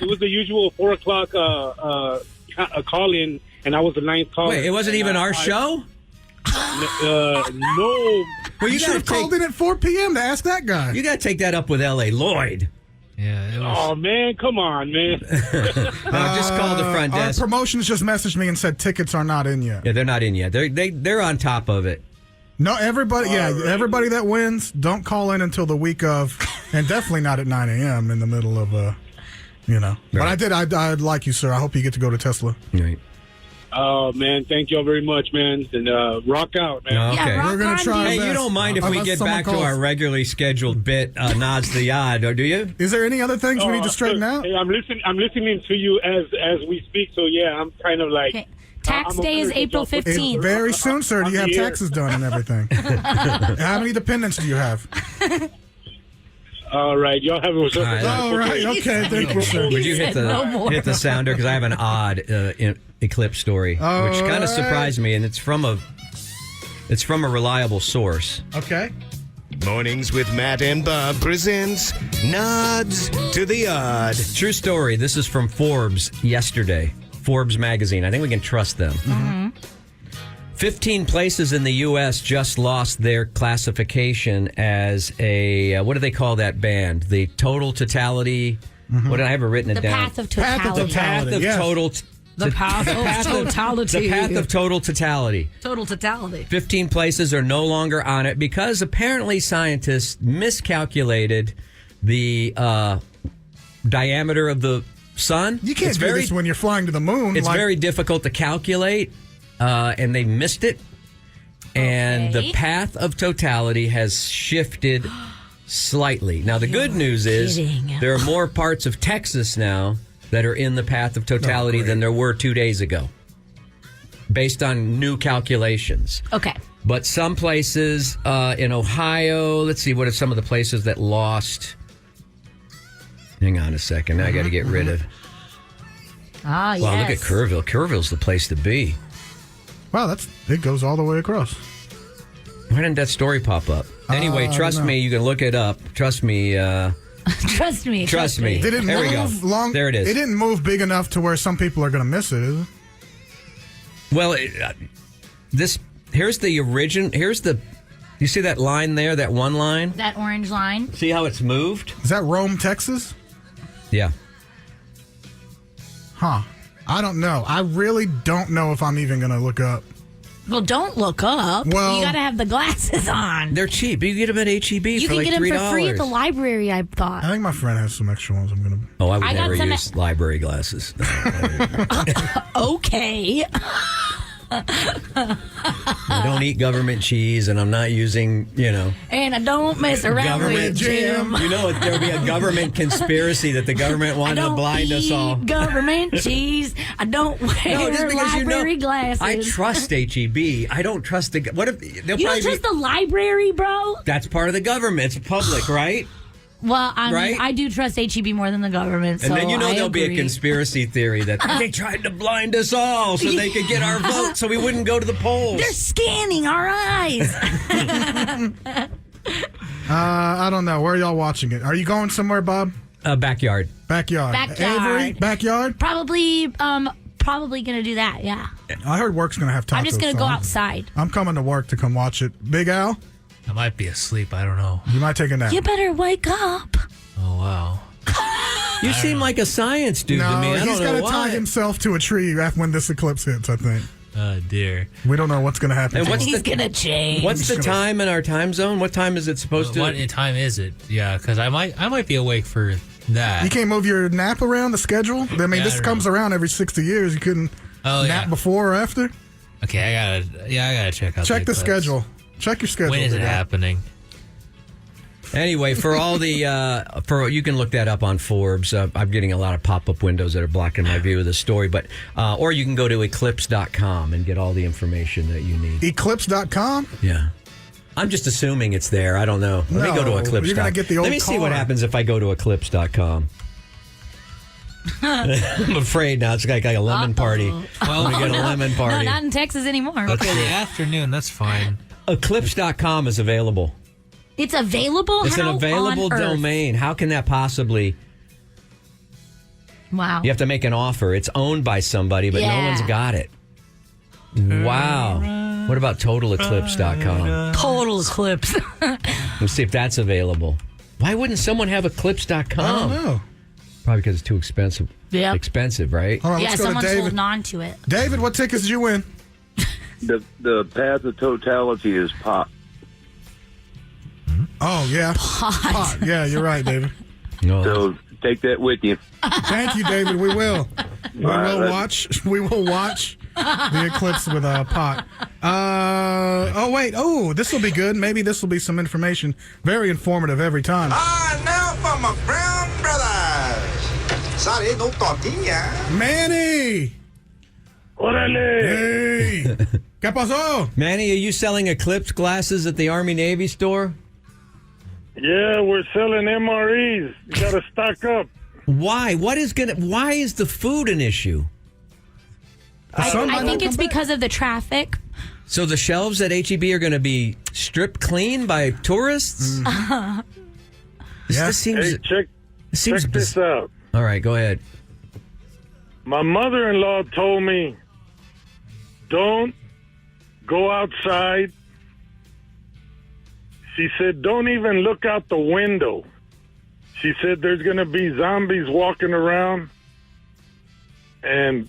was the usual 4 o'clock call in, and I was the 9th caller. Wait, it wasn't even our show? No. Well, You should have called in at 4 p.m. to ask that guy. You got to take that up with L.A. Lloyd. Yeah. It was... Oh man, come on, man. Just call the front desk. Our promotions just messaged me and said tickets are not in yet. Yeah, they're not in yet. They're on top of it. No, everybody. Everybody that wins, don't call in until the week of, and definitely not at 9 a.m. in the middle of, But Right. I'd like you, sir. I hope you get to go to Tesla. Right. Oh, man, thank y'all very much, man. And rock out, man. Okay. We're going to try. Hey, you don't mind if we get back to our regularly scheduled bit, nods the odd, or do you? Is there any other things we need to straighten out? Hey, I'm listening to you as we speak, so yeah, I'm kind of like... Okay. Tax day is April 15th. It's very soon, sir. Do you have taxes done and everything? How many dependents do you have? All right, y'all have a... All right, okay. Thank you, sir. Would you hit the sounder? Because I have an odd eclipse story, which kind of surprised me, and it's from a reliable source. Okay. Mornings with Matt and Bob presents Nods to the Odd. True story. This is from Forbes yesterday. Forbes magazine. I think we can trust them. Mm-hmm. 15 places in the U.S. just lost their classification as a, what do they call that band? The total totality. What did I have it written it down? Path of totality. The path of yes. total. The path of totality. The path of total totality. Total totality. 15 places are no longer on it because apparently scientists miscalculated the diameter of the sun. You can't do this when you're flying to the moon. It's very difficult to calculate, and they missed it. And the path of totality has shifted slightly. Now, the good news is there are more parts of Texas now that are in the path of totality than there were 2 days ago, based on new calculations. Okay. But some places in Ohio, let's see, what are some of the places that lost? Hang on a second. I got to get rid of. Ah, wow, look at Kerrville. Kerrville's the place to be. Wow, it goes all the way across. Why didn't that story pop up? Anyway, trust me, you can look it up. Trust me. Trust me. Did it there we go. Long? There it is. It didn't move big enough to where some people are going to miss it, is it? Well, here's the origin. You see that line there, that one line? That orange line. See how it's moved? Is that Rome, Texas? Yeah. Huh. I don't know. I really don't know if I'm even going to look up. Well, don't look up. Well, you got to have the glasses on. They're cheap. You can get them at HEB You for can like get them $3. for free at the library, I thought. I think my friend has some extra ones I'm going to... Oh, I would I got never some use library glasses. Okay. I don't eat government cheese, and I'm not using, And I don't mess around with Jim. You know, there'll be a government conspiracy that the government wanted to blind us all. Government cheese. I don't wear library glasses. I trust HEB. I don't trust the... What if... You don't trust the library, bro? That's part of the government. It's public, right? Well, Right? I do trust HEB more than the government. And so then there'll be a agree. conspiracy theory that they tried to blind us all so they could get our vote so we wouldn't go to the polls. They're scanning our eyes. I don't know. Where are y'all watching it? Are you going somewhere, Bob? Backyard. Backyard. Avery, backyard? Probably going to do that, yeah. I heard work's going to have tacos. I'm just going to go outside. I'm coming to work to come watch it. Big Al? I might be asleep. I don't know. You might take a nap. You better wake up. Oh, wow. You seem like a science dude to me. I don't he's know got to why. tie himself to a tree when this eclipse hits, I think. Oh, dear. We don't know what's going to happen. And He's going to change. What's the time in our time zone? What time is it supposed to? What time is it? Yeah, because I might be awake for that. You can't move your nap around the schedule? I mean, this comes around every 60 years. You couldn't nap before or after? Okay, I gotta check out. Check the schedule. Check your schedule. When is it happening? Anyway, for all the you can look that up on Forbes. I'm getting a lot of pop-up windows that are blocking my view of the story, but or you can go to eclipse.com and get all the information that you need. Eclipse.com? Yeah. I'm just assuming it's there. I don't know. Let me go to eclipse.com. You're gonna get the old Let me see what car. happens if I go to eclipse.com. I'm afraid now it's like a lemon party. Well, we get a lemon party. No, not in Texas anymore. Okay, the afternoon. That's fine. Eclipse.com is available. It's available? It's an How available on earth? domain. How can that possibly... Wow. You have to make an offer. It's owned by somebody, but no one's got it. Wow. What about totaleclipse.com? Total eclipse. Let's see if that's available. Why wouldn't someone have eclipse.com? I don't know. Probably because it's too expensive. Yep. Expensive, right? All right, Yeah, let's go to someone's David. holding on to it. David, what tickets did you win? The path of totality is pop. Oh, yeah. Pot. Yeah, you're right, David. No. So take that with you. Thank you, David. We will. We right, will let's- watch. We will watch The eclipse with a pot. Oh, wait. Oh, this will be good. Maybe this will be some information. Very informative every time. Now for my brown brothers. Sorry, no tortilla. Manny! Hey! ¿Qué pasó? Manny, are you selling eclipse glasses at the Army-Navy store? Yeah, we're selling MREs. You got to stock up. Why? Why is the food an issue? I think it's because of the traffic. So the shelves at HEB are going to be stripped clean by tourists? This seems... Hey, check this out. All right, go ahead. My mother-in-law told me, don't go outside. She said, don't even look out the window. She said there's going to be zombies walking around. And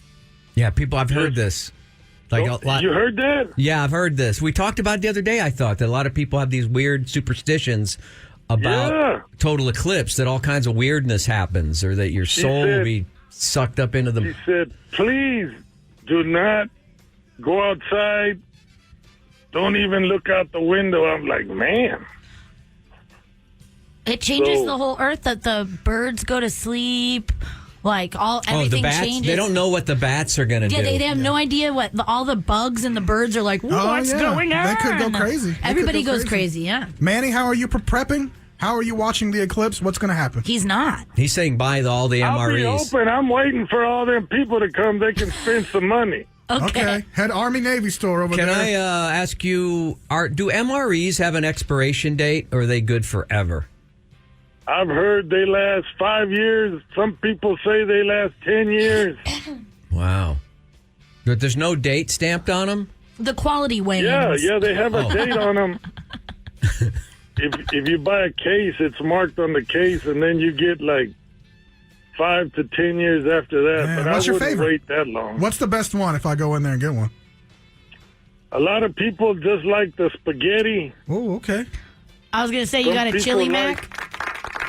yeah, people, I've heard this. Like a lot. You heard that? Yeah, I've heard this. We talked about it the other day, I thought, that a lot of people have these weird superstitions about total eclipse, that all kinds of weirdness happens, or that your soul will be sucked up into the... She said, please do not go outside. Don't even look out the window. I'm like, man. It changes the whole earth, that the birds go to sleep. Like everything the bats, changes. they don't know what the bats are going to do. Yeah, they have no idea what all the bugs and the birds are like. What's going on? They could go crazy. Everybody goes crazy. Yeah. Manny, how are you prepping? How are you watching the eclipse? What's going to happen? He's not. He's saying buy all the MREs. I'll be open. I'm waiting for all them people to come. They can spend some money. Okay. Head Army-Navy store over there. Can I ask you, do MREs have an expiration date, or are they good forever? I've heard they last 5 years. Some people say they last 10 years. Wow. But there's no date stamped on them? The quality wanes. Yeah, they have a date on them. If you buy a case, it's marked on the case, and then you get like 5 to 10 years after that. Man, but what's I your wouldn't favorite? wait that long. What's the best one if I go in there and get one? A lot of people just like the spaghetti. Oh, okay. I was going to say, you got a chili mac?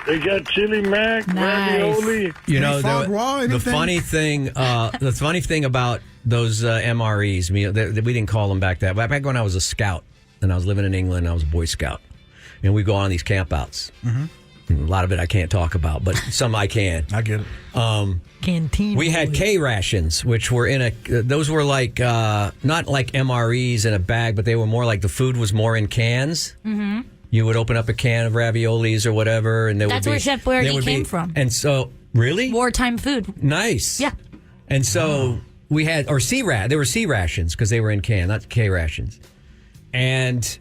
They got chili mac, ravioli. You know, the funny thing about those MREs, we didn't call them back that. Back when I was a scout and I was living in England, I was a Boy Scout, and we go on these campouts. A lot of it I can't talk about, but some I can. I get it. Canteen. We had K rations, which were those were like not like MREs in a bag, but they were more like the food was more in cans. Mm-hmm. You would open up a can of raviolis or whatever, and that's where Chef Boyardee came from. And so, really, wartime food. Nice. Yeah. And so we had they were C rations because they were in can, not K rations. And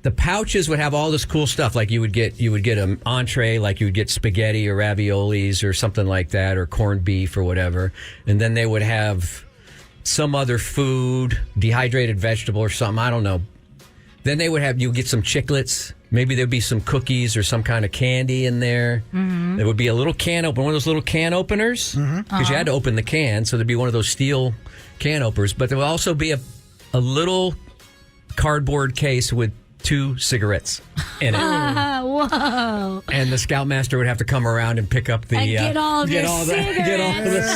the pouches would have all this cool stuff. Like you would get an entree, like you would get spaghetti or raviolis or something like that, or corned beef or whatever. And then they would have some other food, dehydrated vegetable or something. I don't know. Then they would you get some chiclets. Maybe there'd be some cookies or some kind of candy in there. Mm-hmm. There would be a little can opener, one of those little can openers, because you had to open the can. So there'd be one of those steel can openers. But there would also be a little cardboard case with 2 cigarettes in it. Whoa. And the scoutmaster would have to come around and pick up the get all the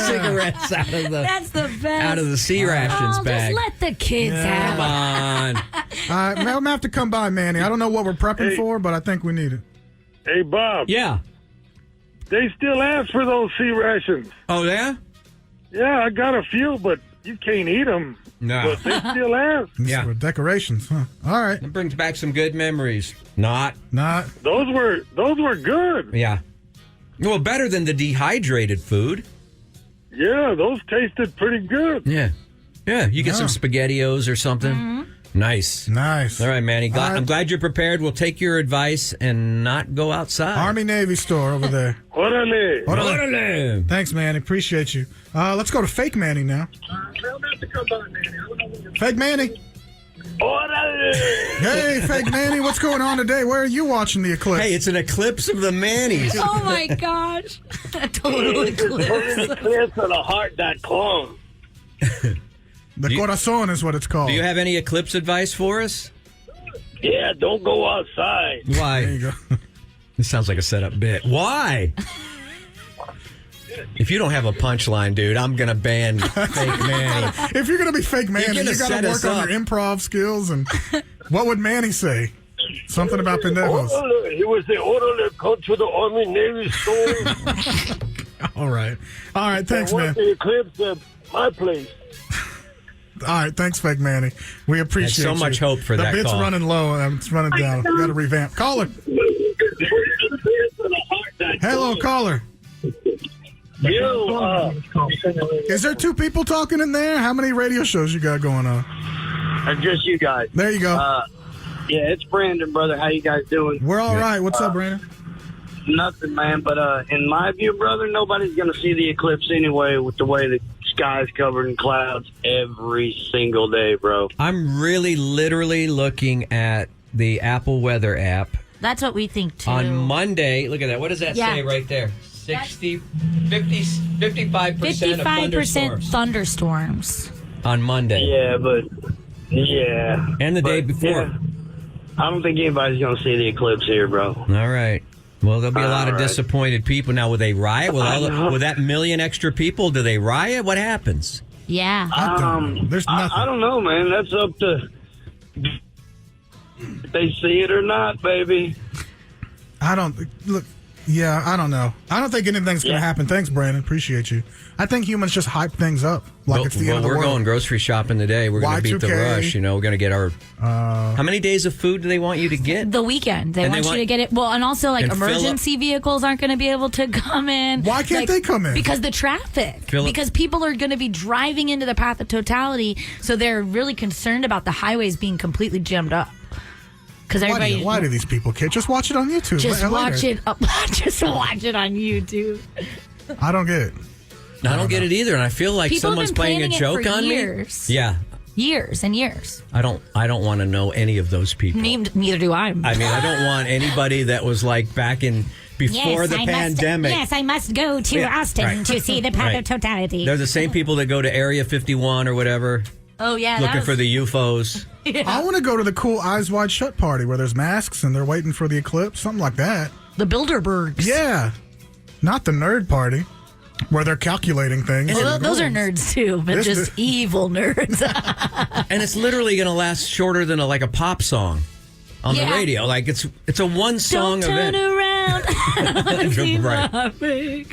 cigarettes out of the That's the best. out of the C rations bag. Just let the kids have Come on. I'm going to have to come by, Manny. I don't know what we're prepping for, but I think we need it. Hey, Bob. Yeah. They still ask for those C rations. Oh, yeah? Yeah, I got a few, but you can't eat them. No. But they still ask. Yeah. For decorations, huh? All right. It brings back some good memories. Not. Those were good. Yeah. Well, better than the dehydrated food. Yeah, those tasted pretty good. Yeah. Yeah, you get some SpaghettiOs or something. Mm-hmm. Nice. All right, Manny. I'm glad you're prepared. We'll take your advice and not go outside. Army-Navy store over there. Orale. Thanks, Manny. Appreciate you. Let's go to Fake Manny now. Fake Manny. Orale. Hey, Fake Manny. What's going on today? Where are you watching the eclipse? Hey, it's an eclipse of the Mannies. Oh, my gosh. A total eclipse. Total eclipse of the heart that clung. The corazón is what it's called. Do you have any eclipse advice for us? Yeah, don't go outside. Why? There you go. This sounds like a setup bit. Why? If you don't have a punchline, dude, I'm going to ban Fake Manny. If you're going to be Fake Manny, you got to work on your improv skills. And what would Manny say? Something about pendejos. He was the order that come to the Army Navy store. All right. Thanks, man. The eclipse at my place. All right, thanks, Fake Manny. We appreciate so much hope for that The bit's call. running low. It's running down. We got to revamp. Caller. Hello, caller. Is there two people talking in there? How many radio shows you got going on? Just you guys. There you go. Yeah, it's Brandon, brother. How you guys doing? We're all right. What's up, Brandon? Nothing, man. But in my view, brother, nobody's going to see the eclipse anyway with the way the sky's covered in clouds every single day, bro. I'm really literally looking at the Apple Weather app. That's what we think, too. On Monday, look at that. What does that say right there? 55% of thunderstorms. Thunderstorms. On Monday. Yeah, but... Yeah. And the day before. Yeah, I don't think anybody's going to see the eclipse here, bro. All right. Well, there'll be a lot of disappointed people. Now, will they riot? Will that million extra people, do they riot? What happens? Yeah. There's nothing. I don't know, man. That's up to... if they see it or not, baby. I don't know. I don't think anything's going to happen. Thanks, Brandon. Appreciate you. I think humans just hype things up like it's the end of the world. We're going grocery shopping today. We're going to beat the Y2K. rush. We're going to get our... how many days of food do they want you to get? The weekend. They want you to get it. Well, and also, like, and emergency vehicles aren't going to be able to come in. Why can't they come in? Because the traffic. Because people are going to be driving into the path of totality, so they're really concerned about the highways being completely jammed up. Because everybody... Why do these people care? Just watch it on YouTube. Just watch it on YouTube. I don't get it. I don't get it either, and I feel like People someone's have been playing a planning it joke for on years. me. Yeah. Years and years. I don't want to know any of those people. Neither do I. I mean, I don't want anybody that was like back in before the pandemic. I must go to Austin to see the path of totality. They're the same people that go to Area 51 or whatever. Oh, yeah. Looking for the UFOs. Yeah. I want to go to the cool Eyes Wide Shut party where there's masks and they're waiting for the eclipse. Something like that. The Bilderbergs. Yeah. Not the nerd party where they're calculating things. Well, those are nerds, too, but just evil nerds. And it's literally going to last shorter than a pop song on the radio. Like, it's a one-song event. Don't turn around. Right.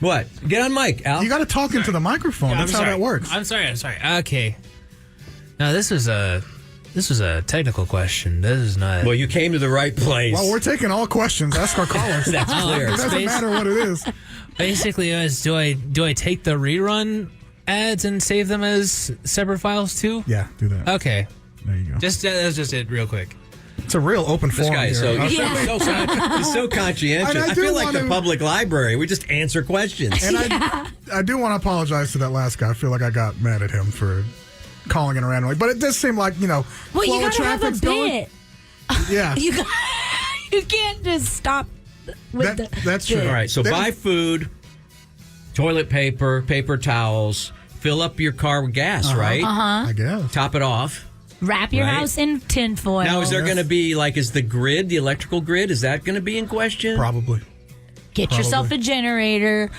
What? Get on mic, Al. You got to talk into the microphone. That's how that works. I'm sorry. Okay. Now this was a technical question. This is not. Well, you came to the right place. Well, we're taking all questions. Ask our callers. That's clear. It doesn't matter what it is. Basically, do I take the rerun ads and save them as separate files too? Yeah, do that. Okay. There you go. That's just it, real quick. It's a real open forum. This guy is here. he's so conscientious. And I feel like the public library. We just answer questions. And I do want to apologize to that last guy. I feel like I got mad at him for calling in a random way. But it does seem like, well, you gotta have a going. bit. Yeah. You can't just stop with that's true. All right, so buy food, toilet paper, paper towels, fill up your car with gas, right? I guess. Top it off. Wrap your house in tinfoil. Now, is there going to be, is the grid, the electrical grid, is that going to be in question? Probably. Get yourself a generator,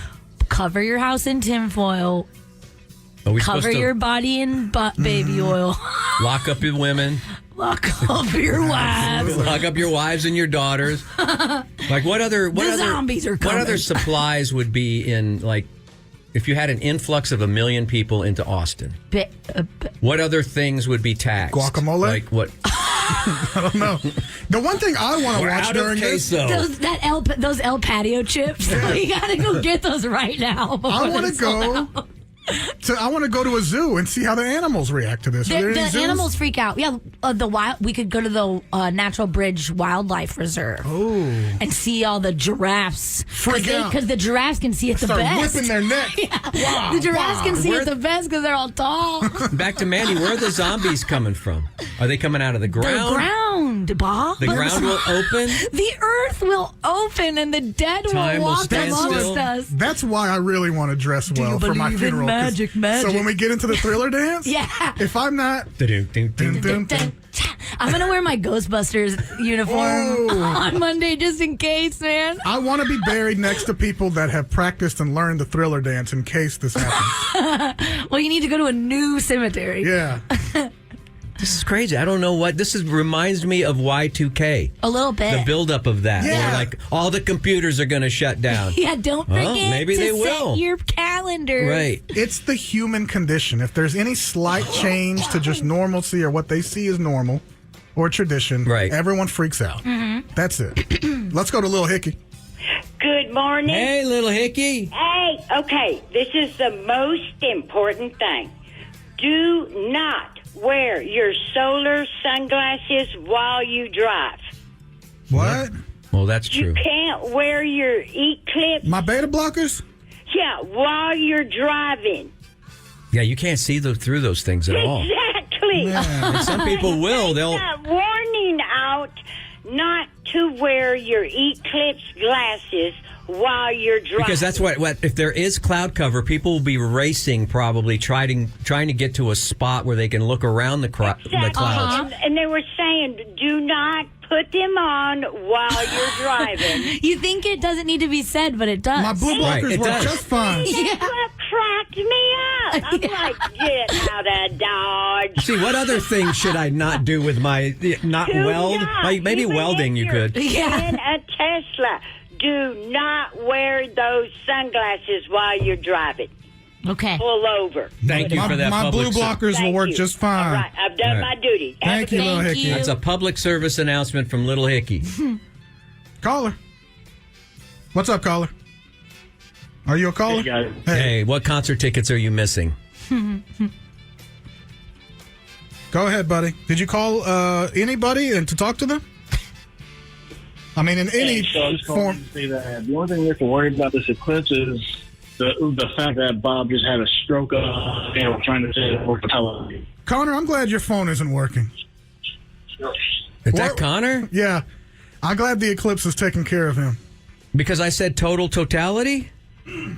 cover your house in tinfoil, cover your body in baby oil. Lock up your women. Lock up your wives. Lock up your wives and your daughters. What other zombies are coming. What other supplies would be in, if you had an influx of 1 million people into Austin? What other things would be taxed? Guacamole? What? I don't know. The one thing I want to watch during this... Those El Patio chips. Yeah. You got to go get those right now. I want to go... I want to go to a zoo and see how the animals react to this. The animals freak out. Yeah, we could go to the Natural Bridge Wildlife Reserve. Oh, and see all the giraffes. Because the giraffes can see it the best. Start whipping their neck. Yeah. Wow, the giraffes can see it the best because they're all tall. Back to Mandy. Where are the zombies coming from? Are they coming out of the ground? The ground. ground, Bob. The ground will open? The earth will open and the dead Time will will walk stand amongst still. us. That's why I really want to dress well for my believe in funeral. 'cause- magic? So when we get into the Thriller dance, Yeah. if I'm not, dun, dun, dun. I'm going to wear my Ghostbusters uniform on Monday just in case, man. I want to be buried next to people that have practiced and learned the Thriller dance in case this happens. Well, you need to go to a new cemetery. Yeah. This is crazy. I don't know what this is. Reminds me of Y2K. A little bit. The buildup of that. Yeah. Where, like, all the computers are going to shut down. Yeah, don't Well, forget maybe to they set will. your calendar. Right. It's the human condition. If there's any slight change to just normalcy or what they see as normal or tradition, right, everyone freaks out. Mm-hmm. That's it. Let's go to Lil Hickey. Good morning. Hey, Little Hickey. Hey, okay, this is the most important thing. Do not wear your solar sunglasses while you drive. What? Well, that's true. You can't wear your eclipse. My beta blockers? Yeah, while you're driving. Yeah, you can't see through those things at all. Exactly. And some people will. They'll. Warning out not to wear your eclipse glasses while you're driving. Because that's what if there is cloud cover, people will be racing, probably trying to get to a spot where they can look around the clouds. And they were saying, do not put them on while you're driving. You think it doesn't need to be said, but it does. My blue blockers work just fine. That's what cracked me up. I'm like, get out of Dodge. See, what other things should I not do with my not Do weld? not. Like maybe Even welding if you you're could. in a Tesla, do not wear those sunglasses while you're driving. Okay. Pull over. Thank you for that. My blue public blockers will work just fine. All right, I've done All right. my duty. Thank you, Little Hickey. That's a public service announcement from Little Hickey. Caller. What's up, caller? Are you a caller? Hey, guys. Hey, what concert tickets are you missing? Go ahead, buddy. Did you call anybody and to talk to them? I mean, in any So I was calling form. to say that the only thing we have to worry about this eclipse is the fact that Bob just had a stroke trying to say over television. Connor, I'm glad your phone isn't working. Is that Connor? Yeah. I'm glad the eclipse is taking care of him. Because I said totality? You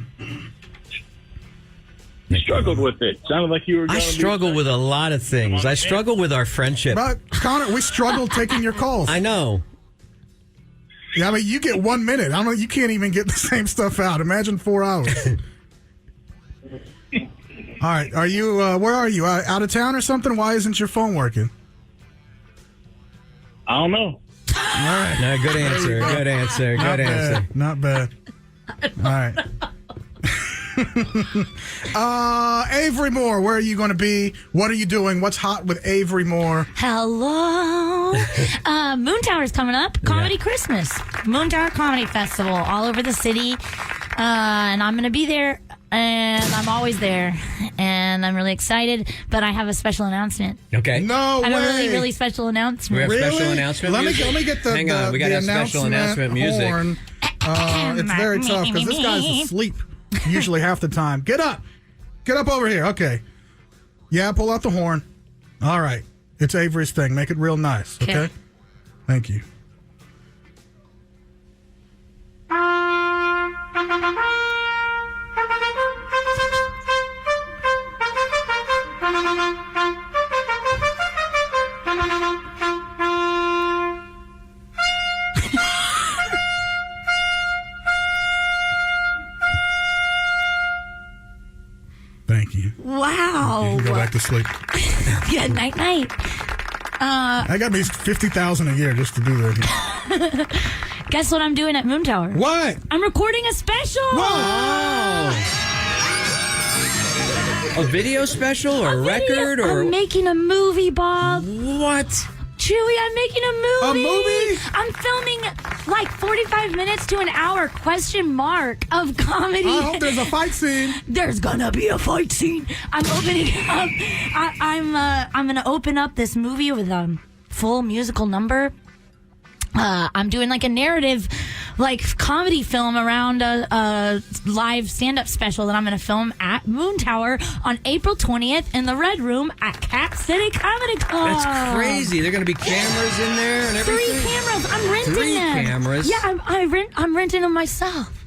struggled with it. Sounded like you were I going struggle with a lot of things. I struggle with our friendship. But, Connor, we struggled taking your calls. I know. Yeah, I mean, you get 1 minute. I don't know. You can't even get the same stuff out. Imagine 4 hours. All right. Are you, where are you? Out of town or something? Why isn't your phone working? I don't know. All right. No, good answer. Good answer. Not Good answer. bad. Not bad. All right. Avery Moore, where are you going to be? What are you doing? What's hot with Avery Moore? Hello. Moon Tower's coming up. Comedy Christmas. Moon Tower Comedy Festival all over the city. And I'm going to be there. And I'm always there. And I'm really excited. But I have a special announcement. Okay. No I have way. a really, really special announcement. We have special announcement Let music? me get the Hang on, we got the to have special announcement music. horn. It's very tough because this guy's asleep usually half the time. Get up. Get up over here. Okay. Yeah, pull out the horn. All right. It's Avery's thing. Make it real nice. Okay? Thank you. Thank you. Wow. You can go back to sleep. Yeah, night, night. I got me 50,000 a year just to do that. Guess what I'm doing at Moon Tower? What? I'm recording a special. A video special or a record or I'm making a movie, Bob. What? Chewy, I'm making a movie. A movie? I'm filming like 45 minutes to an hour of comedy. I hope there's a fight scene. There's gonna be a fight scene. I'm opening up. I'm gonna open up this movie with a full musical number. I'm doing like a narrative like comedy film around a live stand-up special that I'm going to film at Moon Tower on April 20th in the Red Room at Cap City Comedy Club. That's crazy. There are going to be cameras in there and everything. 3 cameras. I'm renting 3 them. cameras. Yeah, I'm renting them myself.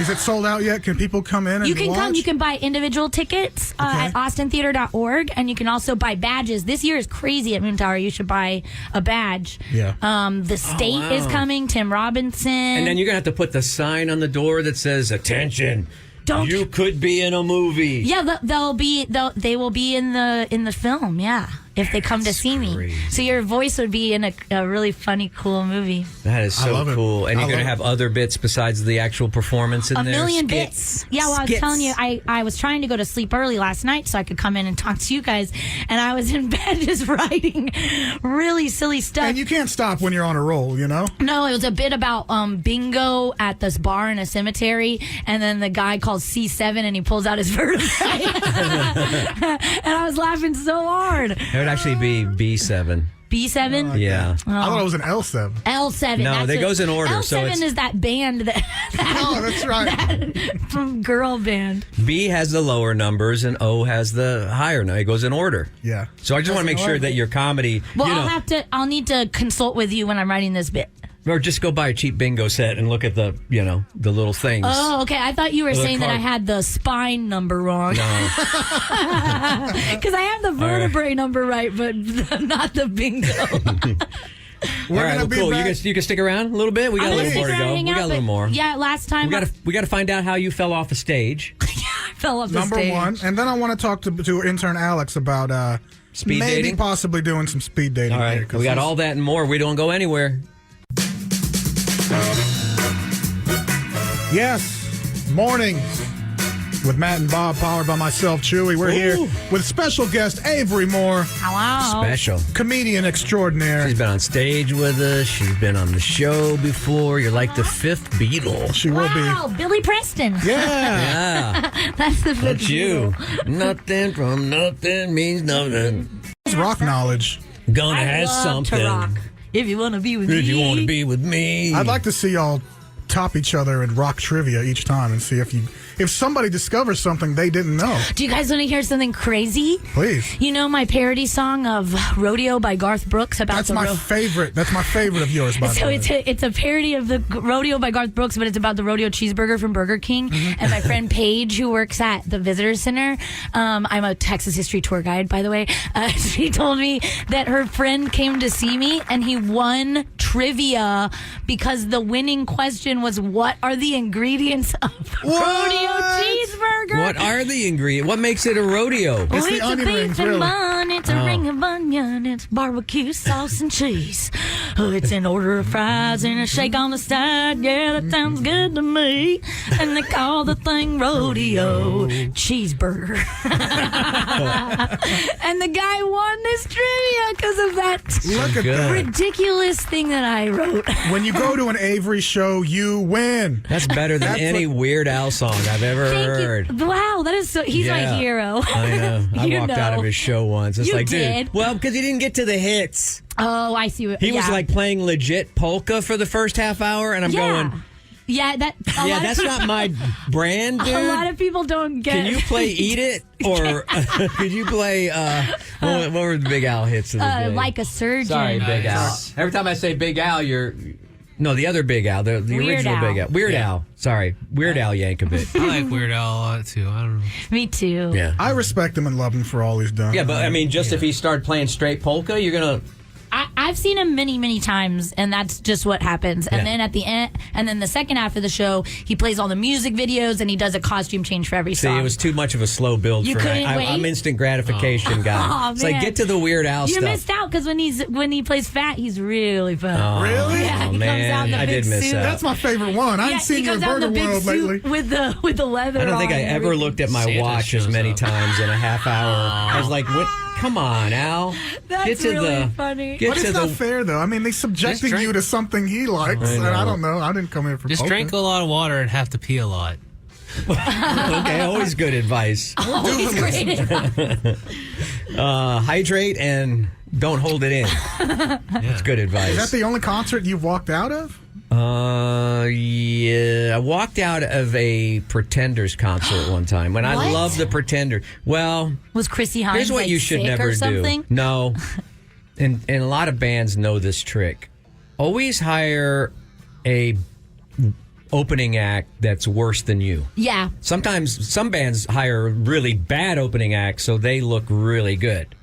Is it sold out yet? Can people come in and You can watch? come. You can buy individual tickets at austintheater.org, and you can also buy badges. This year is crazy at Moon Tower. You should buy a badge. Yeah. The State is coming. Tim Robinson. And then you're going to have to put the sign on the door that says, "Attention, you could be in a movie." Yeah, they will be in the film. Yeah, if they come to see me. So your voice would be in a really funny, cool movie. That is so cool. And you're going to have other bits besides the actual performance in there? A million bits. Yeah, well, I was telling you, I was trying to go to sleep early last night so I could come in and talk to you guys, and I was in bed just writing really silly stuff. And you can't stop when you're on a roll, you know? No, it was a bit about bingo at this bar in a cemetery, and then the guy calls C7 and he pulls out his vertebrae. And I was laughing so hard. It would actually be B7. B7? Yeah. I thought it was an L7. L7. No, that goes in order. L7 so it's, is that band that oh, that's right. from girl band. B has the lower numbers and O has the higher. No, it goes in order. Yeah. So I just want to make sure that your comedy. Well, I'll need to consult with you when I'm writing this bit. Or just go buy a cheap bingo set and look at the little things. Oh, okay. I thought you were saying that I had the spine number wrong. No. Because I have the vertebrae number right, but not the bingo. All right, well, cool. You can stick around a little bit. We got a little more to go. We got a little more. Yeah, last time we got to find out how you fell off a stage. I fell off the Number stage. 1, and then I want to talk to intern Alex about speed maybe dating, possibly doing some speed dating. All right, we got all that and more. We don't go anywhere. Yes, mornings with Matt and Bob, powered by myself, Chuy. We're here with special guest Avery Moore. Hello. Special. Comedian extraordinaire. She's been on stage with us. She's been on the show before. You're like the 5th Beatle. She will be. Wow, Billy Preston. Yeah. That's the 5th That's you. Beatle. Nothing from nothing means nothing. It's rock knowledge. Gonna I have love something. to rock. If you want to be with me. If you want to be with me. I'd like to see y'all top each other in rock trivia each time and see if somebody discovers something they didn't know. Do you guys want to hear something crazy? Please. You know my parody song of Rodeo by Garth Brooks about That's my favorite. That's my favorite of yours, by the way. So it's a parody of the Rodeo by Garth Brooks, but it's about the rodeo cheeseburger from Burger King. And my friend Paige, who works at the Visitor Center, I'm a Texas history tour guide, by the way. She told me that her friend came to see me and he won trivia because the winning question was, what are the ingredients of rodeo cheeseburger? What are the ingredients? What makes it a rodeo? It's the onion rings, really. Bun, it's a ring of onion, it's barbecue sauce and cheese. It's an order of fries and a shake on the side. Yeah, that sounds good to me. And they call the thing rodeo cheeseburger. And the guy won this trivia because of that Look at that. ridiculous thing that I wrote. When you go to an Avery show, you win. That's better than any Weird Al song I've ever heard. Wow, that is so. He's my hero. I know. I walked out of his show once. It's You like, did? dude. Well, because he didn't get to the hits. Oh, I see. He was like playing legit polka for the first half hour, and I'm going. Yeah, that's not my brand, dude. A lot of people don't get. Can you play "Eat It" or could you play? What were the Big Al hits of the day? Like a Surgeon. Sorry, Big Al. Every time I say Big Al, you're. No, the other Big Al, the original Al. Big Al. Weird Al. Sorry, Weird Al Yankovic. I like Weird Al a lot too. I don't know. Me too. Yeah, I respect him and love him for all he's done. Yeah, but I mean, just if he started playing straight polka, you're gonna. I've seen him many, many times, and that's just what happens. And then at the end, and then the second half of the show, he plays all the music videos, and he does a costume change for every song. See, it was too much of a slow build You for me. couldn't wait? I'm instant gratification guy. Oh, It's like, man. get to the Weird Al You stuff. missed out because when he plays fat, he's really fun. Oh, Really? Yeah, he man. comes out in the I big did miss suit. out. That's my favorite one. I ain't seen he you in comes out in Burger the big World suit lately. with the leather. I don't think on I and ever everything. looked at my Santa watch as shows many up. times in a half hour. I was like, what? Come on, Al. That's get to really the, funny. Get But to it's the. not fair, though. I mean, they subjecting drink. you to something he likes, I and know. I don't know. I didn't come here for Just polka. drink a lot of water and have to pee a lot. Okay, always good advice. Always great. Hydrate and don't hold it in. That's good advice. Is that the only concert you've walked out of? Yeah. I walked out of a Pretenders concert one time when I What? love the Pretender. Well, Was Chrissy Hines here's what like, you should sick never or do. something? No. And a lot of bands know this trick. Always hire a opening act that's worse than you. Yeah. Sometimes some bands hire really bad opening acts so they look really good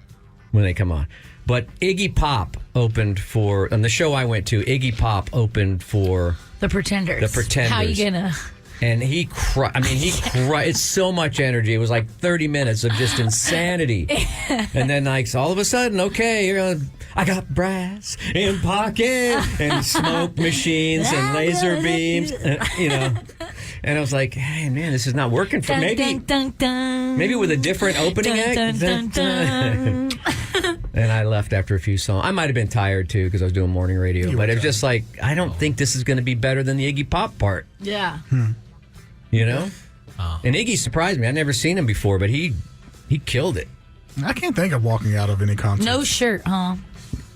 when they come on. But Iggy Pop opened for, on the show I went to, Iggy Pop opened for The Pretenders. The Pretenders. How you gonna? And he cried. I mean, it's so much energy. It was like 30 minutes of just insanity. And then, like, so all of a sudden, okay, I got brass in pocket and smoke machines and laser beams, you know. And I was like, hey, man, this is not working for me. Maybe with a different opening act. And I left after a few songs. I might have been tired, too, because I was doing morning radio. But it was just like, I don't think this is going to be better than the Iggy Pop part. Yeah. You know? And Iggy surprised me. I'd never seen him before, but he killed it. I can't think of walking out of any concert. No shirt, huh?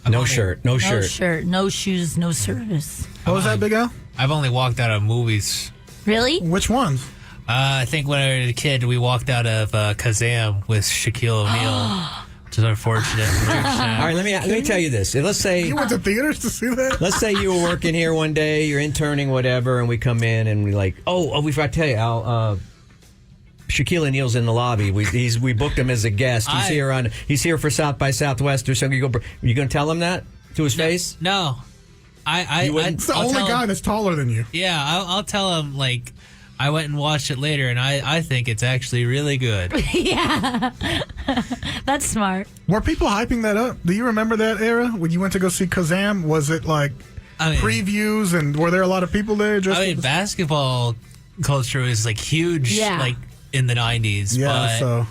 No shirt. No shirt. No shoes. No service. What was that, Big Al? I've only walked out of movies. Really? Which ones? I think when I was a kid, we walked out of Kazam with Shaquille O'Neal, which is unfortunate. All right, let me tell you this. Let's say you went to theaters to see that. Let's say you were working here one day, you're interning, whatever, and we come in and we like, we forgot to tell you, Al. Shaquille O'Neal's in the lobby. We booked him as a guest. He's here for South by Southwest or something. You going to tell him that to his face? No, It's the only guy that's taller than you. Yeah, I'll tell him like I went and watched it later, and I think it's actually really good. Yeah, that's smart. Were people hyping that up? Do you remember that era when you went to go see Kazam? Was it like previews, and were there a lot of people there? Basketball culture was like huge, like in the 90s. Yeah,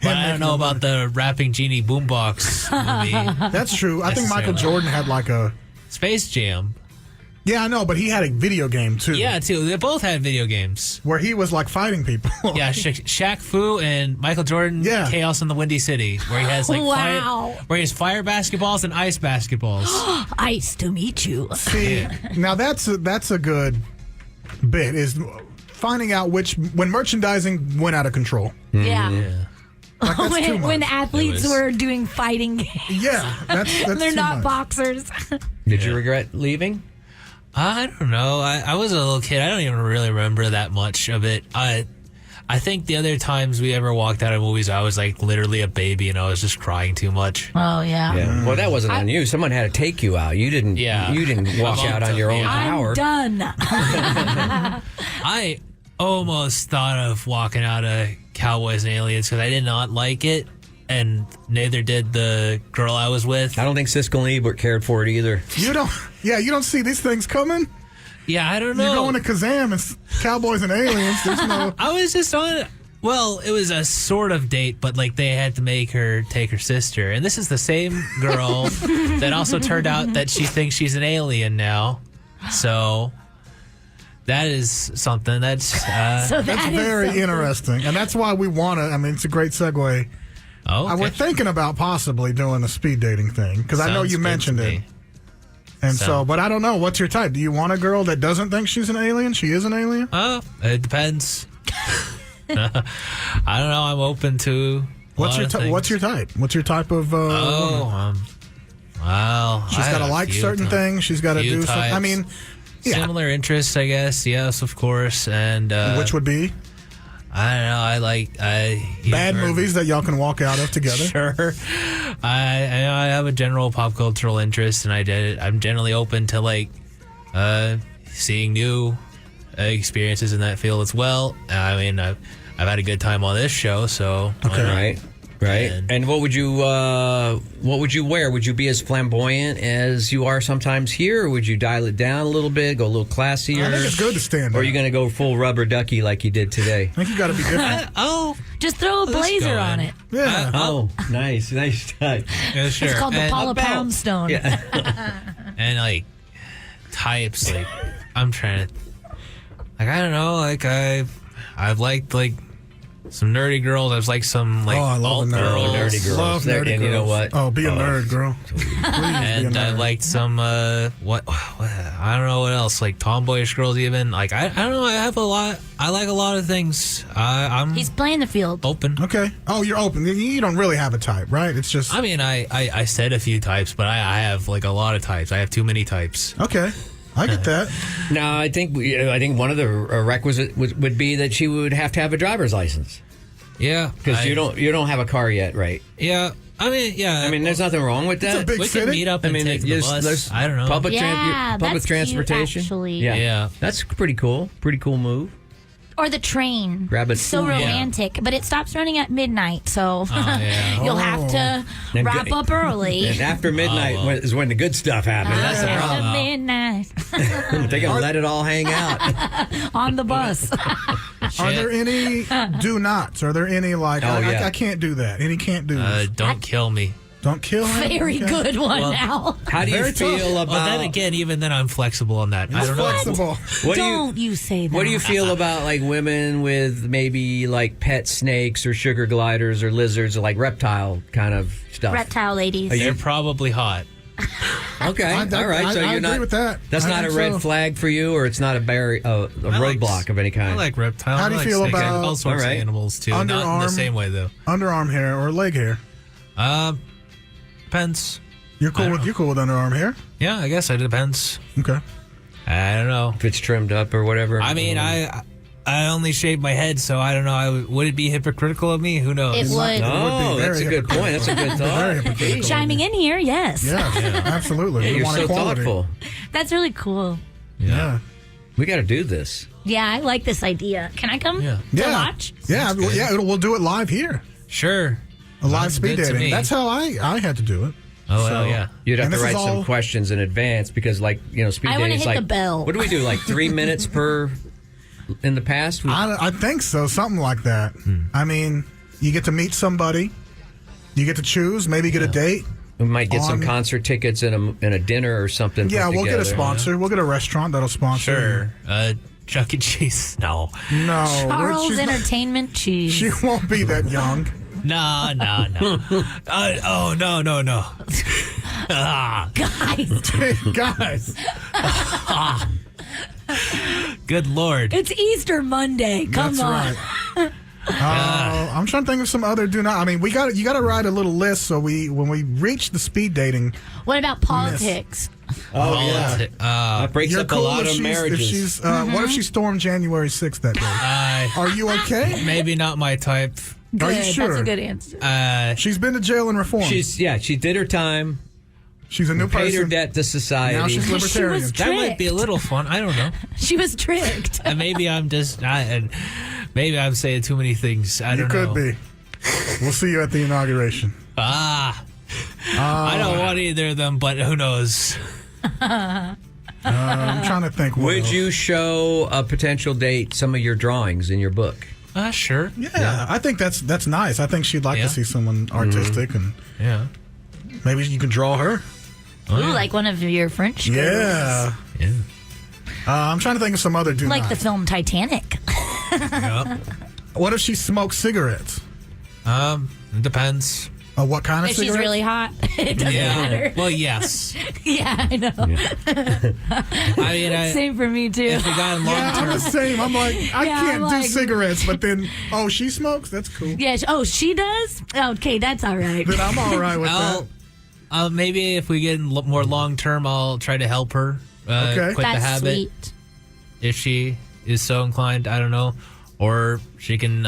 but I don't know about the Rapping Genie Boombox movie. That's true. I think Michael Jordan had like a Space Jam. Yeah, I know, but he had a video game too. Yeah, too. They both had video games where he was like fighting people. Yeah, Shaq Fu and Michael Jordan. Yeah. Chaos in the Windy City, where he has like where he has fire basketballs and ice basketballs. Ice to meet you. See, now that's a good bit is finding out when merchandising went out of control. Yeah. Like, that's too much. When athletes were doing fighting games. Yeah, that's they're too not much. boxers. Did you regret leaving? I don't know. I was a little kid. I don't even really remember that much of it. I think the other times we ever walked out of movies, I was like literally a baby and I was just crying too much. Oh yeah. Yeah. Well, that wasn't on you. Someone had to take you out. You didn't. Yeah. You didn't walk out on your own power. I'm done. I almost thought of walking out of Cowboys and Aliens because I did not like it, and neither did the girl I was with. I don't think Siskel and Ebert cared for it either. You don't see these things coming? Yeah, I don't know. You're going to Kazam and Cowboys and Aliens. There's no... I was just on... Well, it was a sort of date, but like they had to make her take her sister. And this is the same girl that also turned out that she thinks she's an alien now. So... That is something that's very interesting. And that's why we want to, I mean, it's a great segue. Oh, okay. We're thinking about possibly doing a speed dating thing because I know you mentioned it. And but I don't know. What's your type? Do you want a girl that doesn't think she's an alien? She is an alien? It depends. I don't know. I'm open to What's your type? What's your type of well, she's got to like certain things. She's got to do something. I mean, similar interests, I guess. Yes, of course. And which would be? I don't know. I like bad movies that y'all can walk out of together. Sure. I have a general pop cultural interest, and I'm generally open to like seeing new experiences in that field as well. I mean, I've had a good time on this show, so right. And what would you wear? Would you be as flamboyant as you are sometimes here, or would you dial it down a little bit, go a little classier? I think it's good to stand Or out. are you going to go full rubber ducky like you did today? I think you got to be different. Just throw a blazer on it. Yeah. Nice touch. Yeah, sure. It's called the Paula Poundstone. Yeah. And like types, like I'm trying to, like I don't know, like I've liked like some nerdy girls. I was like some like I love alt the girls. nerdy girls. Love nerdy And you know girls. what? Oh, be a nerd, girl. Please be a And I nerd. liked some what I don't know what else, like tomboyish girls even. Like I don't know. I like a lot of things. I'm He's playing the field. open. Okay. Oh, you're open. You don't really have a type, right? It's just I mean, I said a few types, but I have like a lot of types. I have too many types. okay. I get that. No, I think one of the requisites would be that she would have to have a driver's license Yeah, because you don't have a car yet, right? Yeah, I mean, there's nothing wrong with that. It's a big we city. can meet up and take the bus. there's I don't know. public Yeah, public that's cute, transportation. actually. Yeah. That's pretty cool. Pretty cool move. Or the train. Grab it. So Yeah. romantic. But it stops running at midnight, so yeah. you'll have to And wrap up early. And after midnight is when the good stuff happens. That's the After problem. midnight. They're gonna let it all hang out. On the bus. Are there any do nots? Are there any like I can't do that? Any can't do this? Don't kill me. Don't kill him? Very Okay. good one now. How do you Very tough. feel about? Well, then again, even then, I'm flexible on that. I It's don't know. flexible. What Don't you say that. What do you feel about like women with maybe like pet snakes or sugar gliders or lizards or like reptile kind of stuff? Reptile ladies. They're probably hot. Okay, all right. So I you're agree not with that. That's I not a think red so. flag for you, or it's not a roadblock of any kind. I like reptiles. How do you I like feel snakes. I like about- all sorts All right. of animals too? Not in the Underarm? same way though. Underarm hair or leg hair? Depends. You're cool with underarm hair? Yeah, I guess it depends. Okay. I don't know. If it's trimmed up or whatever. I mean, I only shave my head, so I don't know. Would it be hypocritical of me? Who knows? It would. Oh, that's a good point. That's a good Very thought. hypocritical. Chiming in here, yes. Yeah, absolutely. Yeah, We you're want so equality. thoughtful. That's really cool. Yeah. We got to do this. Yeah, I like this idea. Can I come to watch? Yeah, we'll do it live here. Sure. A live Sounds speed good to dating. me. That's how I had to do it. Oh, So- hell yeah. You'd have And to this is write some all- questions in advance because, like, speed I wanna dating is hit like the bell. What do we do? Like 3 minutes per in the past? I think so, something like that. I mean, you get to meet somebody, you get to choose, maybe get a date. We might get some on- concert tickets and a dinner or something. Yeah, put we'll get a together. sponsor. We'll get a restaurant that'll sponsor. Sure. Chuck E. Cheese. No. No, Charles she's not- Entertainment Cheese. she won't be that young. No. No. Guys, Guys, Good Lord. it's Easter Monday. Come that's on. right. I'm trying to think of some other do not. I mean, you got to write a little list so when we reach the speed dating. What about politics? Oh, yeah. That breaks You're up cool a lot if of she's, marriages. If she's, What if she stormed January 6th that day? Are you okay? Maybe not my type. Are you Good, sure? That's a good answer. She's been to jail and reformed. She did her time. She's a new paid person. her debt to society. Now she's libertarian. was That might be a little fun. I don't know. She was tricked. And maybe I'm just maybe I'm saying too many things. I You don't know. could be. We'll see you at the inauguration. I don't want either of them, but who knows? I'm trying to think. what Would else. you show a potential date some of your drawings in your book? Sure. Yeah, I think that's nice. I think she'd like to see someone artistic and maybe you can draw her. Ooh, like one of your French girls. Yeah. I'm trying to think of some other do Like not. the film Titanic. What if she smokes cigarettes? It depends. What kind of If cigarettes? she's really hot, it doesn't matter. Well, yes. Yeah, I know. I mean, Same for me too. If we got long Yeah, I'm the same. I'm like, I Yeah, can't I'm do like- cigarettes, but then, she smokes? That's cool. Yeah. She does. Okay, that's all right. Then I'm all right with that. Maybe if we get more long term, I'll try to help her Okay. quit the That's habit. sweet. If she is so inclined, I don't know. Or she can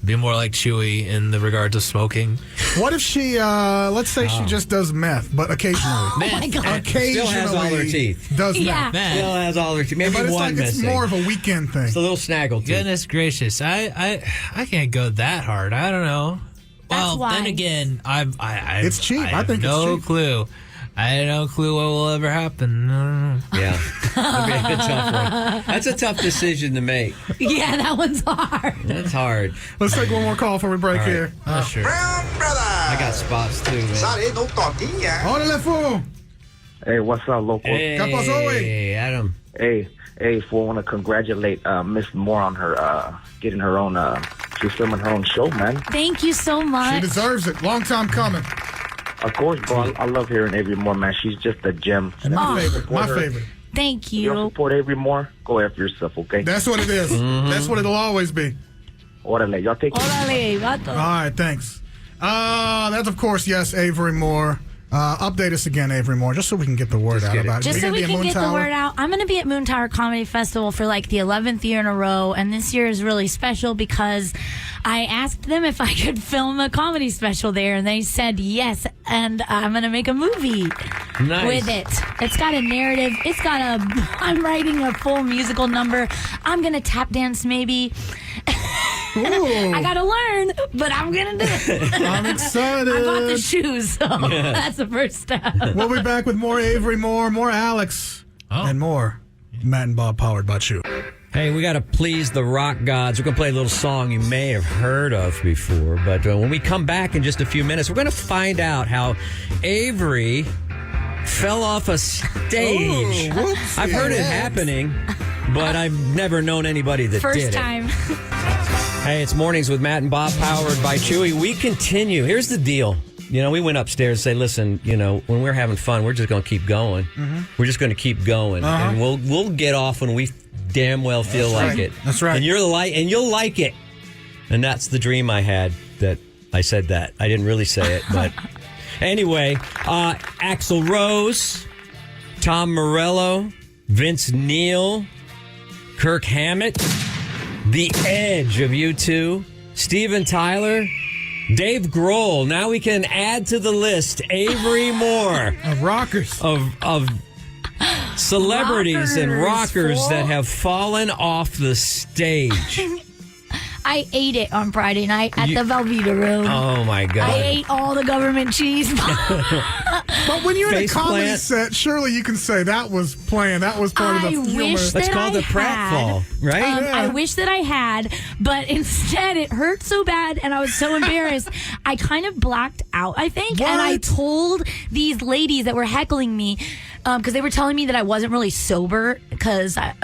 be more like Chewy in the regards of smoking. What if she, let's say she just does meth, but occasionally. Oh my God. Occasionally Still has all her teeth. does Yeah. meth. Still has all her teeth. Maybe But it's one like missing. it's more of a weekend thing. It's a little snaggle tooth. Goodness gracious, I can't go that hard. I don't know. Well, why. then again, I It's cheap. I think it's no cheap. clue. I have no clue what will ever happen. No. Yeah. That'd be a tough one. That's a tough decision to make. Yeah, that one's hard. That's hard. Let's take one more call before we break All right. here. Sure. Brown Brothers. I got spots too, man. Sorry, no tortilla. Órale, fool. Hey, what's up, local? Hey, ¿Qué pasó, güey? Adam. Hey, fool, I want to congratulate Miss Moore on her getting her own. She's filming her own show, man. Thank you so much. She deserves it. Long time coming. Of course, bro. I love hearing Avery Moore, man. She's just a gem. My favorite. Thank You don't you. support Avery Moore? Go after yourself, okay? That's what it is. That's what it'll always be. Orale. Y'all take care. Órale, vato. All right, thanks. That's, of course, yes, Avery Moore. Update us again, Avery Moore, just so we can get the word out about it. Just so we can get the word out. I'm going to be at Moon Tower Comedy Festival for like the 11th year in a row, and this year is really special because I asked them if I could film a comedy special there, and they said yes, and I'm going to make a movie with it. It's got a narrative. I'm writing a full musical number. I'm going to tap dance maybe. I gotta learn, but I'm gonna do it. I'm excited. I bought the shoes, so that's the first step. We'll be back with more Avery Moore, more Alex, and more Matt and Bob powered by Chuy. Hey, we got to please the rock gods. We're going to play a little song you may have heard of before. But when we come back in just a few minutes, we're going to find out how Avery fell off a stage. I've heard it happening, but I've never known anybody that did it. First time. Hey, it's Mornings with Matt and Bob, powered by Chuy. We continue. Here's the deal. You know, we went upstairs and say, listen, you know, when we're having fun, we're just going to keep going. We're just going to keep going. And we'll get off when we damn well feel like it. That's right. And you'll like it. And that's the dream I had that I said that. I didn't really say it, but anyway, Axl Rose, Tom Morello, Vince Neil, Kirk Hammett, The Edge of U2, Steven Tyler, Dave Grohl. Now we can add to the list Avery Moore. Of rockers. Of celebrities and rockers that have fallen off the stage. I ate it on Friday night at the Velveeta Room. Oh, my God. I ate all the government cheese. But when you're in a comedy set, surely you can say that was planned. That was part of the humor. That's called the pratfall, right? I wish that I had, but instead it hurt so bad and I was so embarrassed. I kind of blacked out, I think. What? And I told these ladies that were heckling me, because they were telling me that I wasn't really sober because I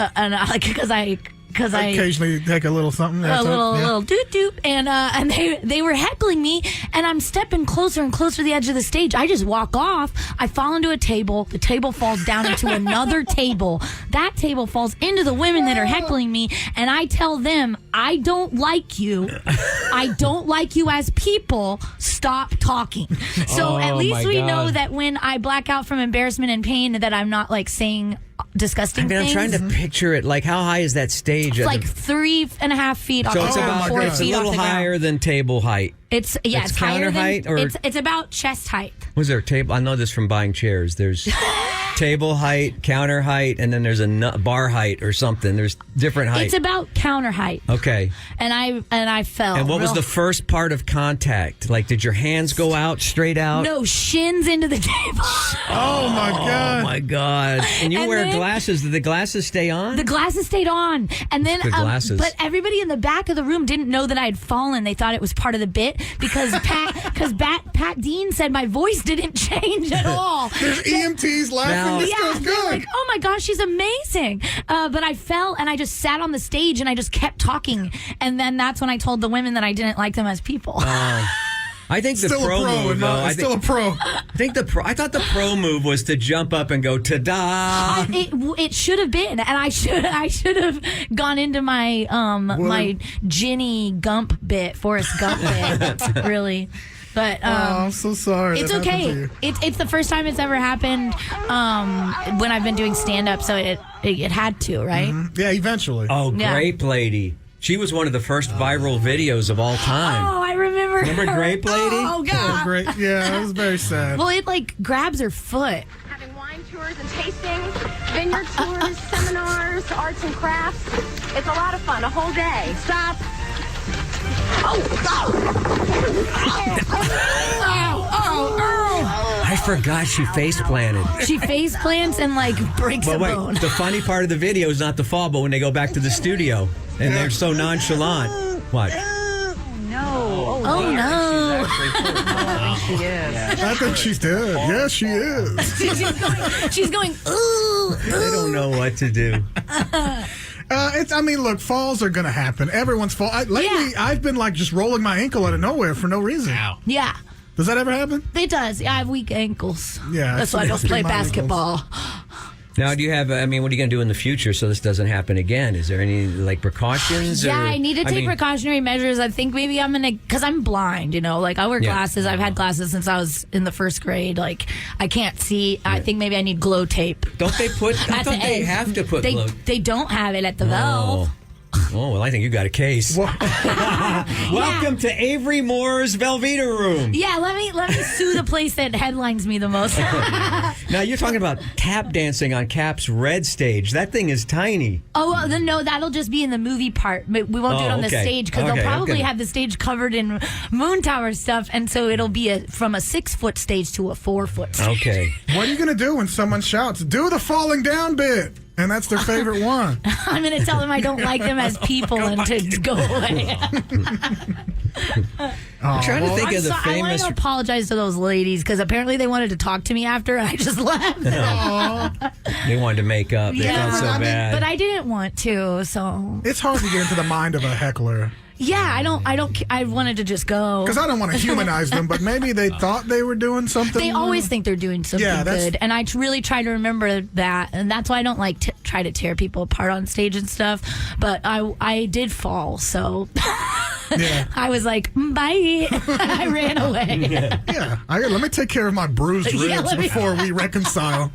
occasionally take a little something. Little doot doot, and they were heckling me, and I'm stepping closer and closer to the edge of the stage. I just walk off. I fall into a table. The table falls down into another table. That table falls into the women that are heckling me, and I tell them, I don't like you. I don't like you as people. Stop talking. So at least we know that when I black out from embarrassment and pain, that I'm not like saying disgusting things. I'm trying to picture it. Like, how high is that stage? It's like 3.5 feet. So it's about 4 it's a feet little off the higher ground. than table height. It's counter higher height, than, or it's about chest height. Was there a table? I know this from buying chairs. There's table height, counter height, and then there's a bar height or something. There's different heights. It's about counter height. Okay. And I fell. And what was the first part of contact? Like, did your hands go out, straight out? No, shins into the table. Oh my God. Oh my God. And you wear glasses. Did the glasses stay on? The glasses stayed on. And then Good glasses. but everybody in the back of the room didn't know that I had fallen. They thought it was part of the bit because Pat Dean said my voice didn't change at all. There's EMTs laughing. This goes they're good. like, oh my gosh, she's amazing. But I fell and I just sat on the stage and I just kept talking. And then that's when I told the women that I didn't like them as people. I think the Still a pro pro, move, though. still a pro. I thought the pro move was to jump up and go ta-da. It should have been, and I should have gone into my my Ginny Gump bit, Forrest Gump bit, really. But I'm so sorry. It's that happened to okay. you. It's the first time it's ever happened when I've been doing stand up, so it had to, right? Mm-hmm. Yeah, eventually. Oh, Grape Lady. She was one of the first viral videos of all time. Oh, I remember. Remember her. Grape Lady? Oh God. Great. Yeah, it was very sad. Well, it like grabs her foot. Having wine tours and tastings, vineyard tours, seminars, arts and crafts. It's a lot of fun, a whole day. Stop. I forgot she face planted. She face plants and like breaks a But bone. wait, the funny part of the video is not the fall, but when they go back to the studio and they're so nonchalant. What? No. Oh no. she is. I think she's dead. Yes, she is. She's going, ooh. They don't know what to do. Look, falls are going to happen. Everyone's fall. Lately, I've been like just rolling my ankle out of nowhere for no reason. Ow. Yeah. Does that ever happen? It does. Yeah, I have weak ankles. Yeah. That's why I don't play basketball. Now, do you have, what are you going to do in the future so this doesn't happen again? Is there any, precautions? Yeah, I need to take precautionary measures. I think maybe I'm going to, because I'm blind, Like, I wear glasses. I've had glasses since I was in the first grade. Like, I can't see. I think maybe I need glow tape. Don't they put, I thought they have to put glow. They don't have it at the Valve. Oh, well, I think you got a case. Welcome to Avery Moore's Velveeta Room. Yeah, let me sue the place that headlines me the most. Now, you're talking about tap dancing on Cap's Red stage. That thing is tiny. Oh, well, then, no, that'll just be in the movie part. We won't do it on the stage because they'll probably have the stage covered in Moon Tower stuff, and so it'll be from a 6-foot stage to a 4-foot stage. Okay. What are you going to do when someone shouts, do the falling down bit? And that's their favorite one. I'm going to tell them I don't like them as people and to go away. I'm trying to think of the I want famous... to apologize to those ladies because apparently they wanted to talk to me after and I just left. They wanted to make up. They felt so bad. But I didn't want to, so... It's hard to get into the mind of a heckler. Yeah, I wanted to just go. Because I don't want to humanize them, but maybe they thought they were doing something. They always think they're doing something good. And I really try to remember that. And that's why I don't like try to tear people apart on stage and stuff. But I did fall, so... Yeah. I was like, bye. I ran away. Yeah. Let me take care of my bruised ribs before we reconcile.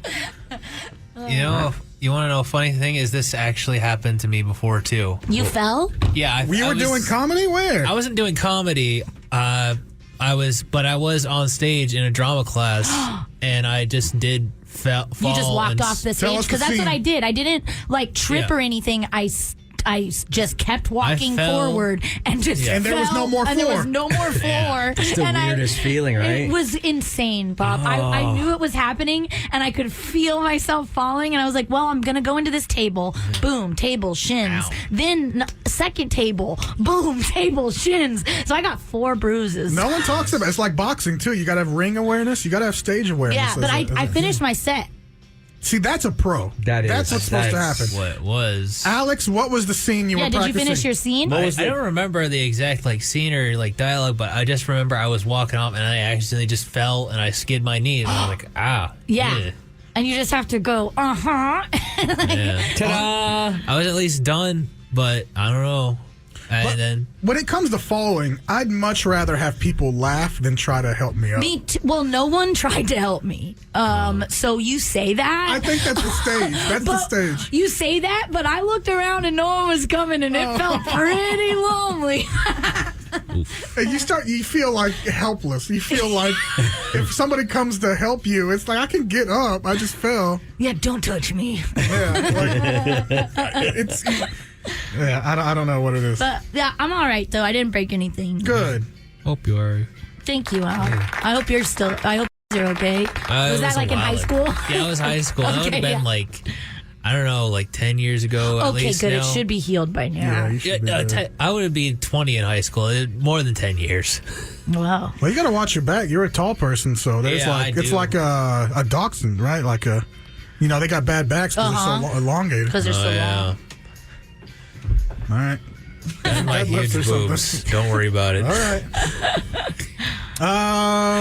You want to know a funny thing? Is this actually happened to me before, too. You fell? Yeah. You were doing comedy? Where? I wasn't doing comedy. I was on stage in a drama class, and I just did fall. You just walked off the stage? Because that's what I did. I didn't, trip or anything. I just kept walking forward and just and there was no more floor. And there was no more floor. It's the weirdest feeling, right? It was insane, Bob. I knew it was happening, and I could feel myself falling, and I was like, well, I'm going to go into this table. Boom, table, shins. Ow. Then second table. Boom, table, shins. So I got 4 bruises. No one talks about it. It's like boxing, too. You got to have ring awareness. You got to have stage awareness. Yeah, but I finished my set. See, that's a pro. That's what's supposed to happen. What was Alex? What was the scene you were practicing? Did you finish your scene? I don't remember the exact scene or dialogue, but I just remember I was walking up and I accidentally just fell and I skid my knee and I was like, ah. Yeah. And you just have to go, Ta-da! I was at least done, but I don't know. And then when it comes to falling, I'd much rather have people laugh than try to help me up. Well, no one tried to help me. So you say that. I think that's the stage. That's the stage. You say that, but I looked around and no one was coming, and it felt pretty lonely. And you feel like helpless. You feel like if somebody comes to help you, it's like, I can get up. I just fell. Yeah, don't touch me. Yeah, I don't know what it is. But yeah, I'm all right though. I didn't break anything. Good. Hope you are. Thank you, Al. I hope you're you're okay. Was that in high school? Yeah, it was high school. Okay, that would have been I don't know, 10 years ago at least. Okay, good. Now. It should be healed by now. I would have been 20 in high school. More than 10 years. Wow. Well, you got to watch your back. You're a tall person, so there's it's like a dachshund, right? They got bad backs because they're so elongated. Because they're so long. All right. My huge boobs. Don't worry about it. All right.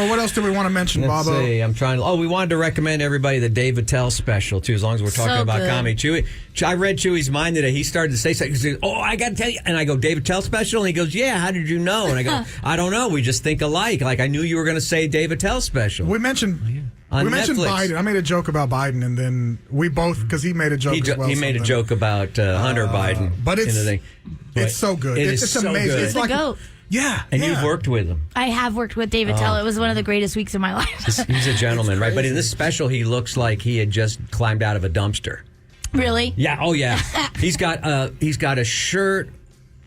What else do we want to mention, Bobo? Let's see. I'm trying to... we wanted to recommend everybody the Dave Attell special, too, as long as we're talking about comedy. Chewy, I read Chewy's mind today. He started to say something. He said, I got to tell you. And I go, Dave Attell special? And he goes, yeah, how did you know? And I go, I don't know. We just think alike. I knew you were going to say Dave Attell special. We mentioned... We mentioned Biden. I made a joke about Biden, and then we both, because he made a joke as well. He made a joke about Hunter Biden. But it's so good. It's so amazing. Good. It's like a goat. Yeah. And you've worked with him. I have worked with Dave Attell. It was one of the greatest weeks of my life. He's a gentleman, right? But in this special, he looks like he had just climbed out of a dumpster. Really? Yeah. Oh, yeah. He's got a shirt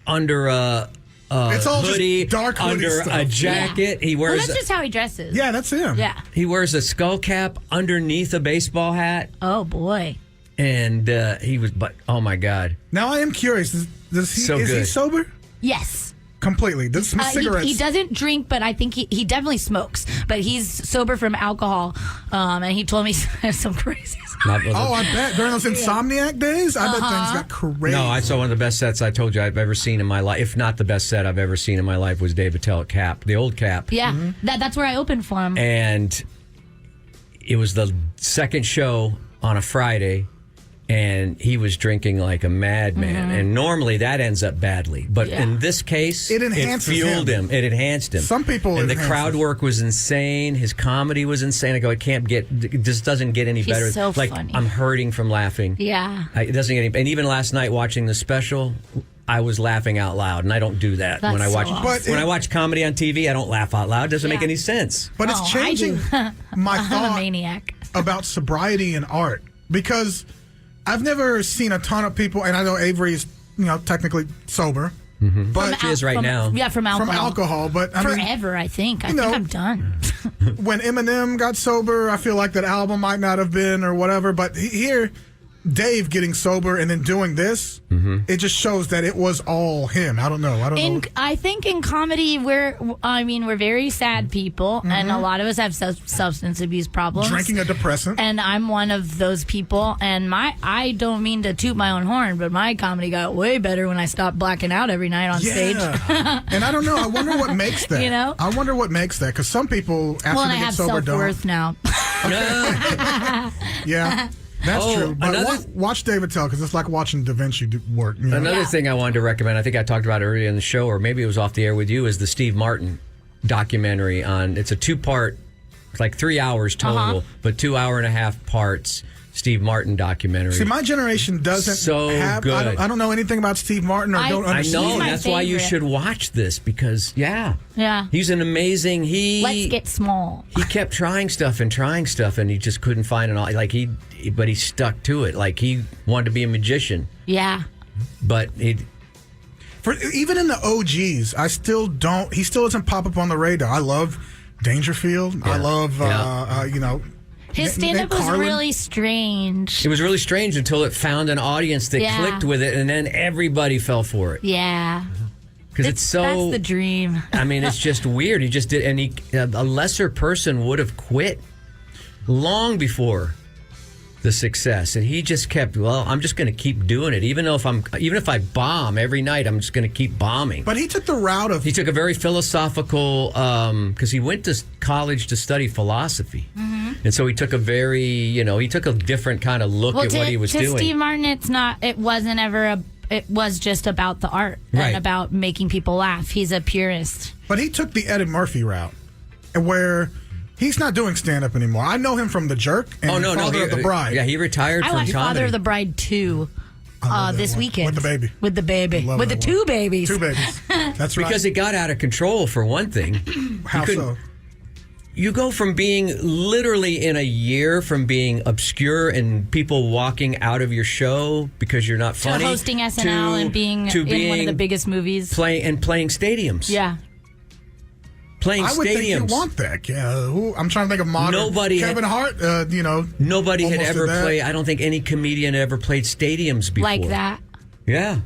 under a... it's all hoodie, just dark hoodie under stuff. a jacket. Yeah. He wears. Well, that's just how he dresses. Yeah, that's him. Yeah. He wears a skull cap underneath a baseball hat. Oh boy. And he was, but oh my God. Now I am curious. Is he sober? Yes. Completely. This cigarettes. He doesn't drink, but I think he definitely smokes. But he's sober from alcohol, and he told me some crazy stuff. I bet. During those insomniac days, I bet things got crazy. No, I saw one of the best sets I told you I've ever seen in my life. If not the best set I've ever seen in my life was Dave Attell at Cap, the old Cap. Yeah, that's where I opened for him. And it was the second show on a Friday, and he was drinking like a madman. And normally that ends up badly. But in this case, it fueled him. It enhanced him. Some people And the crowd work was insane. His comedy was insane. I go, it just doesn't get any better. So like, funny. I'm hurting from laughing. Yeah. It doesn't get any. And even last night watching the special, I was laughing out loud, and I don't do that That's when I watch. so awesome. When I watch comedy on TV, I don't laugh out loud. It doesn't make any sense. But it's changing my I'm thought a maniac. about sobriety and art, because I've never seen a ton of people, and I know Avery is, technically sober. But she is right now. Yeah, from alcohol. From alcohol, but I mean, forever, I think. I think I'm done. when Eminem got sober, I feel like that album might not have been or whatever. But here, Dave getting sober and then doing this, it just shows that it was all him. I don't know. I think in comedy, we're very sad people, and a lot of us have substance abuse problems. Drinking a depressant. And I'm one of those people. And I don't mean to toot my own horn, but my comedy got way better when I stopped blacking out every night on stage. And I don't know. I wonder what makes that. I wonder what makes that, because some people after they get sober don't. Well, I have self-worth now. Yeah. That's true. But watch Dave Attell, because it's like watching Da Vinci work. Another thing I wanted to recommend, I think I talked about it earlier in the show, or maybe it was off the air with you, is the Steve Martin documentary on. It's a 2-part, it's like 3 hours total, but 2 hour-and-a-half parts. Steve Martin documentary. See, my generation doesn't have. Good. I don't know anything about Steve Martin, or don't understand. I know, and that's why you should watch this, because he's an amazing. Let's get small. He kept trying stuff, and he just couldn't find but he stuck to it. Like, he wanted to be a magician. Yeah. But even in the OGs, I still don't. He still doesn't pop up on the radar. I love Dangerfield. I love his stand-up was really strange. It was really strange until it found an audience that clicked with it, and then everybody fell for it. Yeah. Because it's so... That's the dream. I mean, it's just weird. He just did... And a lesser person would have quit long before the success. And he just kept, I'm just going to keep doing it. Even if I bomb every night, I'm just going to keep bombing. But he took the route of... He took a very philosophical... Because he went to college to study philosophy. And so he took a very, he took a different kind of look at what he was doing. To Steve Martin, it was just about the art and about making people laugh. He's a purist. But he took the Eddie Murphy route, where he's not doing stand-up anymore. I know him from The Jerk and Father of the Bride. Yeah, he retired from comedy. I watched Father of the Bride 2 this weekend. With the baby. With the baby. With the two babies. Two babies. That's right. Because it got out of control, for one thing. How so? You go from being literally in a year from being obscure and people walking out of your show because you're not funny. To hosting SNL and being in one of the biggest movies. Playing stadiums. Yeah. I would think you want that. I'm trying to think of modern. Kevin Hart, Nobody had ever played. I don't think any comedian had ever played stadiums before. Like that. Yeah.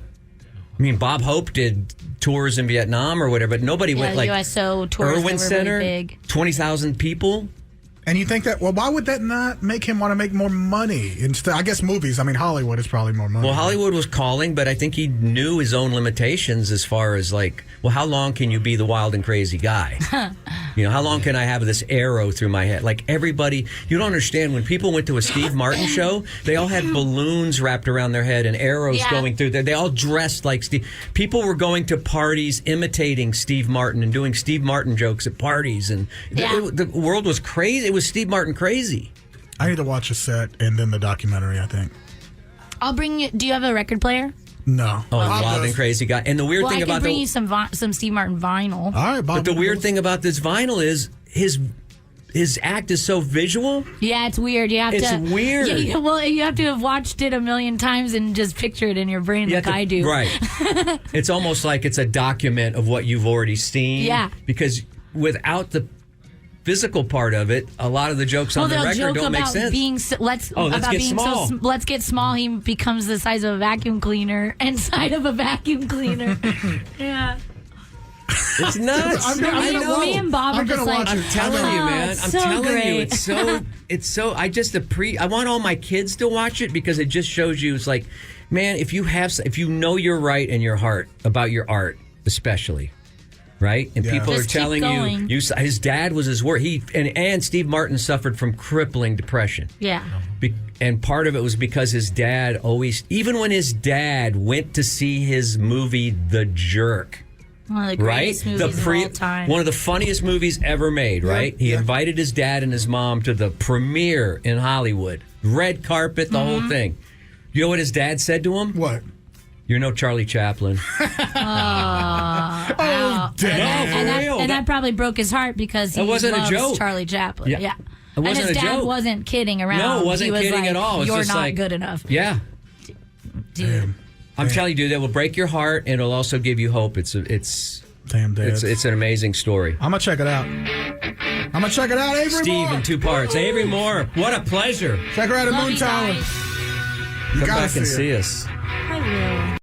I mean, Bob Hope did tours in Vietnam or whatever, but nobody went like USO tours. Irwin Center, really big. 20,000 people. And you think that, why would that not make him want to make more money? Instead, I guess movies. I mean, Hollywood is probably more money. Well, Hollywood was calling, but I think he knew his own limitations as far as how long can you be the wild and crazy guy? How long can I have this arrow through my head? Like everybody, you don't understand. When people went to a Steve Martin show, they all had balloons wrapped around their head and arrows going through there. They all dressed like Steve. People were going to parties imitating Steve Martin and doing Steve Martin jokes at parties. And the world was crazy. It was Steve Martin crazy. I need to watch a set and then the documentary, I think. I'll bring you. Do you have a record player? No. Oh, wild and crazy guy. And the weird thing about I can bring you some Steve Martin vinyl. All right, Bob. But the weird thing about this vinyl is his act is so visual. Yeah, it's weird. It's weird. You have to have watched it a million times and just picture it in your brain I do. Right. It's almost like it's a document of what you've already seen. Yeah. Because without the physical part of it, a lot of the jokes on the record don't make sense. Let's get small. Let's get small. He becomes the size of a vacuum cleaner inside of a vacuum cleaner. Yeah. It's nuts. I know. Me and Bob are just like, I'm telling you, man. I'm so telling great. you, it's so. I just I want all my kids to watch it because it just shows you. It's like, man, if you know you're right in your heart about your art, especially, right, and people Just are telling keep you, his dad was his worst. And Steve Martin suffered from crippling depression. Yeah. And part of it was because his dad even when his dad went to see his movie, The Jerk. One of the greatest movies of all time. One of the funniest movies ever made, right? He invited his dad and his mom to the premiere in Hollywood. Red carpet, the whole thing. You know what his dad said to him? What? You're no Charlie Chaplin. And that probably broke his heart because he wasn't a loves joke. Charlie Chaplin. Yeah. Yeah. It wasn't and his a dad joke. wasn't kidding around. No, it wasn't he was kidding like, at all. It's You're just not like, good enough. Yeah. Dude. I'm telling you, dude, that will break your heart and it'll also give you hope. It's Damn, Dad. It's an amazing story. I'm going to check it out. Avery Steve Moore. in 2 parts. Avery Moore, what a pleasure. Check her out at Love Moon you Tower. guys. You Come gotta back and see see her. us. I will.